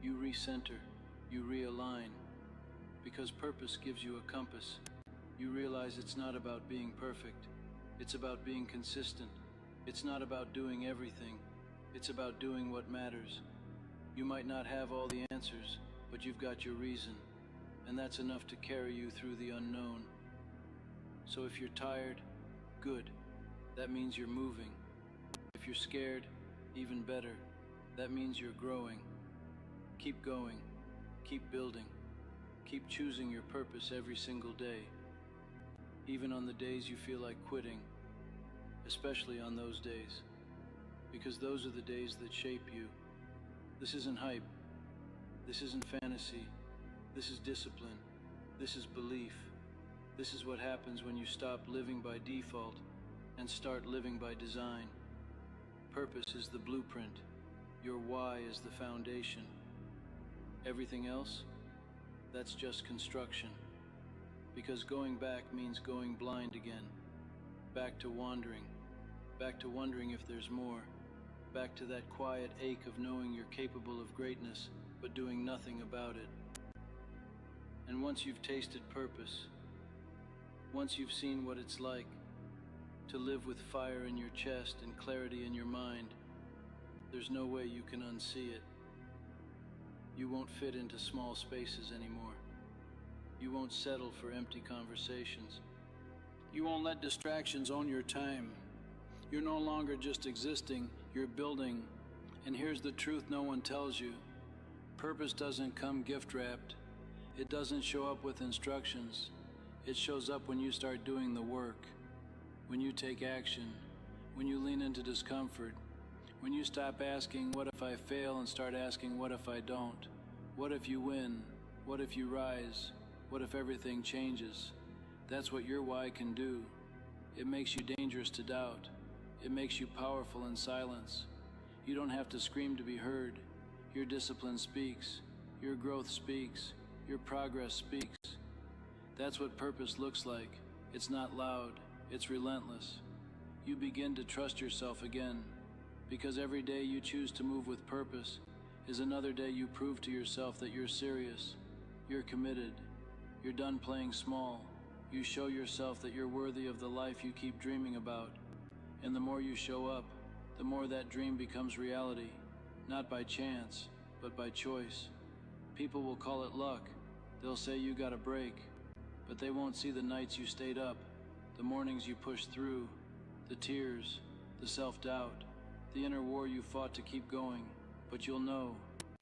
You recenter, you realign, because purpose gives you a compass. You realize it's not about being perfect. It's about being consistent. It's not about doing everything. It's about doing what matters. You might not have all the answers, but you've got your reason, and that's enough to carry you through the unknown. So if you're tired, good. That means you're moving. If you're scared, even better. That means you're growing. Keep going. Keep building. Keep choosing your purpose every single day. Even on the days you feel like quitting. Especially on those days. Because those are the days that shape you. This isn't hype. This isn't fantasy. This is discipline. This is belief. This is what happens when you stop living by default and start living by design. Purpose is the blueprint. Your why is the foundation. Everything else, that's just construction. Because going back means going blind again. Back to wandering, back to wondering if there's more, back to that quiet ache of knowing you're capable of greatness, but doing nothing about it. And once you've tasted purpose, once you've seen what it's like to live with fire in your chest and clarity in your mind, there's no way you can unsee it. You won't fit into small spaces anymore. You won't settle for empty conversations. You won't let distractions own your time. You're no longer just existing, you're building. And here's the truth no one tells you. Purpose doesn't come gift-wrapped. It doesn't show up with instructions. It shows up when you start doing the work, when you take action, when you lean into discomfort, when you stop asking, what if I fail, and start asking, what if I don't? What if you win? What if you rise? What if everything changes? That's what your why can do. It makes you dangerous to doubt. It makes you powerful in silence. You don't have to scream to be heard. Your discipline speaks. Your growth speaks. Your progress speaks. That's what purpose looks like. It's not loud. It's relentless. You begin to trust yourself again, because every day you choose to move with purpose is another day you prove to yourself that you're serious. You're committed. You're done playing small. You show yourself that you're worthy of the life you keep dreaming about. And the more you show up, the more that dream becomes reality, not by chance, but by choice. People will call it luck. They'll say you got a break, but they won't see the nights you stayed up, the mornings you pushed through, the tears, the self-doubt, the inner war you fought to keep going. But you'll know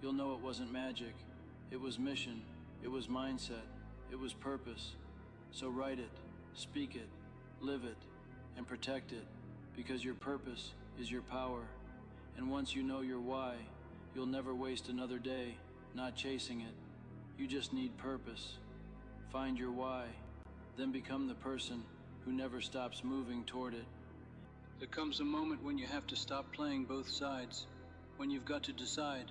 it wasn't magic. It was mission, it was mindset, it was purpose. So write it, speak it, live it, and protect it, because your purpose is your power. And once you know your why, you'll never waste another day not chasing it. You just need purpose. Find your why, then become the person who never stops moving toward it. There comes a moment when you have to stop playing both sides, when you've got to decide,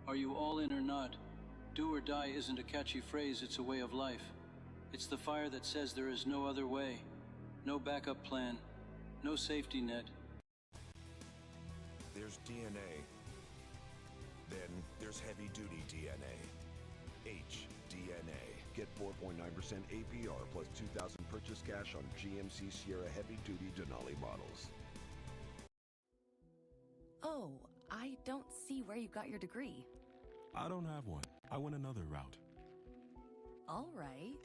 are you all in or not? Do or die isn't a catchy phrase, it's a way of life. It's the fire that says there is no other way, no backup plan, no safety net. There's DNA. Then there's heavy-duty DNA. HDNA. Get 4.9% APR plus $2,000 purchase cash on GMC Sierra heavy-duty Denali models. Oh, I don't see where you got your degree. I don't have one. I went another route. All right.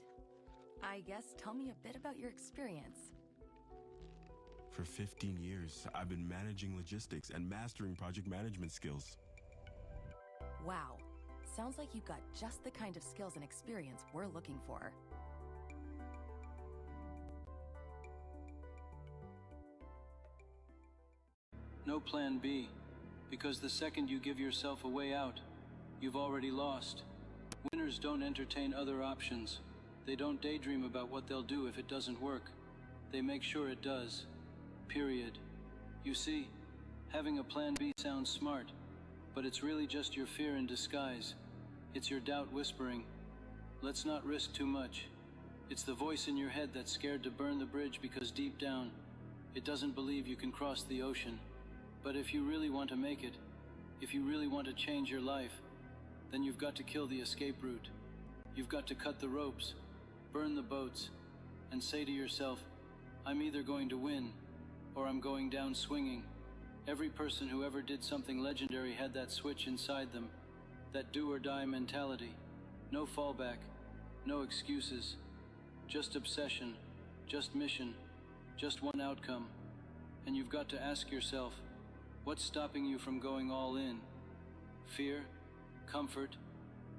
I guess tell me a bit about your experience. For 15 years, I've been managing logistics and mastering project management skills. Wow. Sounds like you've got just the kind of skills and experience we're looking for. No plan B, because the second you give yourself a way out, you've already lost. Winners don't entertain other options. They don't daydream about what they'll do if it doesn't work. They make sure it does. Period. You see, having a plan B sounds smart, but it's really just your fear in disguise. It's your doubt whispering, let's not risk too much. It's the voice in your head that's scared to burn the bridge because deep down, it doesn't believe you can cross the ocean. But if you really want to make it, if you really want to change your life, then you've got to kill the escape route. You've got to cut the ropes, burn the boats, and say to yourself, I'm either going to win, or I'm going down swinging. Every person who ever did something legendary had that switch inside them, that do-or-die mentality. No fallback, no excuses, just obsession, just mission, just one outcome. And you've got to ask yourself, what's stopping you from going all in? Fear? Comfort?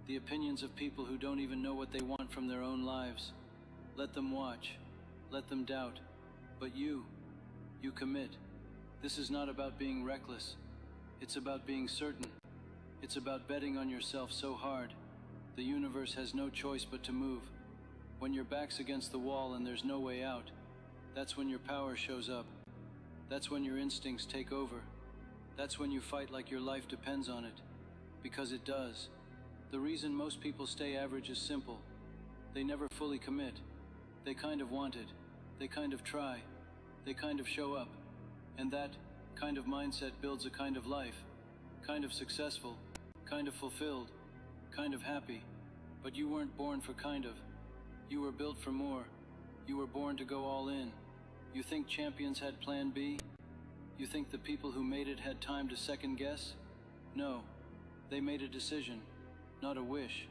The opinions of people who don't even know what they want from their own lives. Let them watch. Let them doubt. But you commit. This is not about being reckless. It's about being certain. It's about betting on yourself so hard, the universe has no choice but to move. When your back's against the wall and there's no way out, that's when your power shows up. That's when your instincts take over. That's when you fight like your life depends on it. Because it does. The reason most people stay average is simple. They never fully commit. They kind of want it. They kind of try. They kind of show up. And that kind of mindset builds a kind of life, kind of successful, kind of fulfilled, kind of happy. But you weren't born for kind of. You were built for more. You were born to go all in. You think champions had plan B? You think the people who made it had time to second guess? No. They made a decision, not a wish.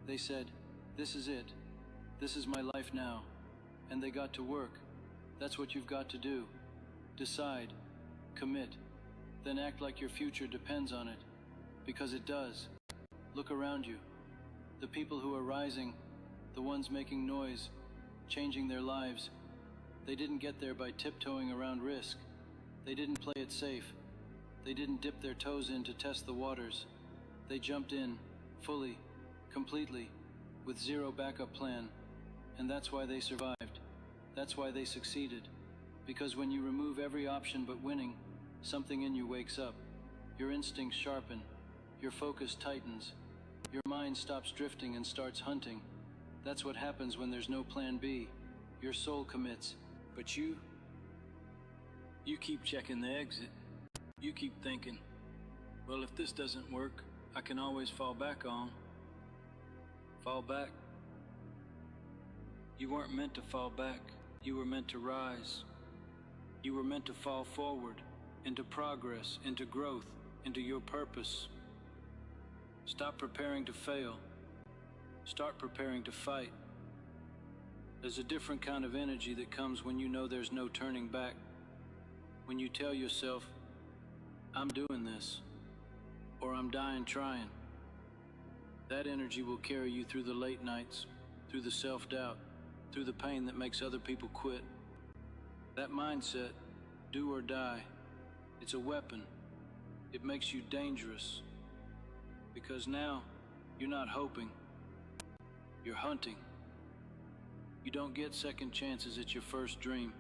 They said, this is it. This is my life now. And they got to work. That's what you've got to do. Decide. Commit. Then act like your future depends on it. Because it does. Look around you. The people who are rising, the ones making noise, changing their lives, they didn't get there by tiptoeing around risk. They didn't play it safe. They didn't dip their toes in to test the waters. They jumped in, fully, completely, with zero backup plan. And that's why they survived. That's why they succeeded. Because when you remove every option but winning, something in you wakes up. Your instincts sharpen. Your focus tightens. Your mind stops drifting and starts hunting. That's what happens when there's no plan B. Your soul commits. But you keep checking the exit. You keep thinking, well, if this doesn't work, I can always fall back on. Fall back. You weren't meant to fall back. You were meant to rise. You were meant to fall forward, into progress, into growth, into your purpose. Stop preparing to fail. Start preparing to fight. There's a different kind of energy that comes when you know there's no turning back. When you tell yourself, I'm doing this, or I'm dying trying. That energy will carry you through the late nights, through the self-doubt, through the pain that makes other people quit. That mindset, do or die, it's a weapon. It makes you dangerous. Because now, you're not hoping, you're hunting. You don't get second chances at your first dream.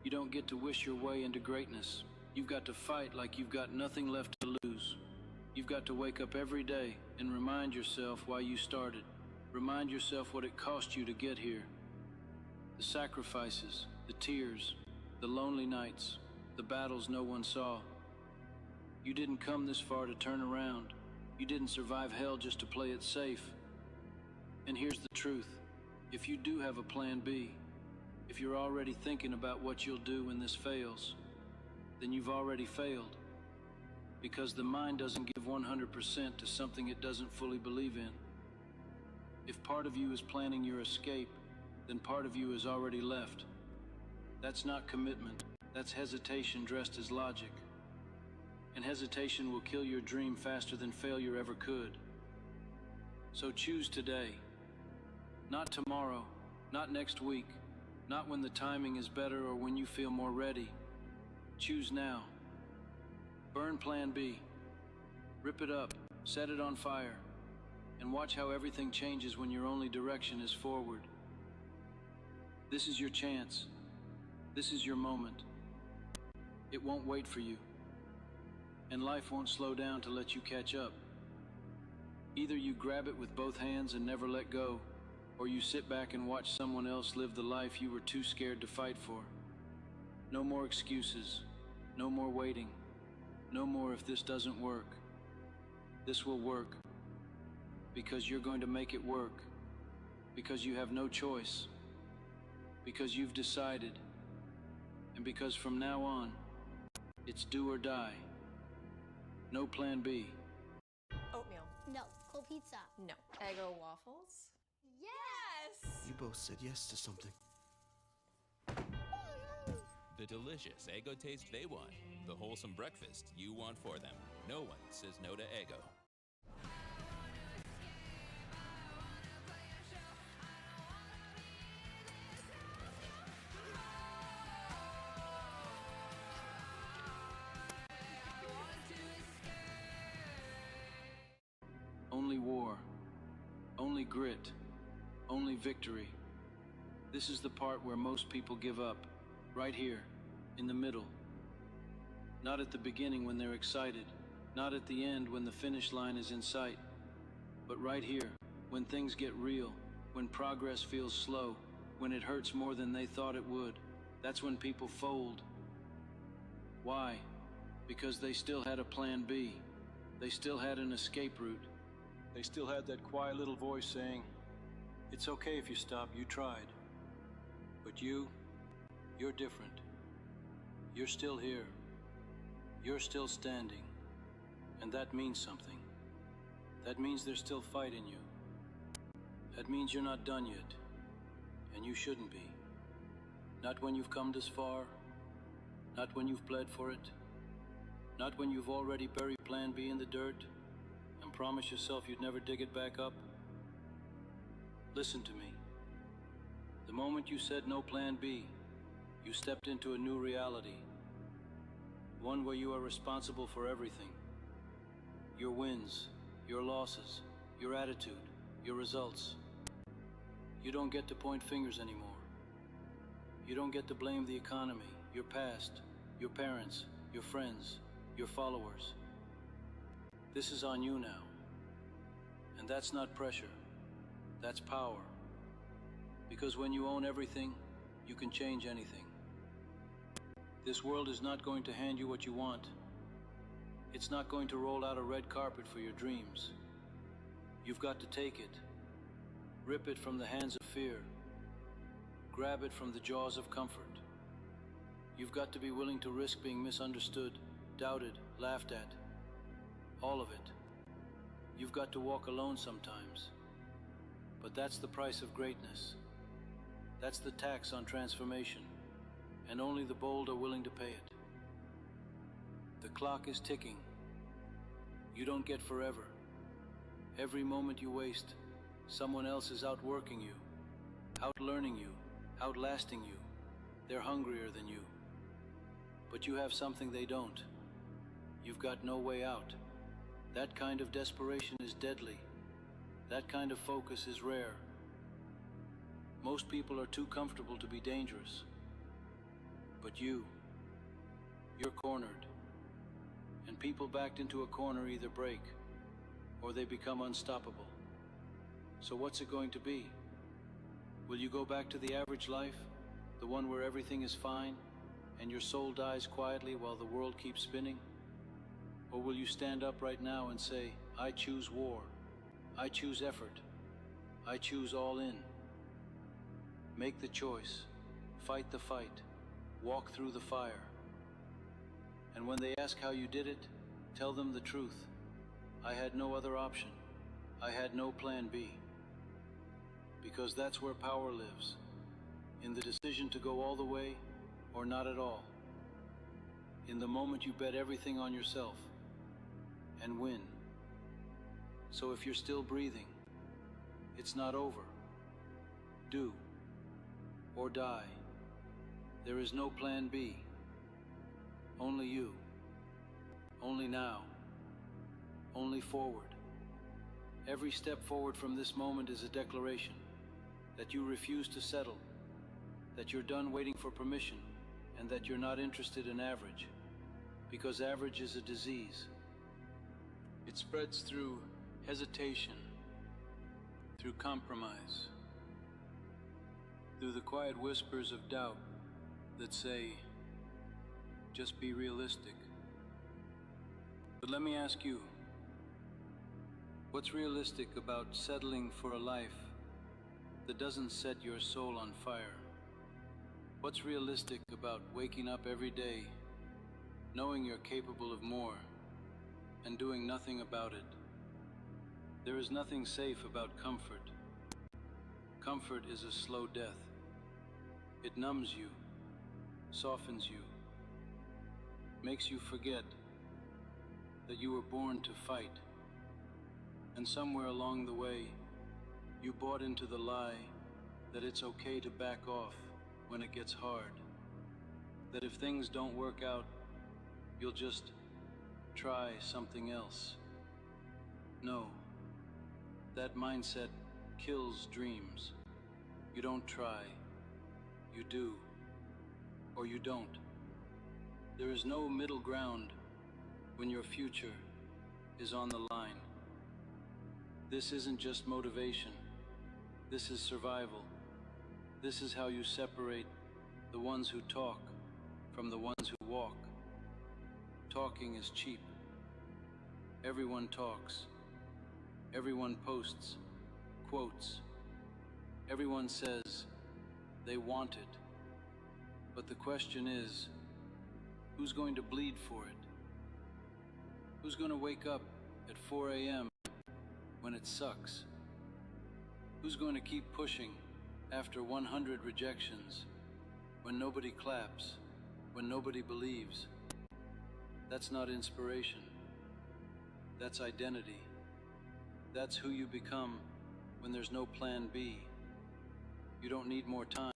You don't get to wish your way into greatness. You've got to fight like you've got nothing left to lose. You've got to wake up every day and remind yourself why you started. Remind yourself what it cost you to get here. The sacrifices, the tears, the lonely nights, the battles no one saw. You didn't come this far to turn around. You didn't survive hell just to play it safe. And here's the truth. If you do have a plan B, if you're already thinking about what you'll do when this fails, then you've already failed. Because the mind doesn't give 100% to something it doesn't fully believe in. If part of you is planning your escape, then part of you has already left. That's not commitment. That's hesitation dressed as logic. And hesitation will kill your dream faster than failure ever could. So choose today. Not tomorrow, not next week, not when the timing is better or when you feel more ready. Choose now. Burn Plan B. Rip it up, set it on fire, and watch how everything changes when your only direction is forward. This is your chance. This is your moment. It won't wait for you. And life won't slow down to let you catch up. Either you grab it with both hands and never let go, or you sit back and watch someone else live the life you were too scared to fight for. No more excuses. No more waiting. No more if this doesn't work. This will work. Because you're going to make it work. Because you have no choice. Because you've decided. And because from now on, it's do or die. No plan B. Oatmeal. No. Cold pizza. No. Eggo waffles. Yes! You both said yes to something. The delicious Eggo taste they want. The wholesome breakfast you want for them. No one says no to Eggo. Only war. Only grit. Only victory. This is the part where most people give up. Right here, in the middle. Not at the beginning when they're excited. Not at the end when the finish line is in sight. But right here, when things get real, when progress feels slow, when it hurts more than they thought it would, that's when people fold. Why? Because they still had a plan B. They still had an escape route. They still had that quiet little voice saying, "It's okay if you stop, you tried." But you're different. You're still here. You're still standing. And that means something. That means there's still fight in you. That means you're not done yet. And you shouldn't be. Not when you've come this far. Not when you've bled for it. Not when you've already buried Plan B in the dirt and promised yourself you'd never dig it back up. Listen to me. The moment you said no Plan B, you stepped into a new reality. One where you are responsible for everything. Your wins, your losses, your attitude, your results. You don't get to point fingers anymore. You don't get to blame the economy, your past, your parents, your friends, your followers. This is on you now. And that's not pressure. That's power. Because when you own everything, you can change anything. This world is not going to hand you what you want. It's not going to roll out a red carpet for your dreams. You've got to take it. Rip it from the hands of fear. Grab it from the jaws of comfort. You've got to be willing to risk being misunderstood, doubted, laughed at. All of it. You've got to walk alone sometimes. But that's the price of greatness. That's the tax on transformation. And only the bold are willing to pay it. The clock is ticking. You don't get forever. Every moment you waste, someone else is outworking you, outlearning you, outlasting you. They're hungrier than you. But you have something they don't. You've got no way out. That kind of desperation is deadly. That kind of focus is rare. Most people are too comfortable to be dangerous. But you're cornered. And people backed into a corner either break or they become unstoppable. So what's it going to be? Will you go back to the average life? The one where everything is fine and your soul dies quietly while the world keeps spinning? Or will you stand up right now and say, I choose war. I choose effort. I choose all in. Make the choice. Fight the fight. Walk through the fire. And when they ask how you did it, tell them the truth. I had no other option. I had no plan B. Because that's where power lives. In the decision to go all the way or not at all. In the moment you bet everything on yourself and win. So if you're still breathing, it's not over. Do or die. There is no plan B. Only you. Only now. Only forward. Every step forward from this moment is a declaration that you refuse to settle, that you're done waiting for permission, and that you're not interested in average, because average is a disease. It spreads through hesitation, through compromise, through the quiet whispers of doubt that say, just be realistic. But let me ask you, what's realistic about settling for a life that doesn't set your soul on fire? What's realistic about waking up every day, knowing you're capable of more, and doing nothing about it? There is nothing safe about comfort. Comfort is a slow death. It numbs you, softens you, makes you forget that you were born to fight. And somewhere along the way, you bought into the lie that it's okay to back off when it gets hard. That if things don't work out, you'll just try something else. No, that mindset kills dreams. You don't try, you do, or you don't. There is no middle ground when your future is on the line. This isn't just motivation. This is survival. This is how you separate the ones who talk from the ones who walk. Talking is cheap. Everyone talks. Everyone posts, quotes. Everyone says they want it. But the question is, who's going to bleed for it? Who's going to wake up at 4 a.m. when it sucks? Who's going to keep pushing after 100 rejections, when nobody claps, when nobody believes? That's not inspiration. That's identity. That's who you become when there's no plan B. You don't need more time.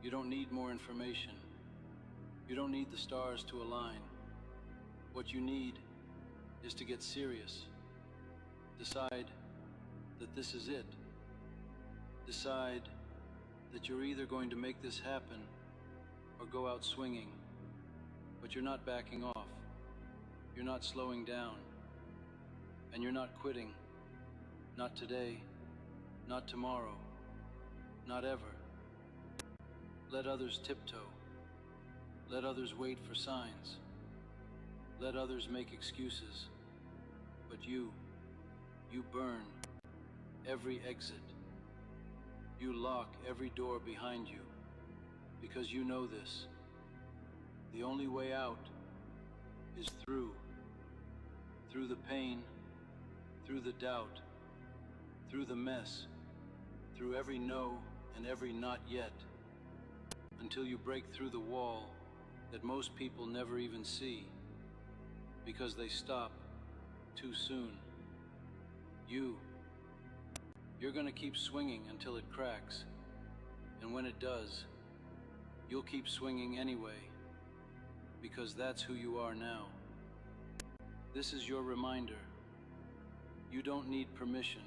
You don't need more information. You don't need the stars to align. What you need is to get serious. Decide that this is it. Decide that you're either going to make this happen or go out swinging. But you're not backing off. You're not slowing down. And you're not quitting. Not today. Not tomorrow. Not ever. Let others tiptoe. Let others wait for signs. Let others make excuses. But you burn every exit. You lock every door behind you because you know this. The only way out is through the pain, through the doubt, through the mess, through every no and every not yet, until you break through the wall that most people never even see because they stop too soon. You're gonna keep swinging until it cracks, and when it does, you'll keep swinging anyway, because that's who you are now. This is your reminder. You don't need permission.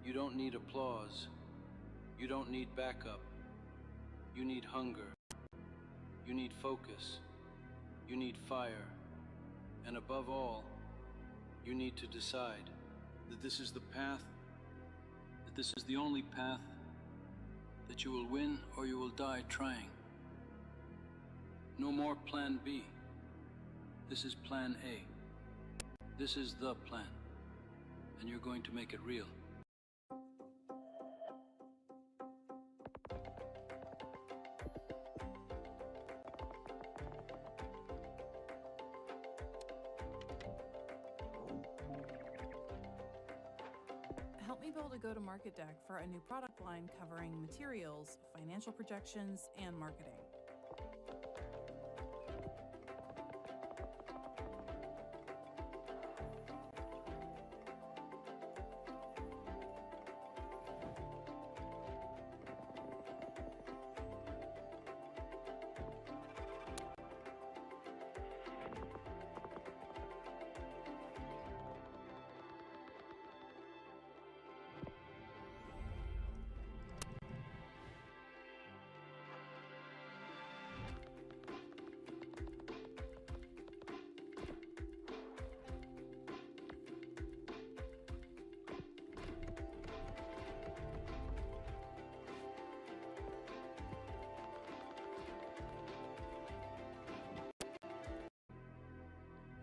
You don't need applause. You don't need backup. You need hunger. You need focus. You need fire. And above all, you need to decide that this is the path, that this is the only path, that you will win or you will die trying. No more plan B. This is plan A. This is the plan. And you're going to make it real. Help me build a go-to-market deck for a new product line covering materials, financial projections, and marketing.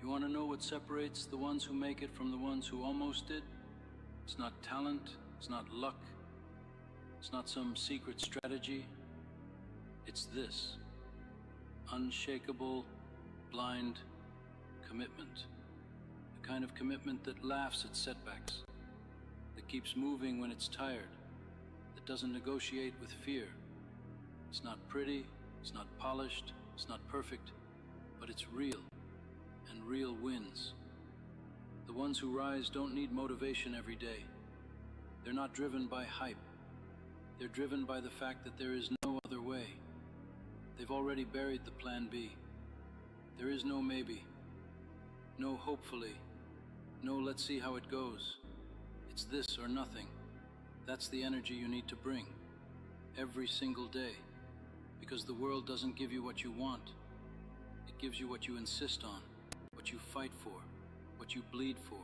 You want to know what separates the ones who make it from the ones who almost did? It's not talent, it's not luck, it's not some secret strategy. It's this: unshakable, blind commitment. The kind of commitment that laughs at setbacks, that keeps moving when it's tired, that doesn't negotiate with fear. It's not pretty, it's not polished, it's not perfect, but it's real. And real wins. The ones who rise don't need motivation every day. They're not driven by hype. They're driven by the fact that there is no other way. They've already buried the plan B. There is no maybe. No hopefully. No let's see how it goes. It's this or nothing. That's the energy you need to bring. Every single day. Because the world doesn't give you what you want. It gives you what you insist on. What you fight for, what you bleed for,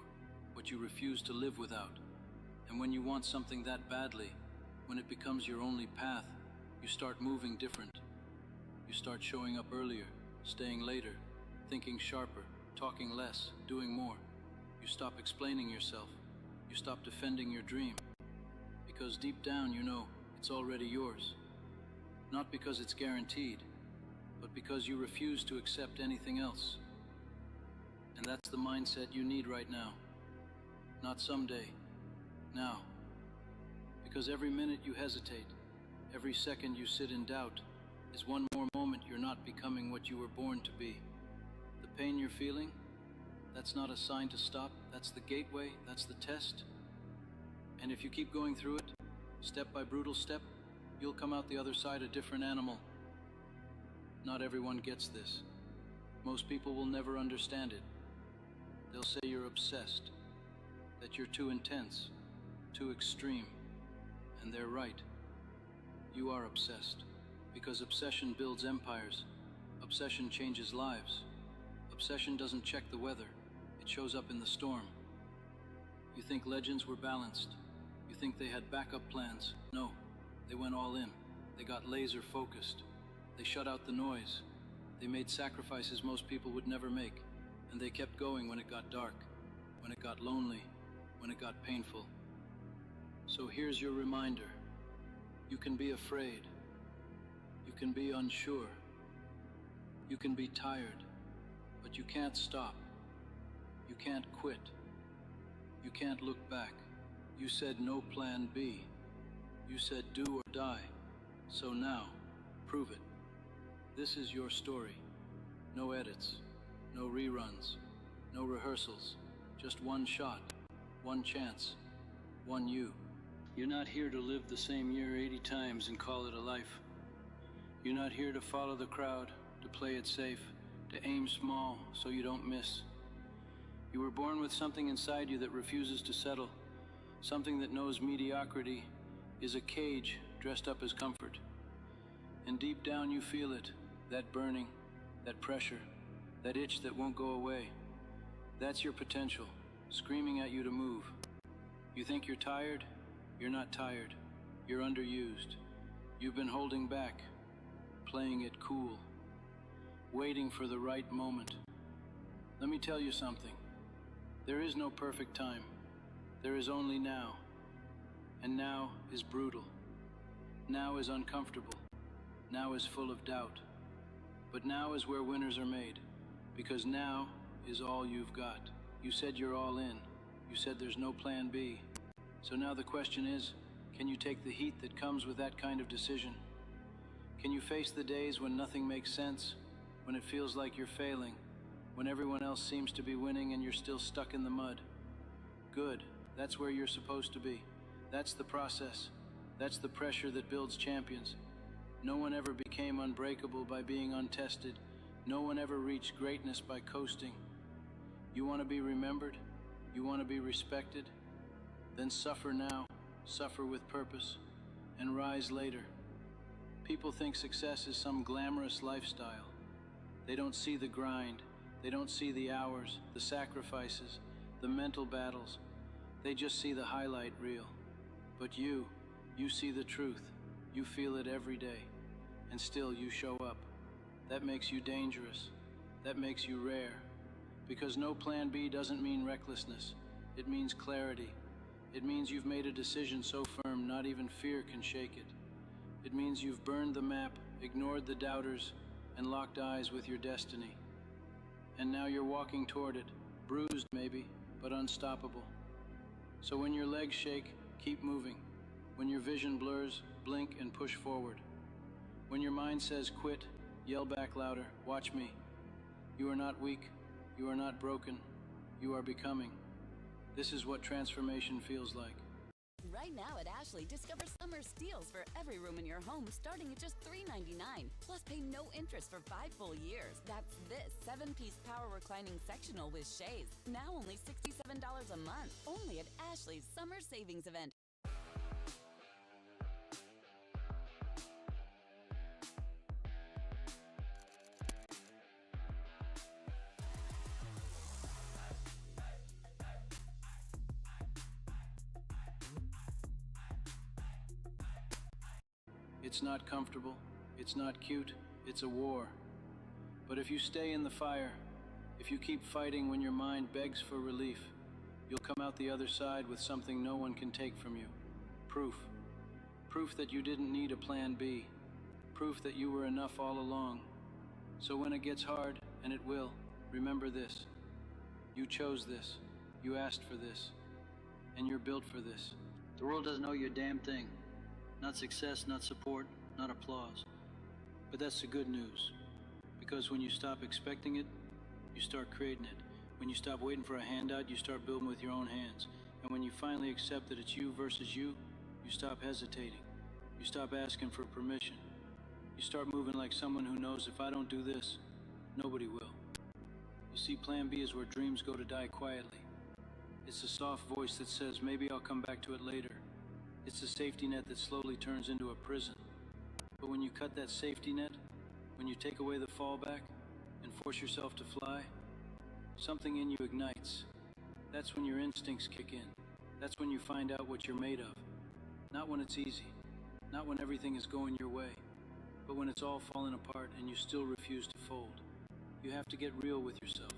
what you refuse to live without. And when you want something that badly, when it becomes your only path, you start moving different. You start showing up earlier, staying later, thinking sharper, talking less, doing more. You stop explaining yourself. You stop defending your dream. Because deep down you know it's already yours. Not because it's guaranteed, but because you refuse to accept anything else. And that's the mindset you need right now. Not someday. Now. Because every minute you hesitate, every second you sit in doubt, is one more moment you're not becoming what you were born to be. The pain you're feeling, that's not a sign to stop. That's the gateway, that's the test. And if you keep going through it, step by brutal step, you'll come out the other side a different animal. Not everyone gets this. Most people will never understand it. They'll say you're obsessed, that you're too intense, too extreme. And they're right. You are obsessed. Because obsession builds empires. Obsession changes lives. Obsession doesn't check the weather. It shows up in the storm. You think legends were balanced. You think they had backup plans. No, they went all in. They got laser focused. They shut out the noise. They made sacrifices most people would never make. And they kept going when it got dark, when it got lonely, when it got painful. So here's your reminder. You can be afraid. You can be unsure. You can be tired, but you can't stop. You can't quit. You can't look back. You said no plan B. You said do or die. So now, prove it. This is your story. No edits, no reruns, no rehearsals. Just one shot, one chance, one you. You're not here to live the same year 80 times and call it a life. You're not here to follow the crowd, to play it safe, to aim small so you don't miss. You were born with something inside you that refuses to settle, something that knows mediocrity is a cage dressed up as comfort. And deep down you feel it, that burning, that pressure, that itch that won't go away. That's your potential, screaming at you to move. You think you're tired? You're not tired. You're underused. You've been holding back, playing it cool, waiting for the right moment. Let me tell you something. There is no perfect time. There is only now. And now is brutal. Now is uncomfortable. Now is full of doubt. But now is where winners are made. Because now is all you've got. You said you're all in. You said there's no plan B. So now the question is, can you take the heat that comes with that kind of decision? Can you face the days when nothing makes sense? When it feels like you're failing? When everyone else seems to be winning and you're still stuck in the mud? Good. That's where you're supposed to be. That's the process. That's the pressure that builds champions. No one ever became unbreakable by being untested. No one ever reached greatness by coasting. You want to be remembered? You want to be respected? Then suffer now, suffer with purpose, and rise later. People think success is some glamorous lifestyle. They don't see the grind. They don't see the hours, the sacrifices, the mental battles. They just see the highlight reel. But you see the truth. You feel it every day. And still you show up. That makes you dangerous. That makes you rare. Because no plan B doesn't mean recklessness. It means clarity. It means you've made a decision so firm not even fear can shake it. It means you've burned the map, ignored the doubters, and locked eyes with your destiny. And now you're walking toward it, bruised maybe, but unstoppable. So when your legs shake, keep moving. When your vision blurs, blink and push forward. When your mind says quit, yell back louder, watch me. You are not weak, you are not broken, you are becoming. This is what transformation feels like. Right now at Ashley, discover summer steals for every room in your home starting at just $3.99. Plus pay no interest for 5 full years. That's this 7-piece power reclining sectional with shades. Now only $67 a month. Only at Ashley's summer savings event. It's not comfortable, it's not cute, it's a war. But if you stay in the fire, If you keep fighting when your mind begs for relief, you'll come out the other side with something no one can take from you. Proof. Proof that you didn't need a plan B. Proof that you were enough all along. So when it gets hard, and it will, remember this. You chose this. You asked for this. And you're built for this. The world doesn't owe you a damn thing. Not success, not support, not applause. But that's the good news. Because when you stop expecting it, you start creating it. When you stop waiting for a handout, you start building with your own hands. And when you finally accept that it's you versus you, you stop hesitating. You stop asking for permission. You start moving like someone who knows if I don't do this, nobody will. You see, Plan B is where dreams go to die quietly. It's the soft voice that says, maybe I'll come back to it later. It's the safety net that slowly turns into a prison. But when you cut that safety net, when you take away the fallback and force yourself to fly, something in you ignites. That's when your instincts kick in. That's when you find out what you're made of. Not when it's easy, not when everything is going your way, but when it's all falling apart and you still refuse to fold. You have to get real with yourself.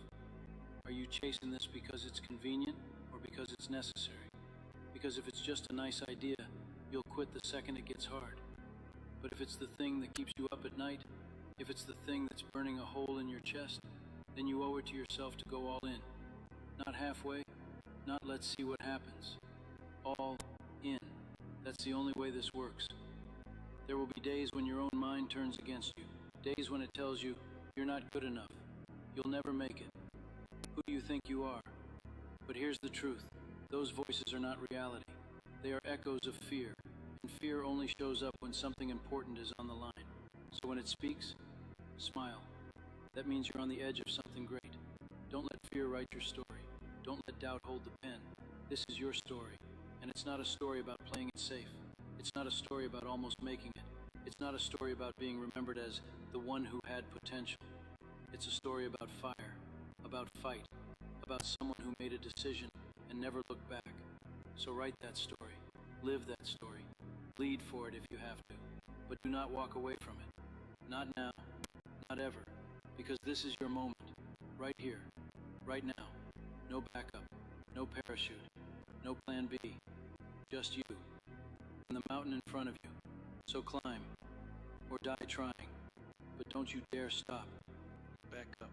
Are you chasing this because it's convenient or because it's necessary? Because if it's just a nice idea, you'll quit the second it gets hard. But if it's the thing that keeps you up at night, if it's the thing that's burning a hole in your chest, then you owe it to yourself to go all in. Not halfway, not let's see what happens. All in. That's the only way this works. There will be days when your own mind turns against you. Days when it tells you, you're not good enough. You'll never make it. Who do you think you are? But here's the truth. Those voices are not reality. They are echoes of fear. And fear only shows up when something important is on the line. So when it speaks, smile. That means you're on the edge of something great. Don't let fear write your story. Don't let doubt hold the pen. This is your story. And it's not a story about playing it safe. It's not a story about almost making it. It's not a story about being remembered as the one who had potential. It's a story about fire, about fight, about someone who made a decision and never looked back. So write that story. Live that story. Bleed for it if you have to. But do not walk away from it. Not now. Not ever. Because this is your moment. Right here. Right now. No backup. No parachute. No plan B. Just you. And the mountain in front of you. So climb. Or die trying. But don't you dare stop. Back up.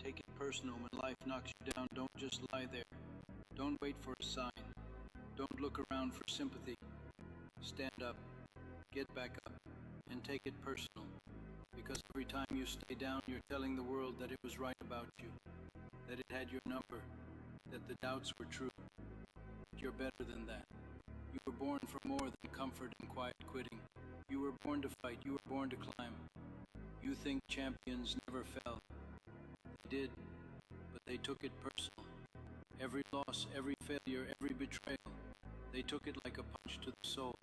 Take it personal when life knocks you down. Don't just lie there. Don't wait for a sign. Don't look around for sympathy. Stand up. Get back up. And take it personal. Because every time you stay down, you're telling the world that it was right about you. That it had your number. That the doubts were true. You're better than that. You were born for more than comfort and quiet quitting. You were born to fight. You were born to climb. You think champions never fell. They did, but they took it personal. Every loss, every failure, every betrayal, they took it like a punch to the soul.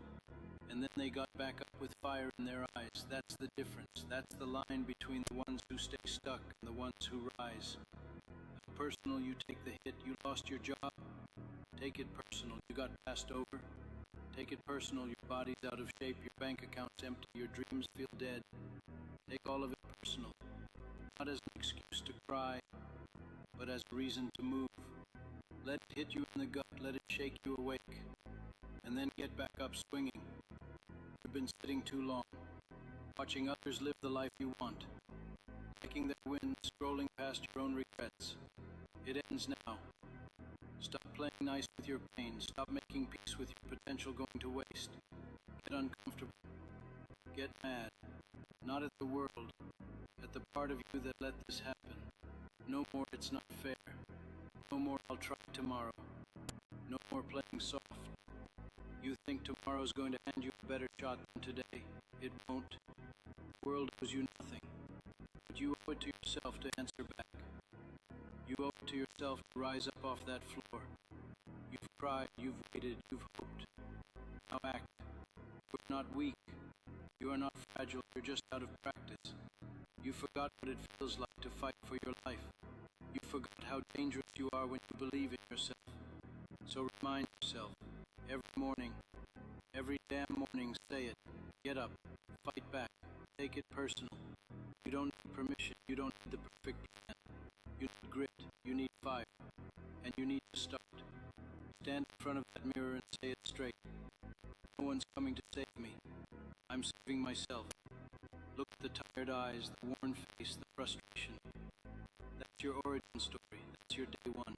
And then they got back up with fire in their eyes. That's the difference. That's the line between the ones who stay stuck and the ones who rise. Personal, you take the hit. You lost your job. Take it personal. You got passed over. Take it personal. Your body's out of shape. Your bank account's empty. Your dreams feel dead. Take all of it personal. Not as an excuse to cry, but as a reason to move. Let it hit you in the gut. Let it shake you awake. And then get back up swinging. You've been sitting too long, watching others live the life you want. Taking their wins, scrolling past your own regrets. It ends now. Stop playing nice with your pain. Stop making peace with your potential going to waste. Get uncomfortable. Get mad. Not at the world, at the part of you that let this happen. No more it's not fair. No more I'll try tomorrow. No more playing soft. You think tomorrow's going to hand you a better shot than today. It won't. The world owes you nothing. But you owe it to yourself to answer back. You owe it to yourself to rise up off that floor. You've cried, you've waited, you've hoped. Now act. You're not weak. You are not fragile, you're just out of practice. You forgot what it feels like to fight for your life. You forgot how dangerous you are when you believe in yourself. So remind yourself, every morning, every damn morning, say it. Get up, fight back, Take it personal. You don't need permission. You don't need the perfect plan. You need grit. You need fire. And you need to start. Stand in front of that mirror and say it straight. No one's coming to save me. I'm saving myself. Look at the tired eyes, the worn face, the frustration. That's your origin story. That's your day one.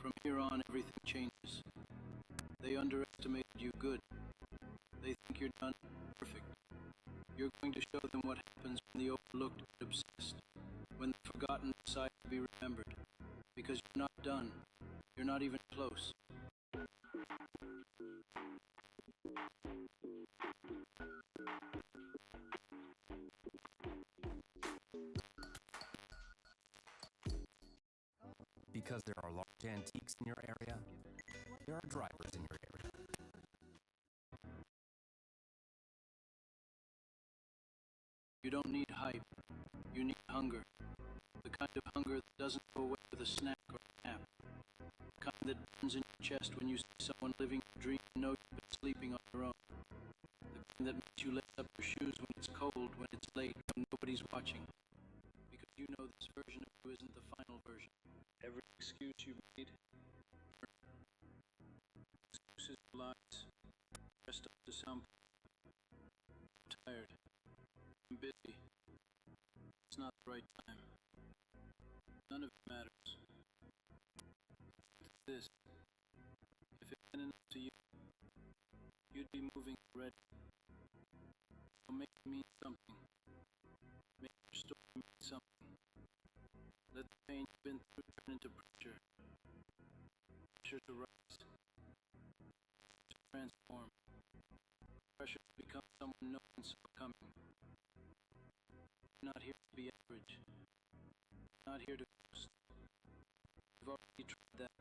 From here on, everything changes. They underestimated you good. They think you're done perfect. You're going to show them what happens when the overlooked get obsessed. When the forgotten decide to be remembered. Because you're not done. You're not even close. Because there are large antiques in your area, there are drivers in your area. You don't need hype. You need hunger. The kind of hunger that doesn't go away with a snack or a nap. The kind that burns in your chest when you see someone living a dream and know you've been sleeping on your own. The kind that makes you lift up your shoes when it's cold, when it's late, when nobody's watching. Because you know this version of you isn't the final version. Every excuse you made, excuses for lies, dressed up to sound. I'm tired. I'm busy. It's not the right time. None of it matters. It's this. If it meant enough to you, you'd be moving already. So make it mean something. Make your story mean something. Let the pain you've been through turn into pressure. Pressure to rise. To transform. Pressure to become someone no one saw coming. You're not here to be average. You're not here to coast. You've already tried that.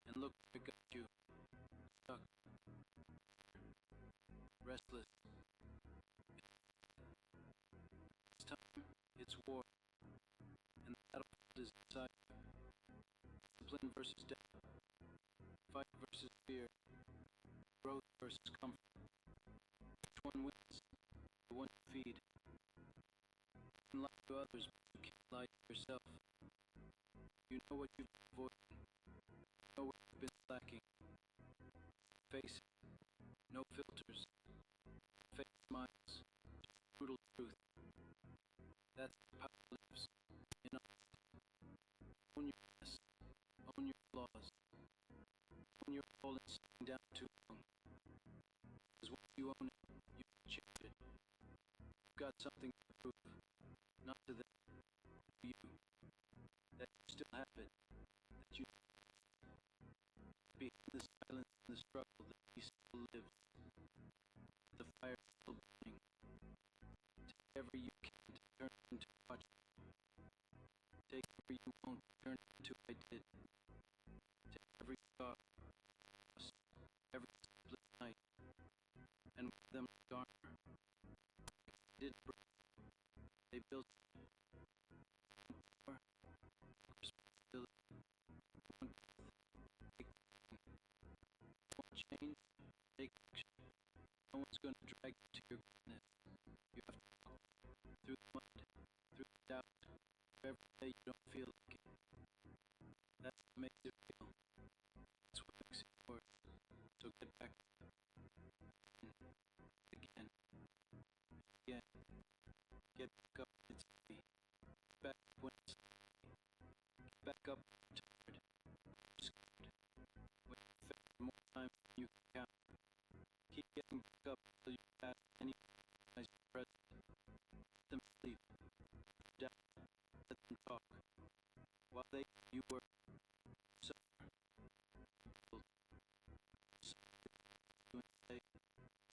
And look where it got you. Stuck. Restless. This time, it's war. And the battlefield is inside. Discipline versus death. Fight versus fear. Growth versus comfort. Which one wins? The one you feed. You can lie to others, but you can't lie to yourself. You know what you've been avoiding. You know what you've been lacking. Face it. No filters. Fake smiles. Just brutal truth. That's how power lives. In us. Own your mess. Own your flaws. Own your role in sitting down too long. Because once you own it, you can change it. You've got something to prove. Not to them, but to you. That you still have it. That you behind the silence and the struggle that he still lives. The fire still burning. Take whatever you can to turn it into watching. Take whatever you won't to turn it into I did. Take every thought, every sleepless night, and wear them like armor. They did break. They built more responsibility. One take action. One change, take action. No one's going to drag you to your greatness. You have to walk through the mud, through the doubt, through every day you don't feel like it. That's what makes it real. That's what makes it yours. So get back up. Again. Again. Get back up when it's heavy. Get back up when it's heavy. Get back up when you're tired. When you're scared. When you've failed more times than you can count. Keep getting back up until you pass any recognize your present. Let them sleep. Let them doubt. Let them talk. While they you work. Suffer. Build. Suffer. You and say,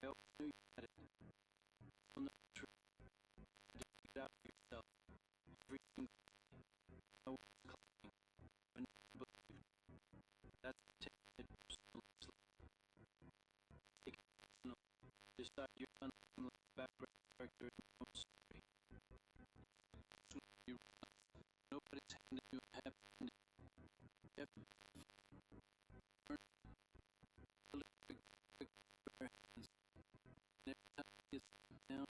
I always knew you had it. You'll know the truth. Dig it out for yourself. Every single day. No one's claiming. But no one believed. That's the taking it personal. Take it personal. Decide you're unlike the background character in your own story. You realize nobody's handing you a happy ending. You have to learn really quick with your hands. And every time it gets down,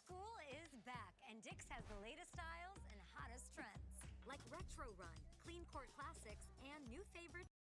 School is back, and Dick's has the latest styles and hottest trends. Like Retro Run, Clean Court Classics, and new favorites.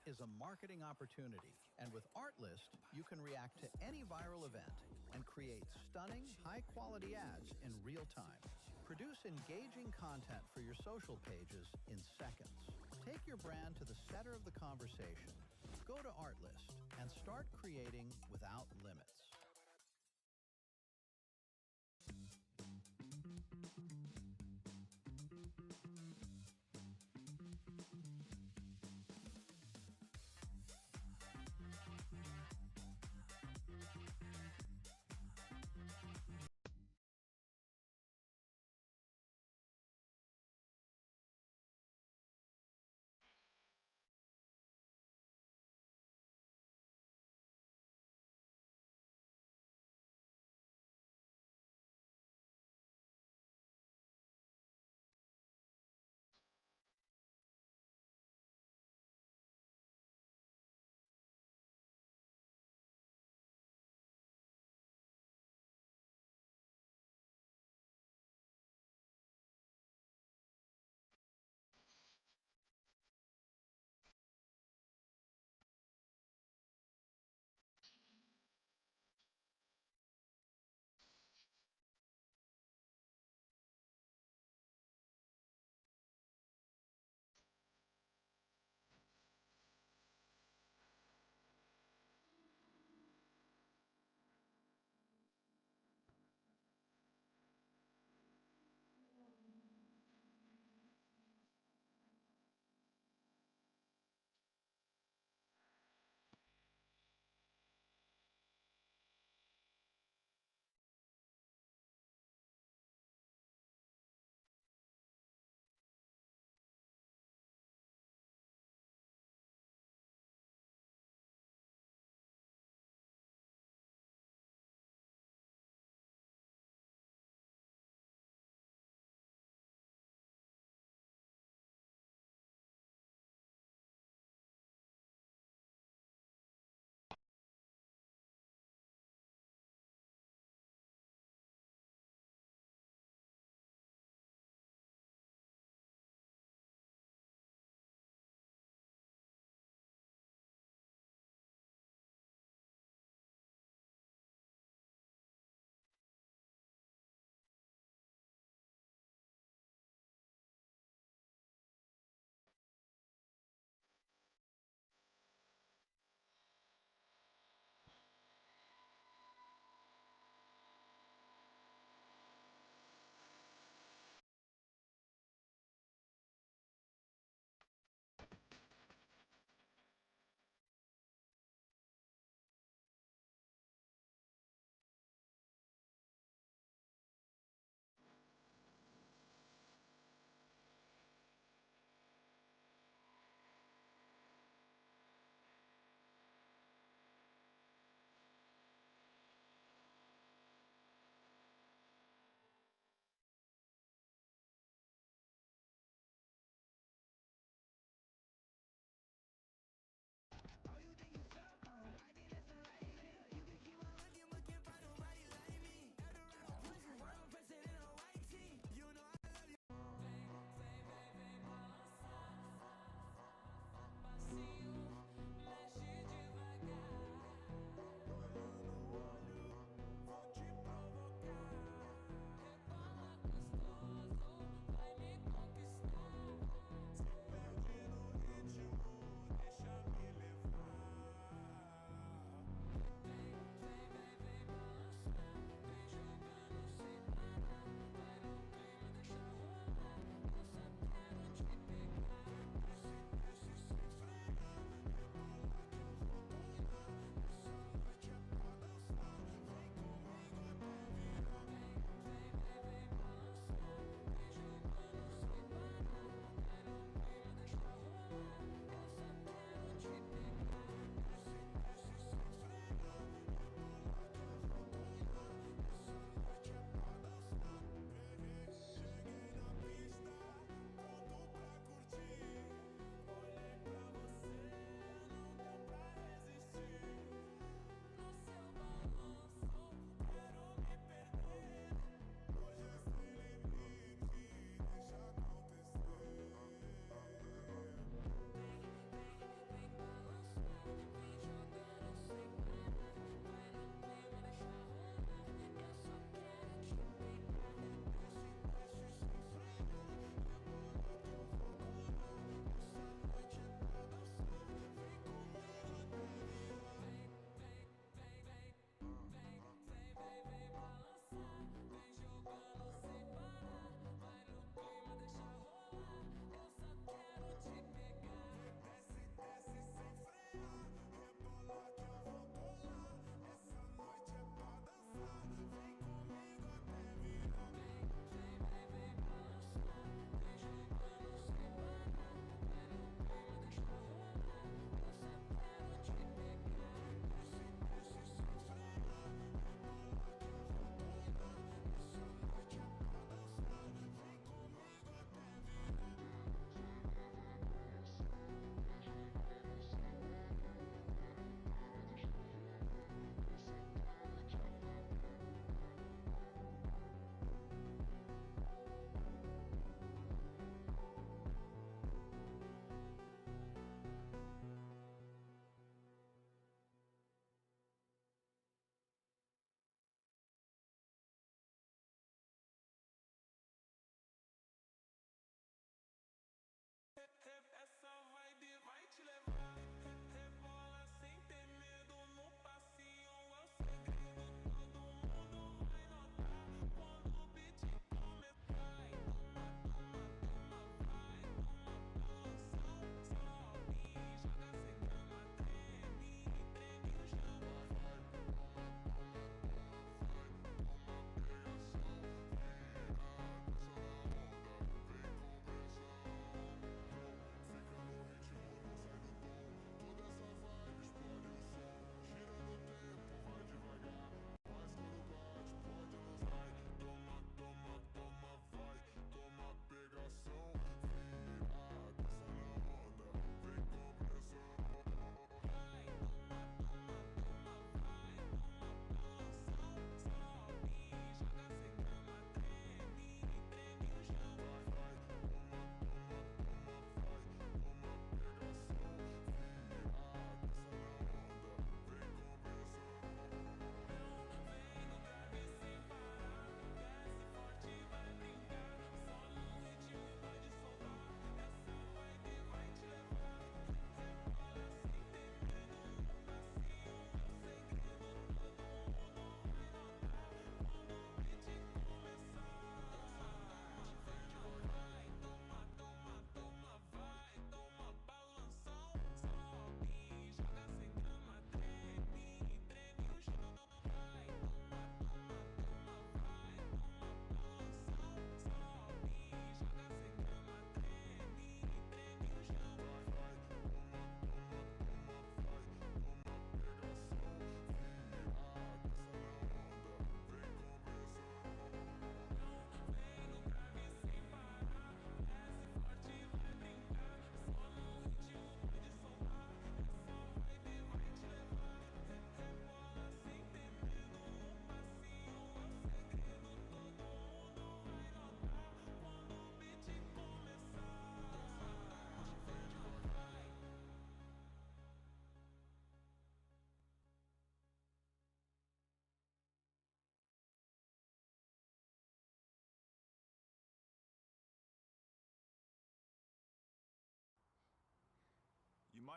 is a marketing opportunity, and with Artlist, you can react to any viral event and create stunning, high-quality ads in real time. Produce engaging content for your social pages in seconds. Take your brand to the center of the conversation. Go to Artlist and start creating without limits.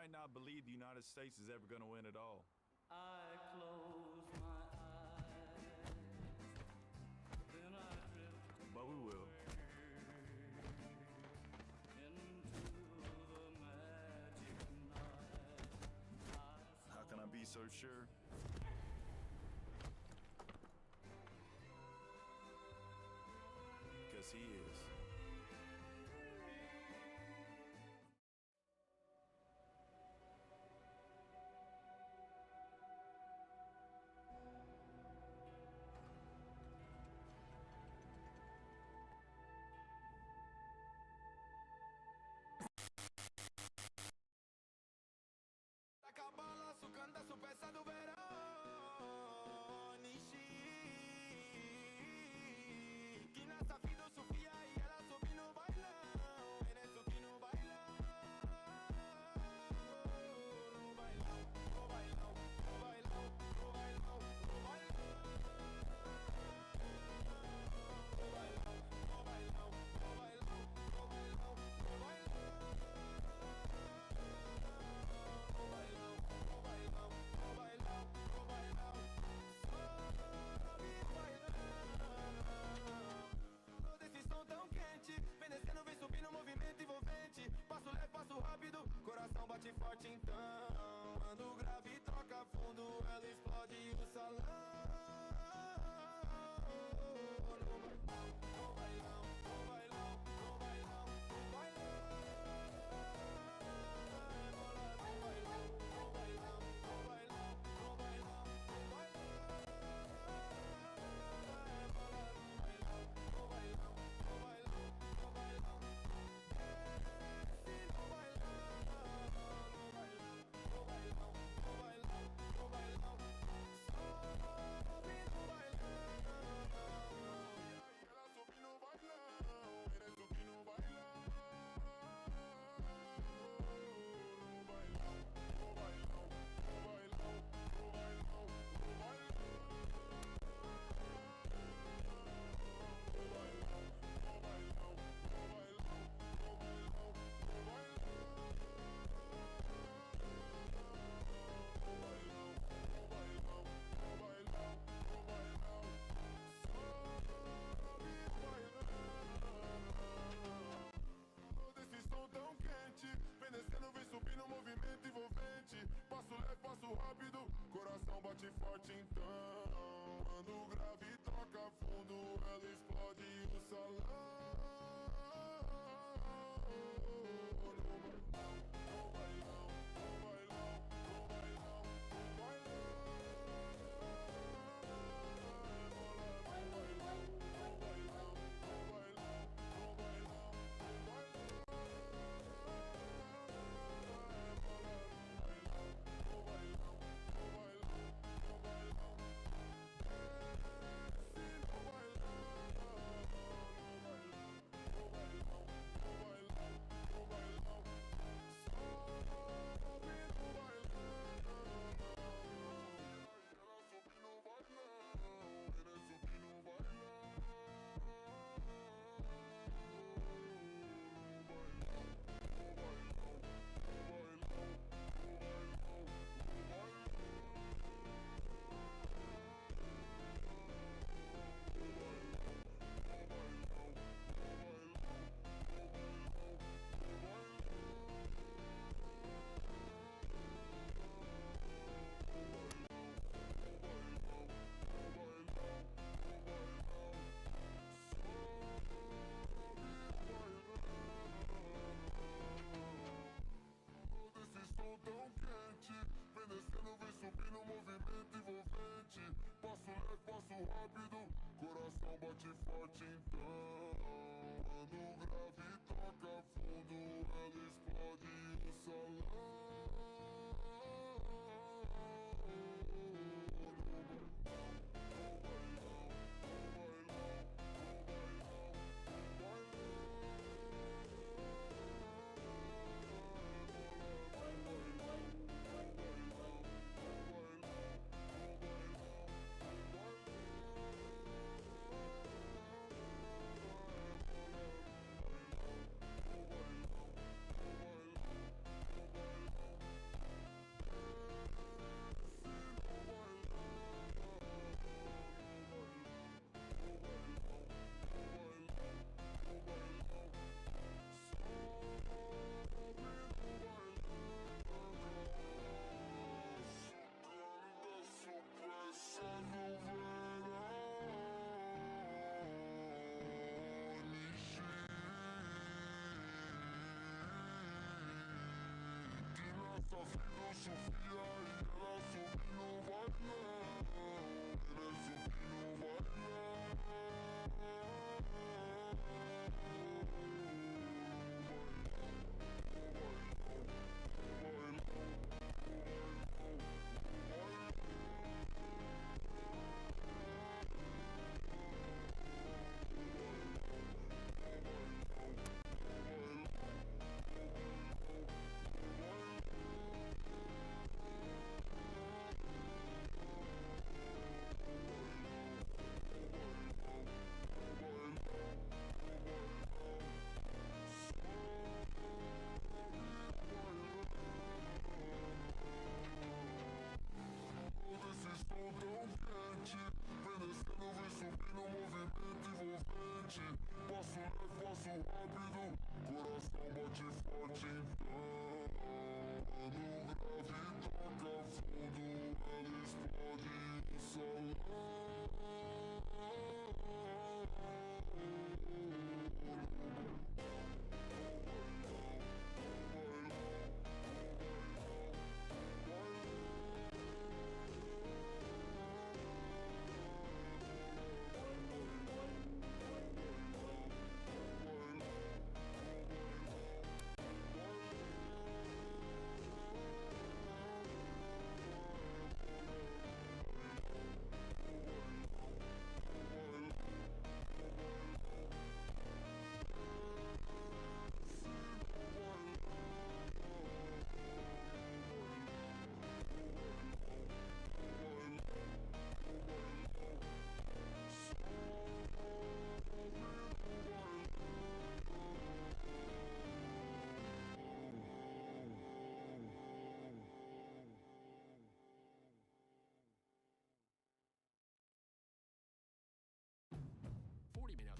might not believe the United States is ever going to win at all. I close my eyes, then I drift. But we will. Into the magic night. How can I be so sure? Because he is. Taca a bola, sucando a peça do verão. Nishi. Que nessa vida eu Sofia e ela subi no bailão. Ele subi no bailão. No bailão, no bailão, no bailão, no bailão, no bailão. No bailão, no bailão, no bailão, no bailão, no bailão. Descendo, vem subindo, movimento envolvente. Passo leve, passo rápido, coração bate forte então. Ando grave, toca fundo, ela explode o salão. No bailão, no bailão, no bailão, no bailão. No bailão, no bailão, no bailão, no bailão, no bailão. No bailão, no bailão. Descendo, vem subindo, movimento envolvente. Passo leve, passo rápido, coração bate forte então. Ando grave, toca fundo, ela explode o salão. No bailão, no bailão, no bailão, no bailão. Descendo, vem subindo, movimento envolvente. Passo leve, passo rápido, coração bate forte então. Ando grave, toca fundo, ela explode o salão.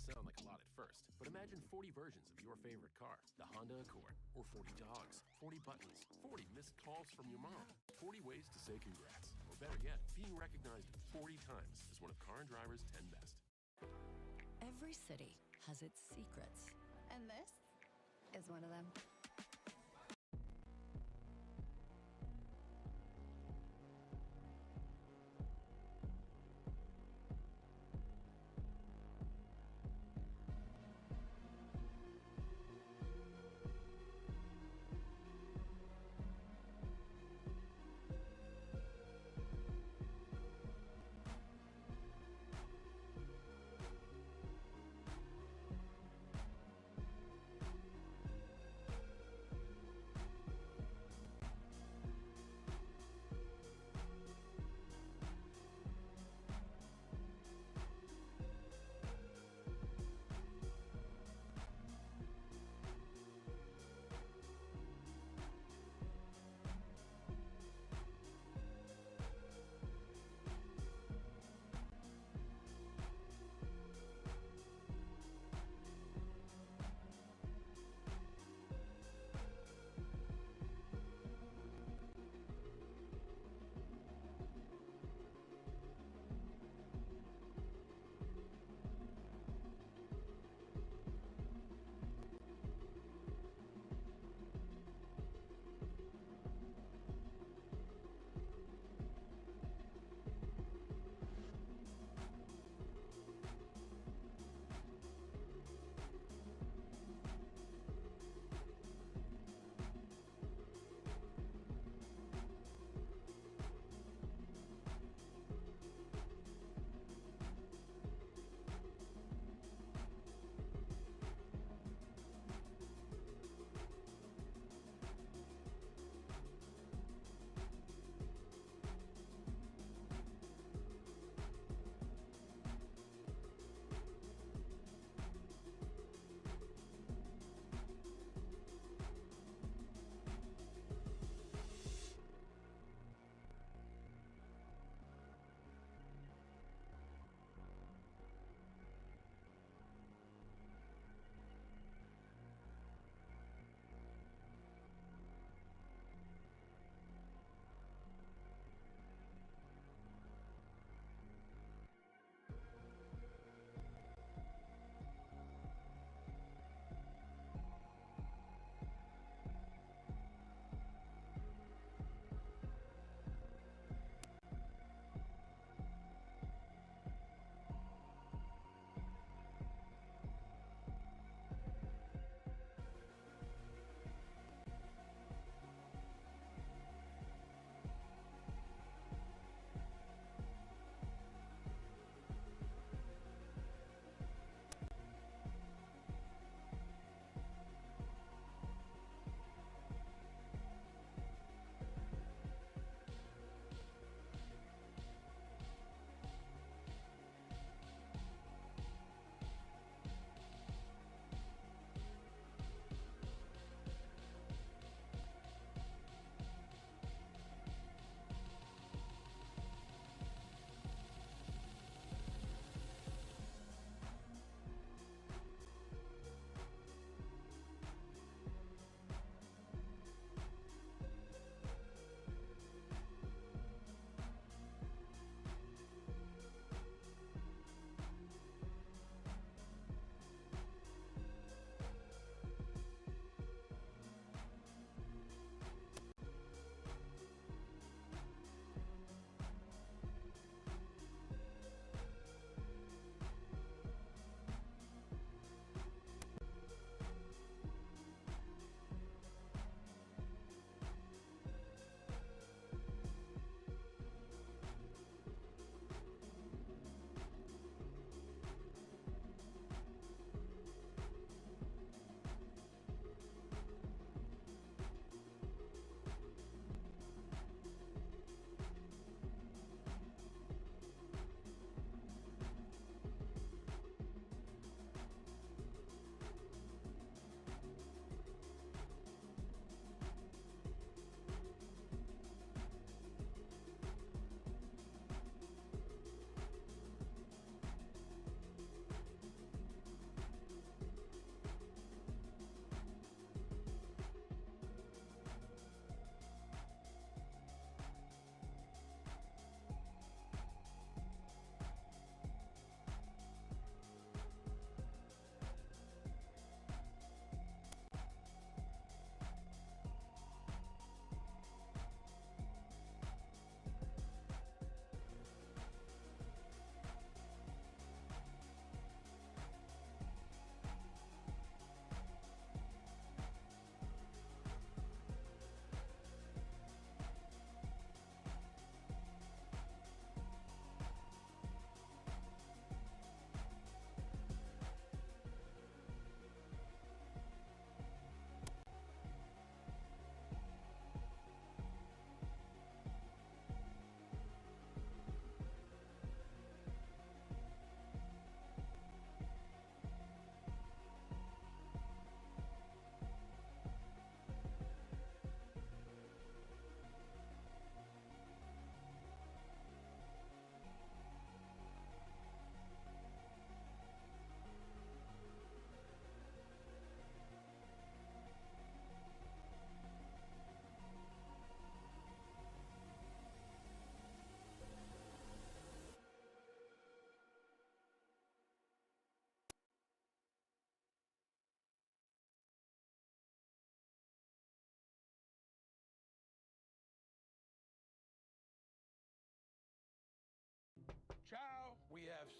Sound like a lot at first, but imagine 40 versions of your favorite car, the Honda Accord, or 40 dogs, 40 buttons, 40 missed calls from your mom, 40 ways to say congrats, or better yet, being recognized 40 times as one of Car and Driver's 10 best. Every city has its secrets, and this is one of them.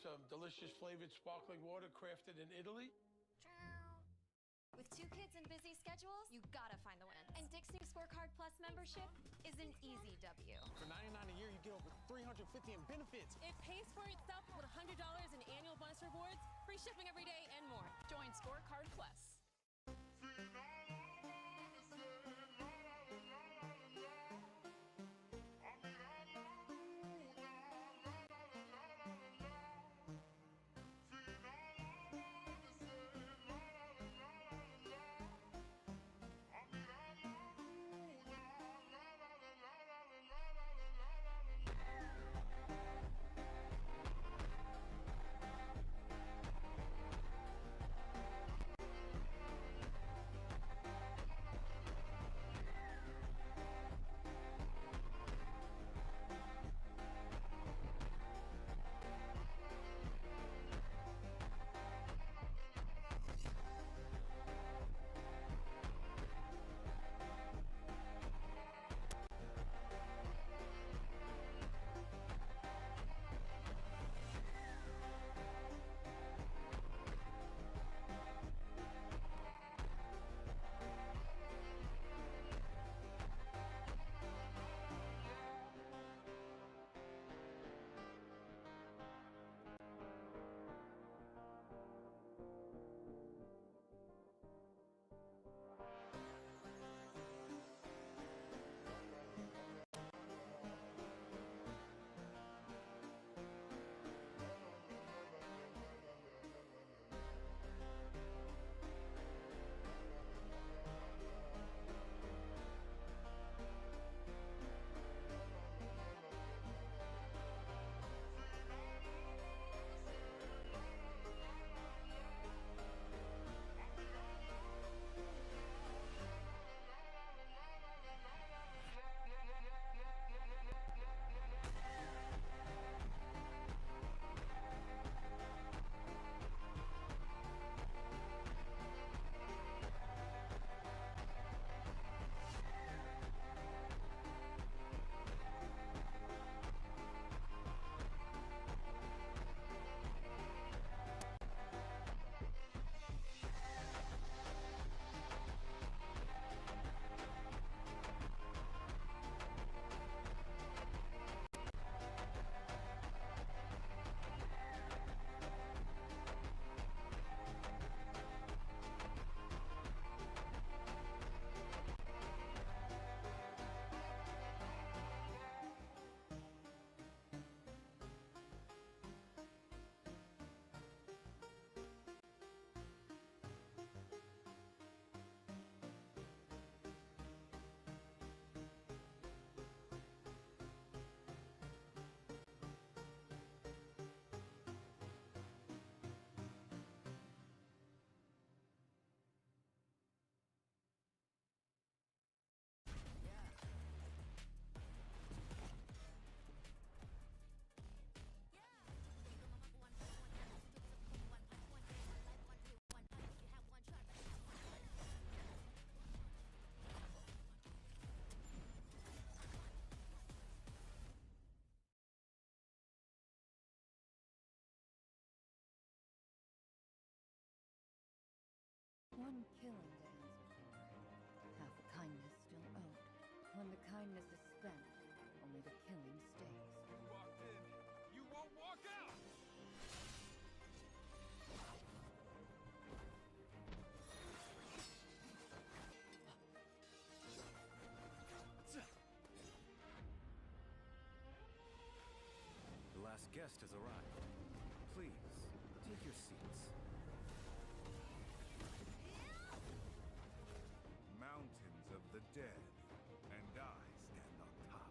some delicious flavored sparkling water crafted in Italy. With 2 kids and busy schedules, you gotta find the wins. And Dick's new Scorecard Plus membership is an easy W. For $99 a year, you get over $350 in benefits. It pays for itself with $100 in annual bonus rewards, free shipping every day, and more. Join Scorecard Plus. One killing to answer for. Half a kindness still owed. When the kindness is spent, only the killing stays. You walked in. You won't walk out! The last guest has arrived. Please, take your seats. Mountains of the dead, and I stand on top.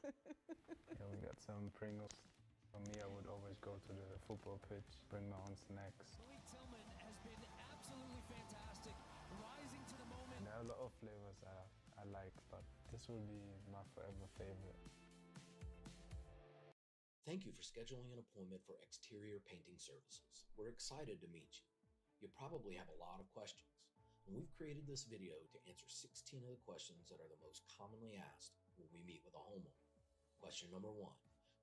Yeah, we got some Pringles. For me, I would always go to the football pitch, bring my own snacks. Malik Tillman has been absolutely fantastic, rising to the moment. And there are a lot of flavors I like, but this will be my forever favorite. Thank you for scheduling an appointment for exterior painting services. We're excited to meet you. You probably have a lot of questions, and we've created this video to answer 16 of the questions that are the most commonly asked when we meet with a homeowner. Question number 1,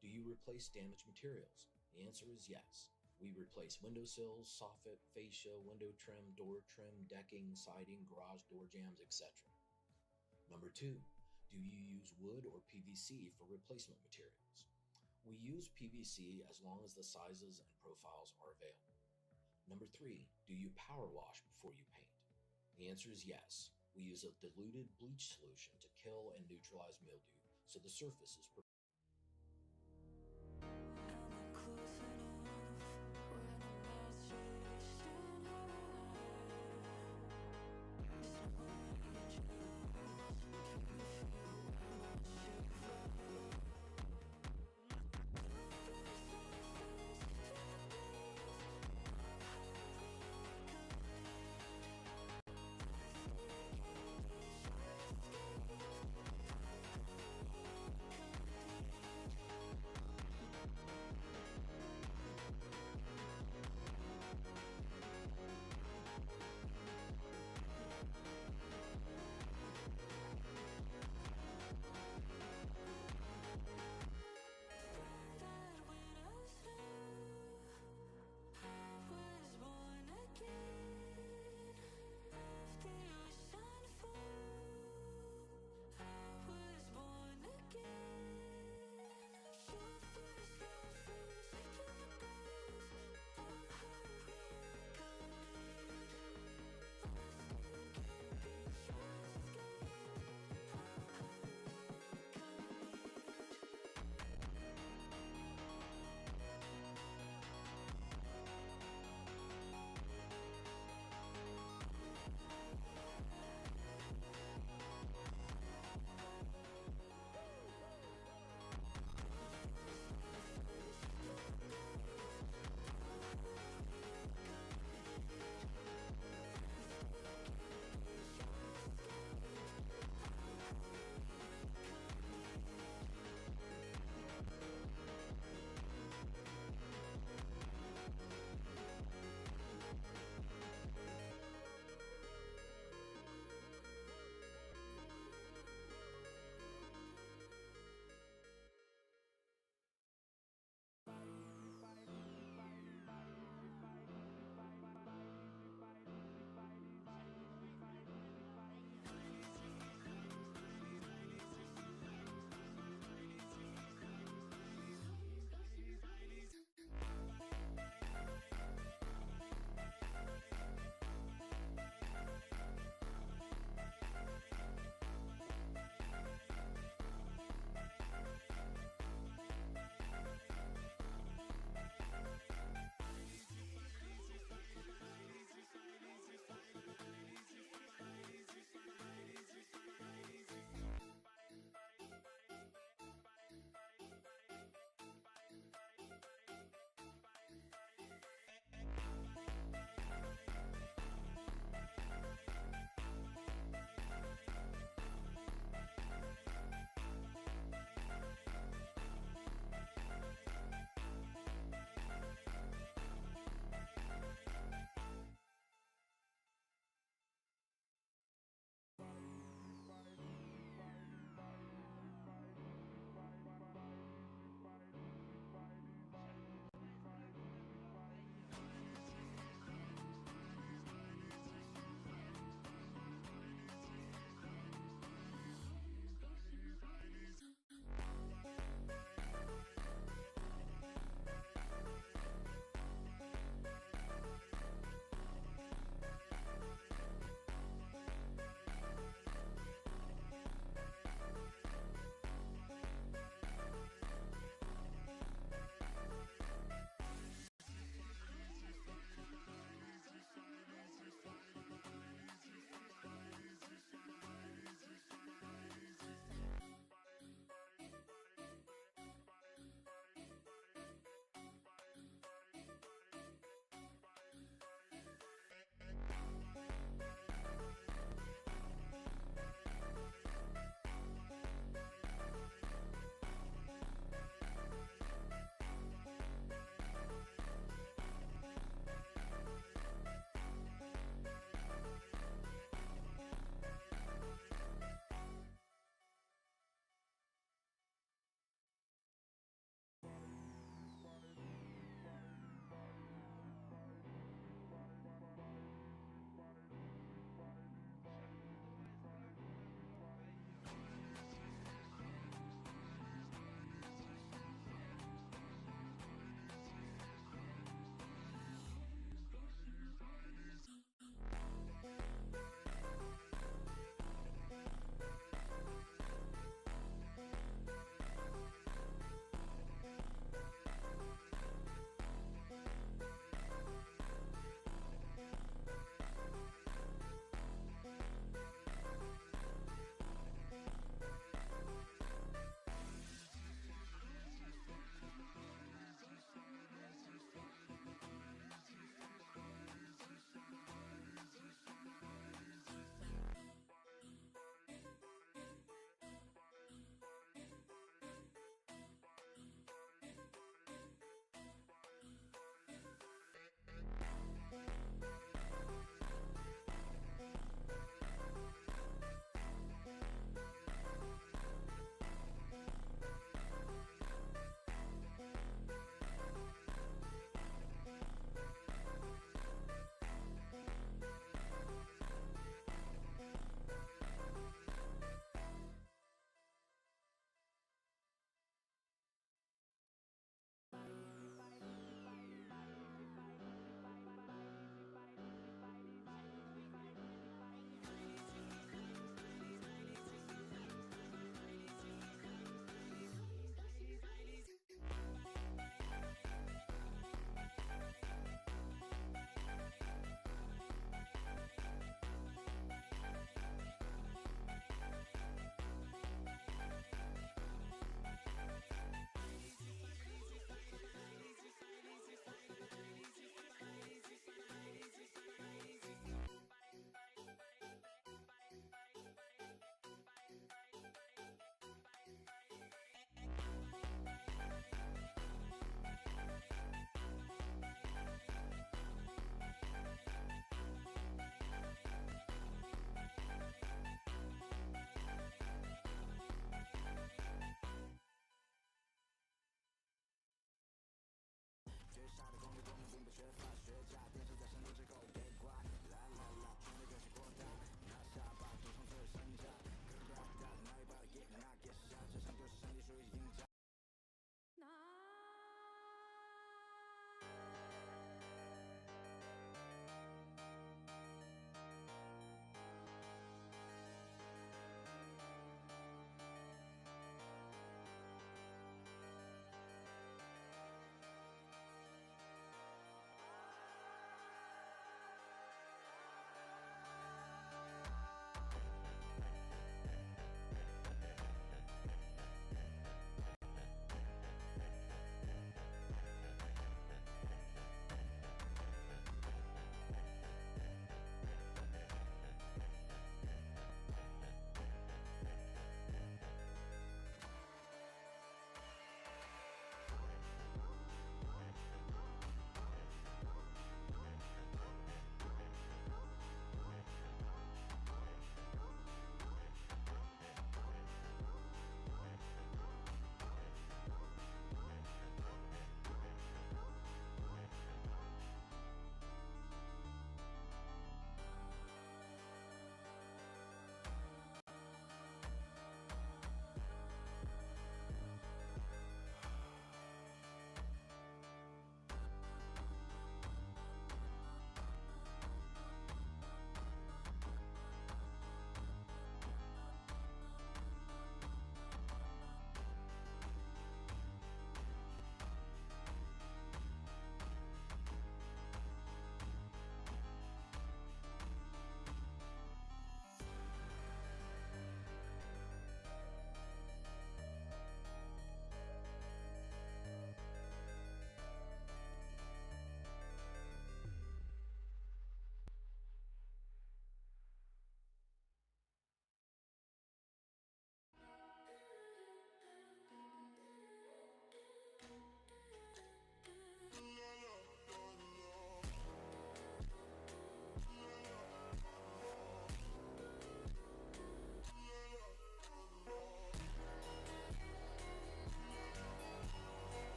do you replace damaged materials? The answer is yes. We replace windowsills, soffit, fascia, window trim, door trim, decking, siding, garage door jambs, etc. Number 2, do you use wood or PVC for replacement materials? We use PVC as long as the sizes and profiles are available. Number 3, do you power wash before you paint? The answer is yes. We use a diluted bleach solution to kill and neutralize mildew, so the surface is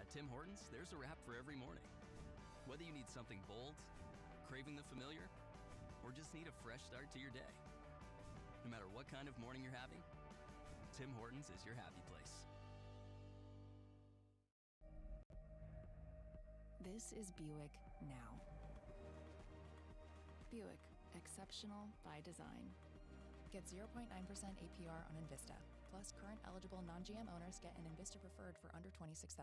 At Tim Hortons, there's a wrap for every morning. Whether you need something bold, craving the familiar, or just need a fresh start to your day. No matter what kind of morning you're having, Tim Hortons is your happy place. This is Buick now. Buick, exceptional by design. Get 0.9% APR on Envista. Plus, current eligible non-GM owners get an Envista Preferred for under $26,000.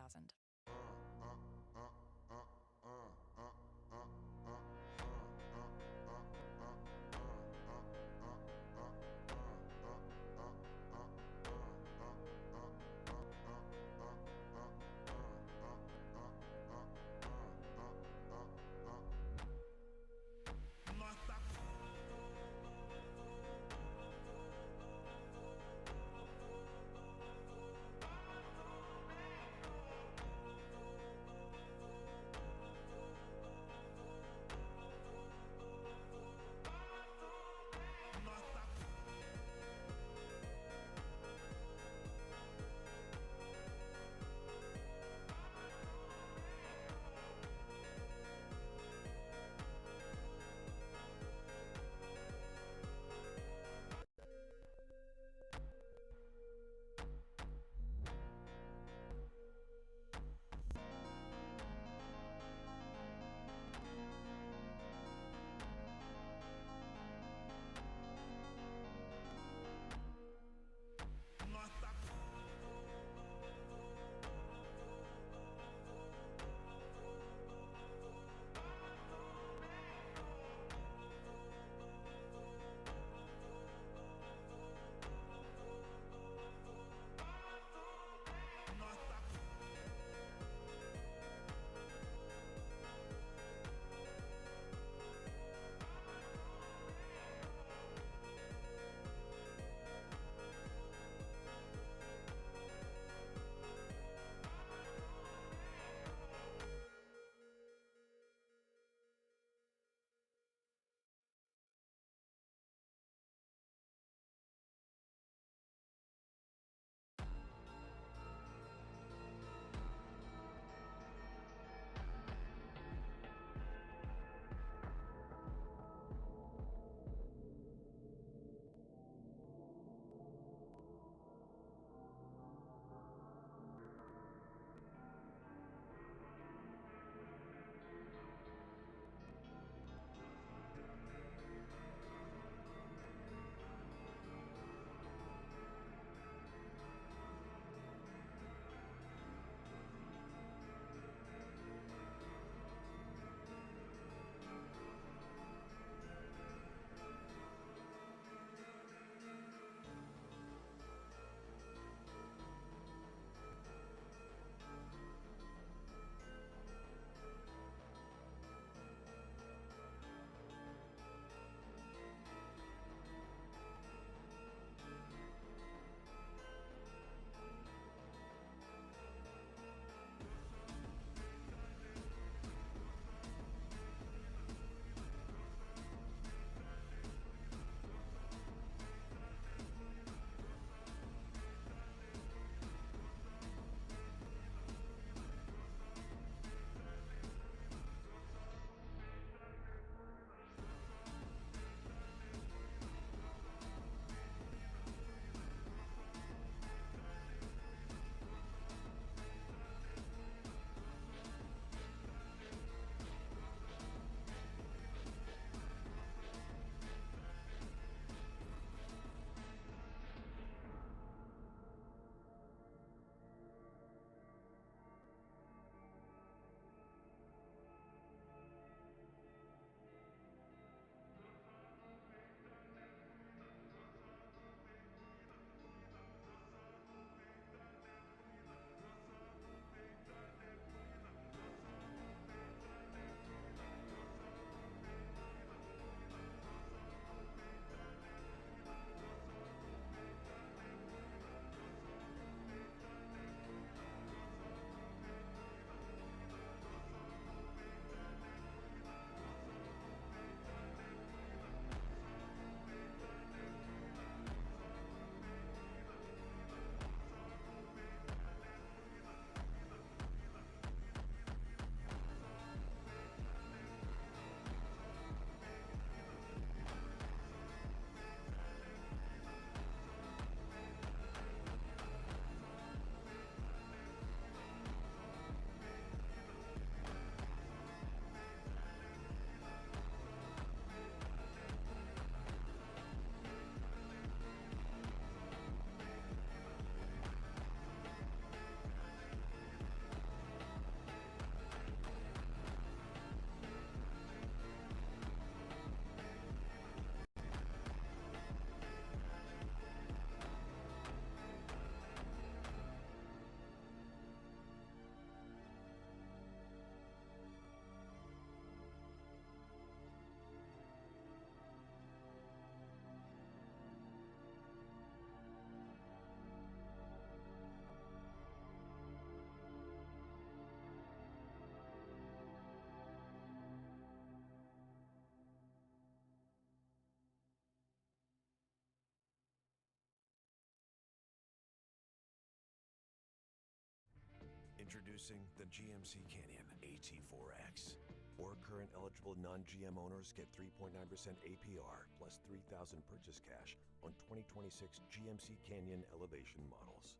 Introducing the GMC Canyon AT4X. Or current eligible non-GM owners get 3.9% APR plus $3,000 purchase cash on 2026 GMC Canyon Elevation models.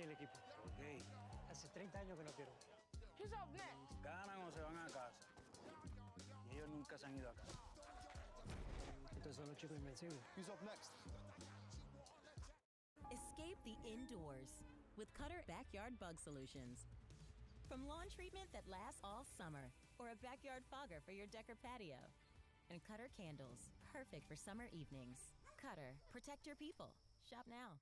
parte del equipo. Ok. Hace 30 años que no quiero. Who's up next? Ganan o se van a casa. Y ellos nunca se han ido a casa. Estos son los chicos invencibles. Who's up next? Escape the indoors with Cutter Backyard Bug Solutions. From lawn treatment that lasts all summer, or a backyard fogger for your deck or patio. And Cutter candles, perfect for summer evenings. Cutter, protect your people. Shop now.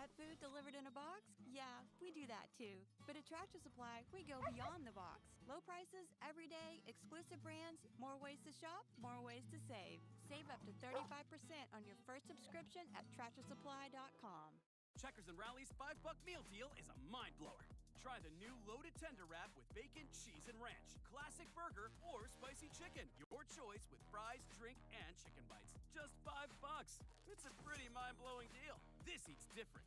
pet food delivered in a box? Yeah, we do that too. But at Tractor Supply, we go beyond the box. Low prices, every day, exclusive brands, more ways to shop, more ways to save. Save up to 35% on your first subscription at TractorSupply.com. Checkers and Rally's $5 meal deal is a mind blower. Try the new loaded tender wrap with bacon, cheese, and ranch, classic burger, or spicy chicken. Your choice with fries, drink, and chicken bites. Just $5. It's a pretty mind-blowing deal. This eats different.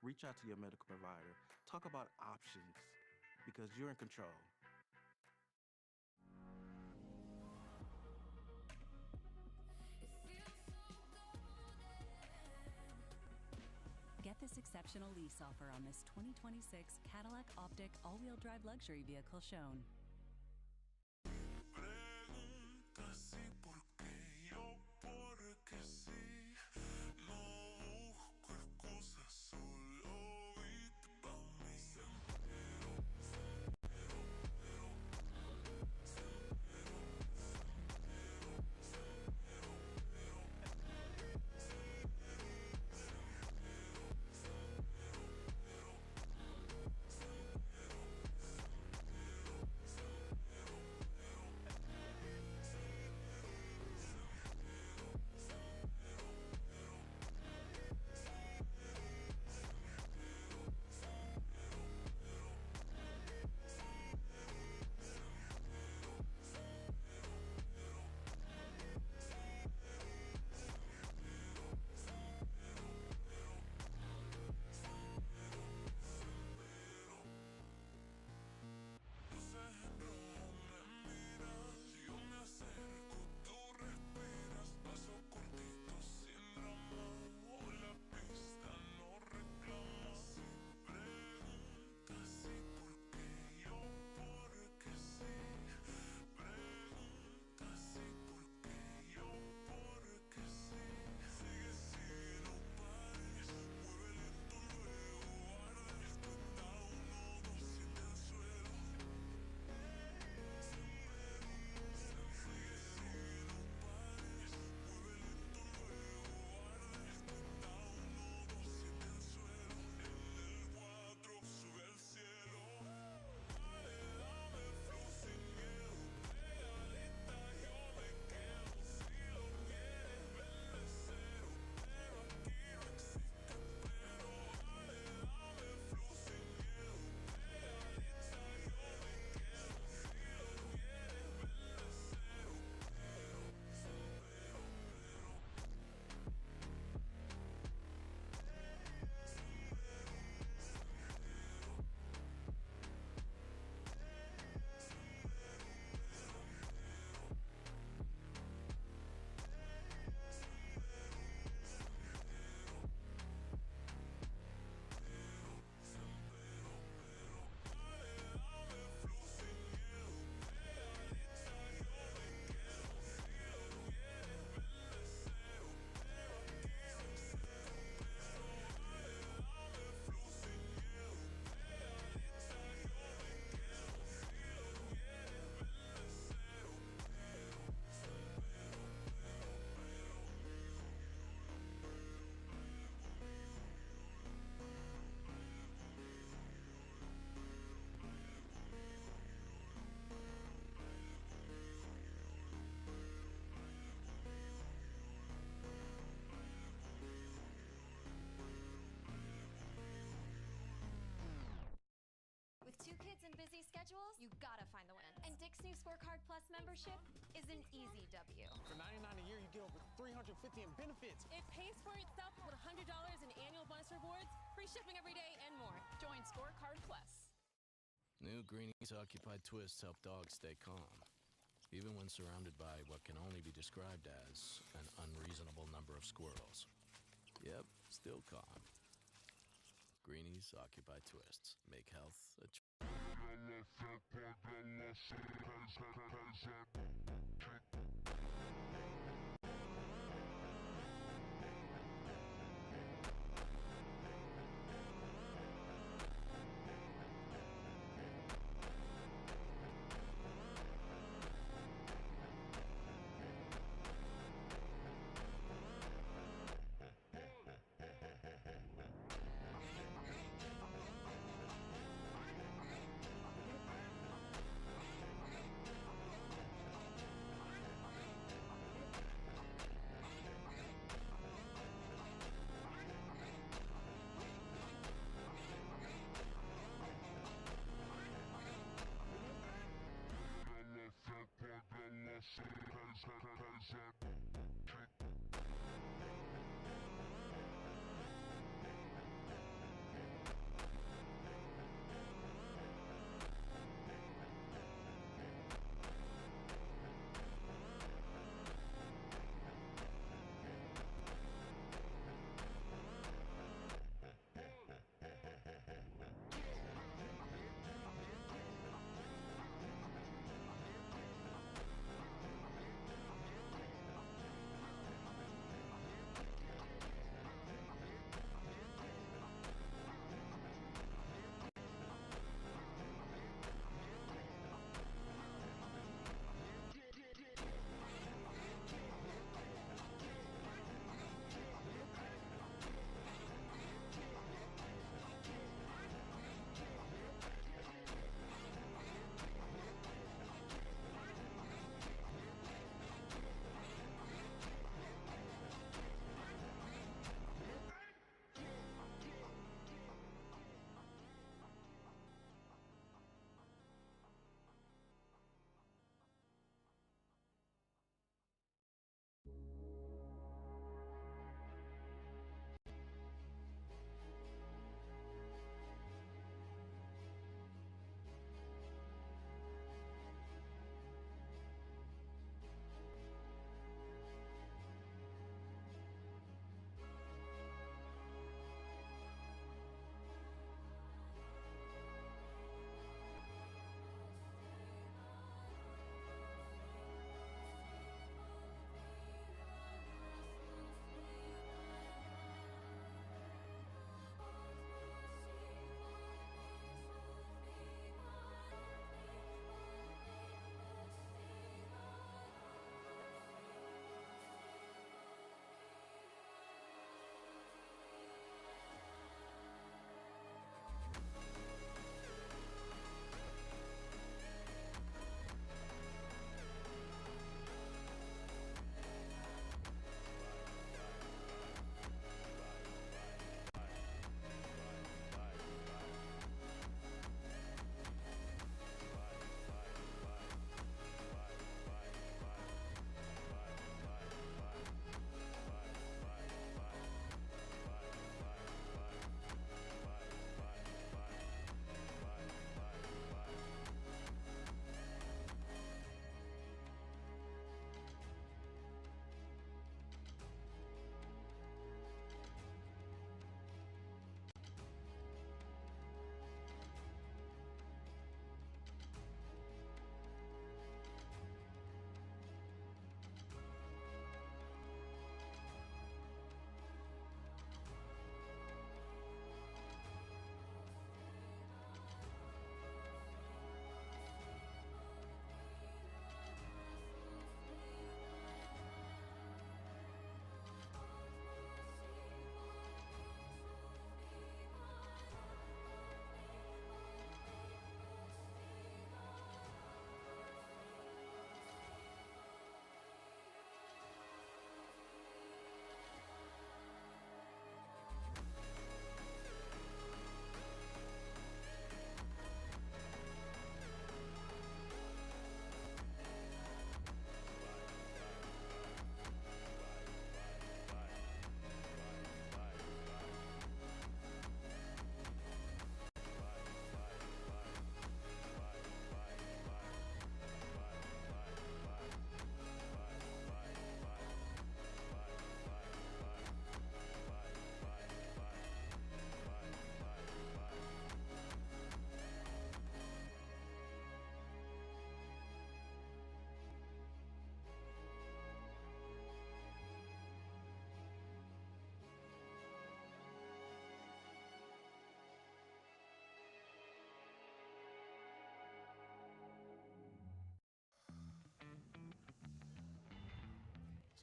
reach out to your medical provider. Talk about options because you're in control. Get this exceptional lease offer on this 2026 Cadillac Optic all-wheel drive luxury vehicle shown. With 2 kids and busy schedules, you gotta find the win. And Dick's new Scorecard Plus membership is an easy W. For $99 a year, you get over $350 in benefits. It pays for itself with $100 in annual bonus rewards, free shipping every day, and more. Join Scorecard Plus. New Greenies Occupied Twists help dogs stay calm, even when surrounded by what can only be described as an unreasonable number of squirrels. Yep, still calm. Greenies Occupied Twists. Make health a choice.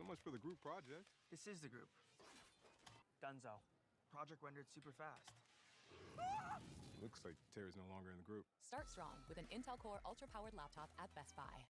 much for the group project. This is the group. Dunzo. Project rendered super fast. Looks like Terry's no longer in the group. Start strong with an Intel Core ultra-powered laptop at Best Buy.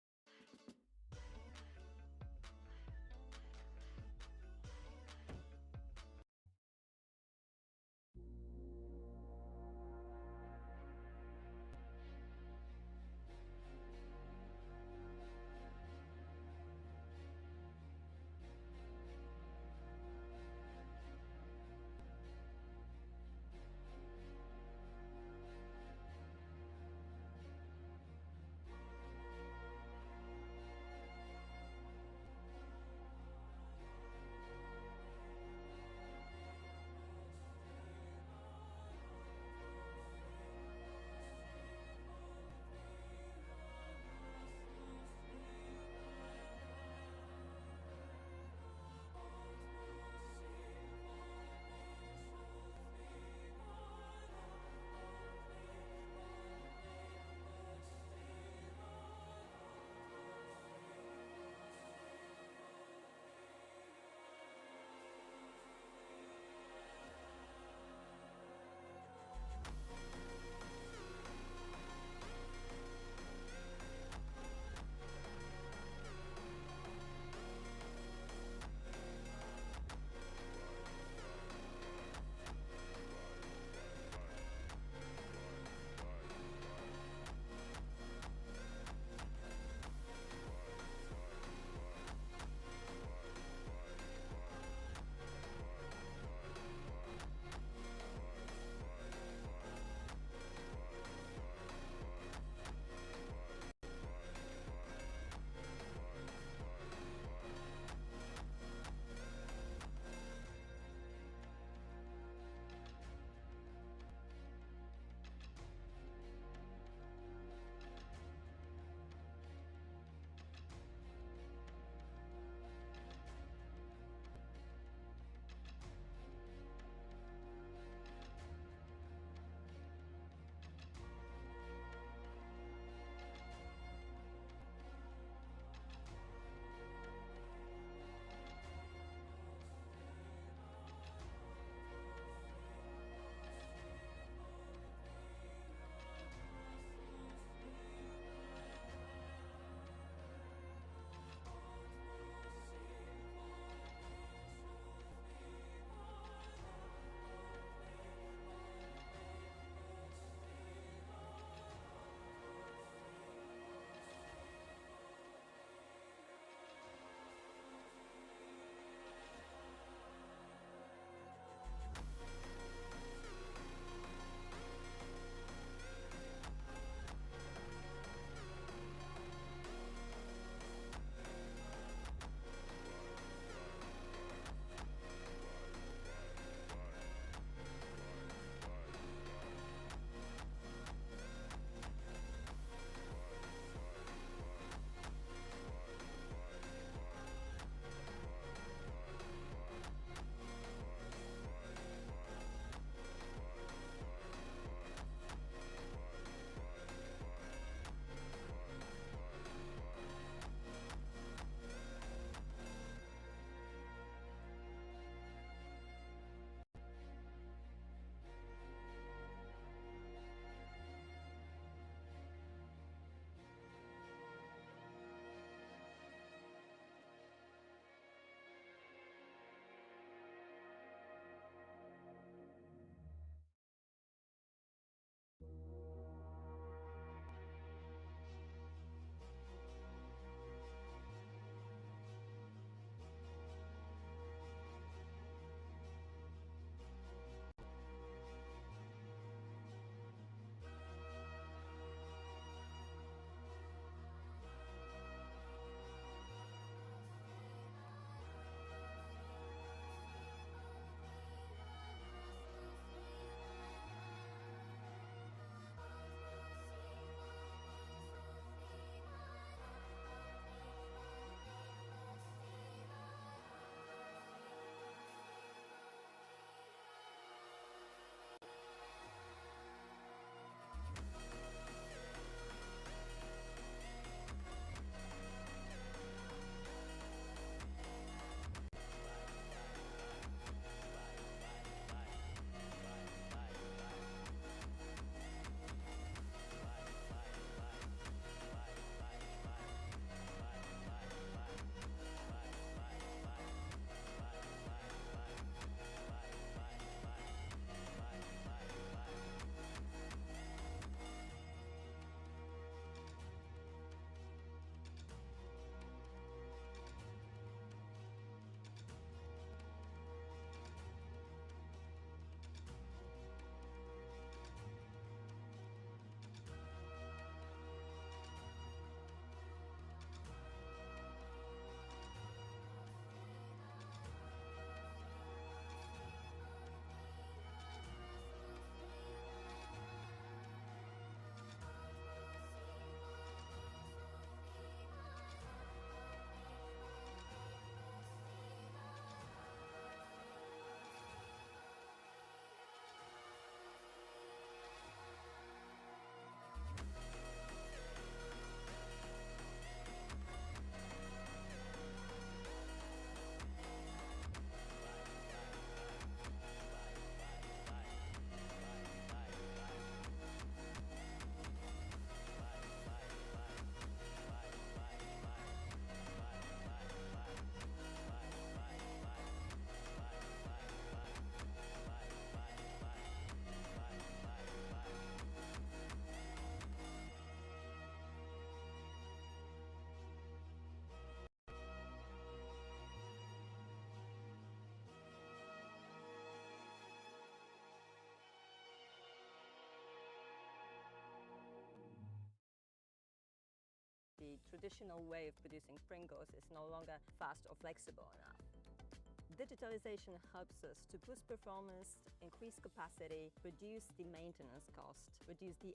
traditional way of producing Pringles is no longer fast or flexible enough. Digitalization helps us to boost performance, increase capacity, reduce the maintenance cost, reduce the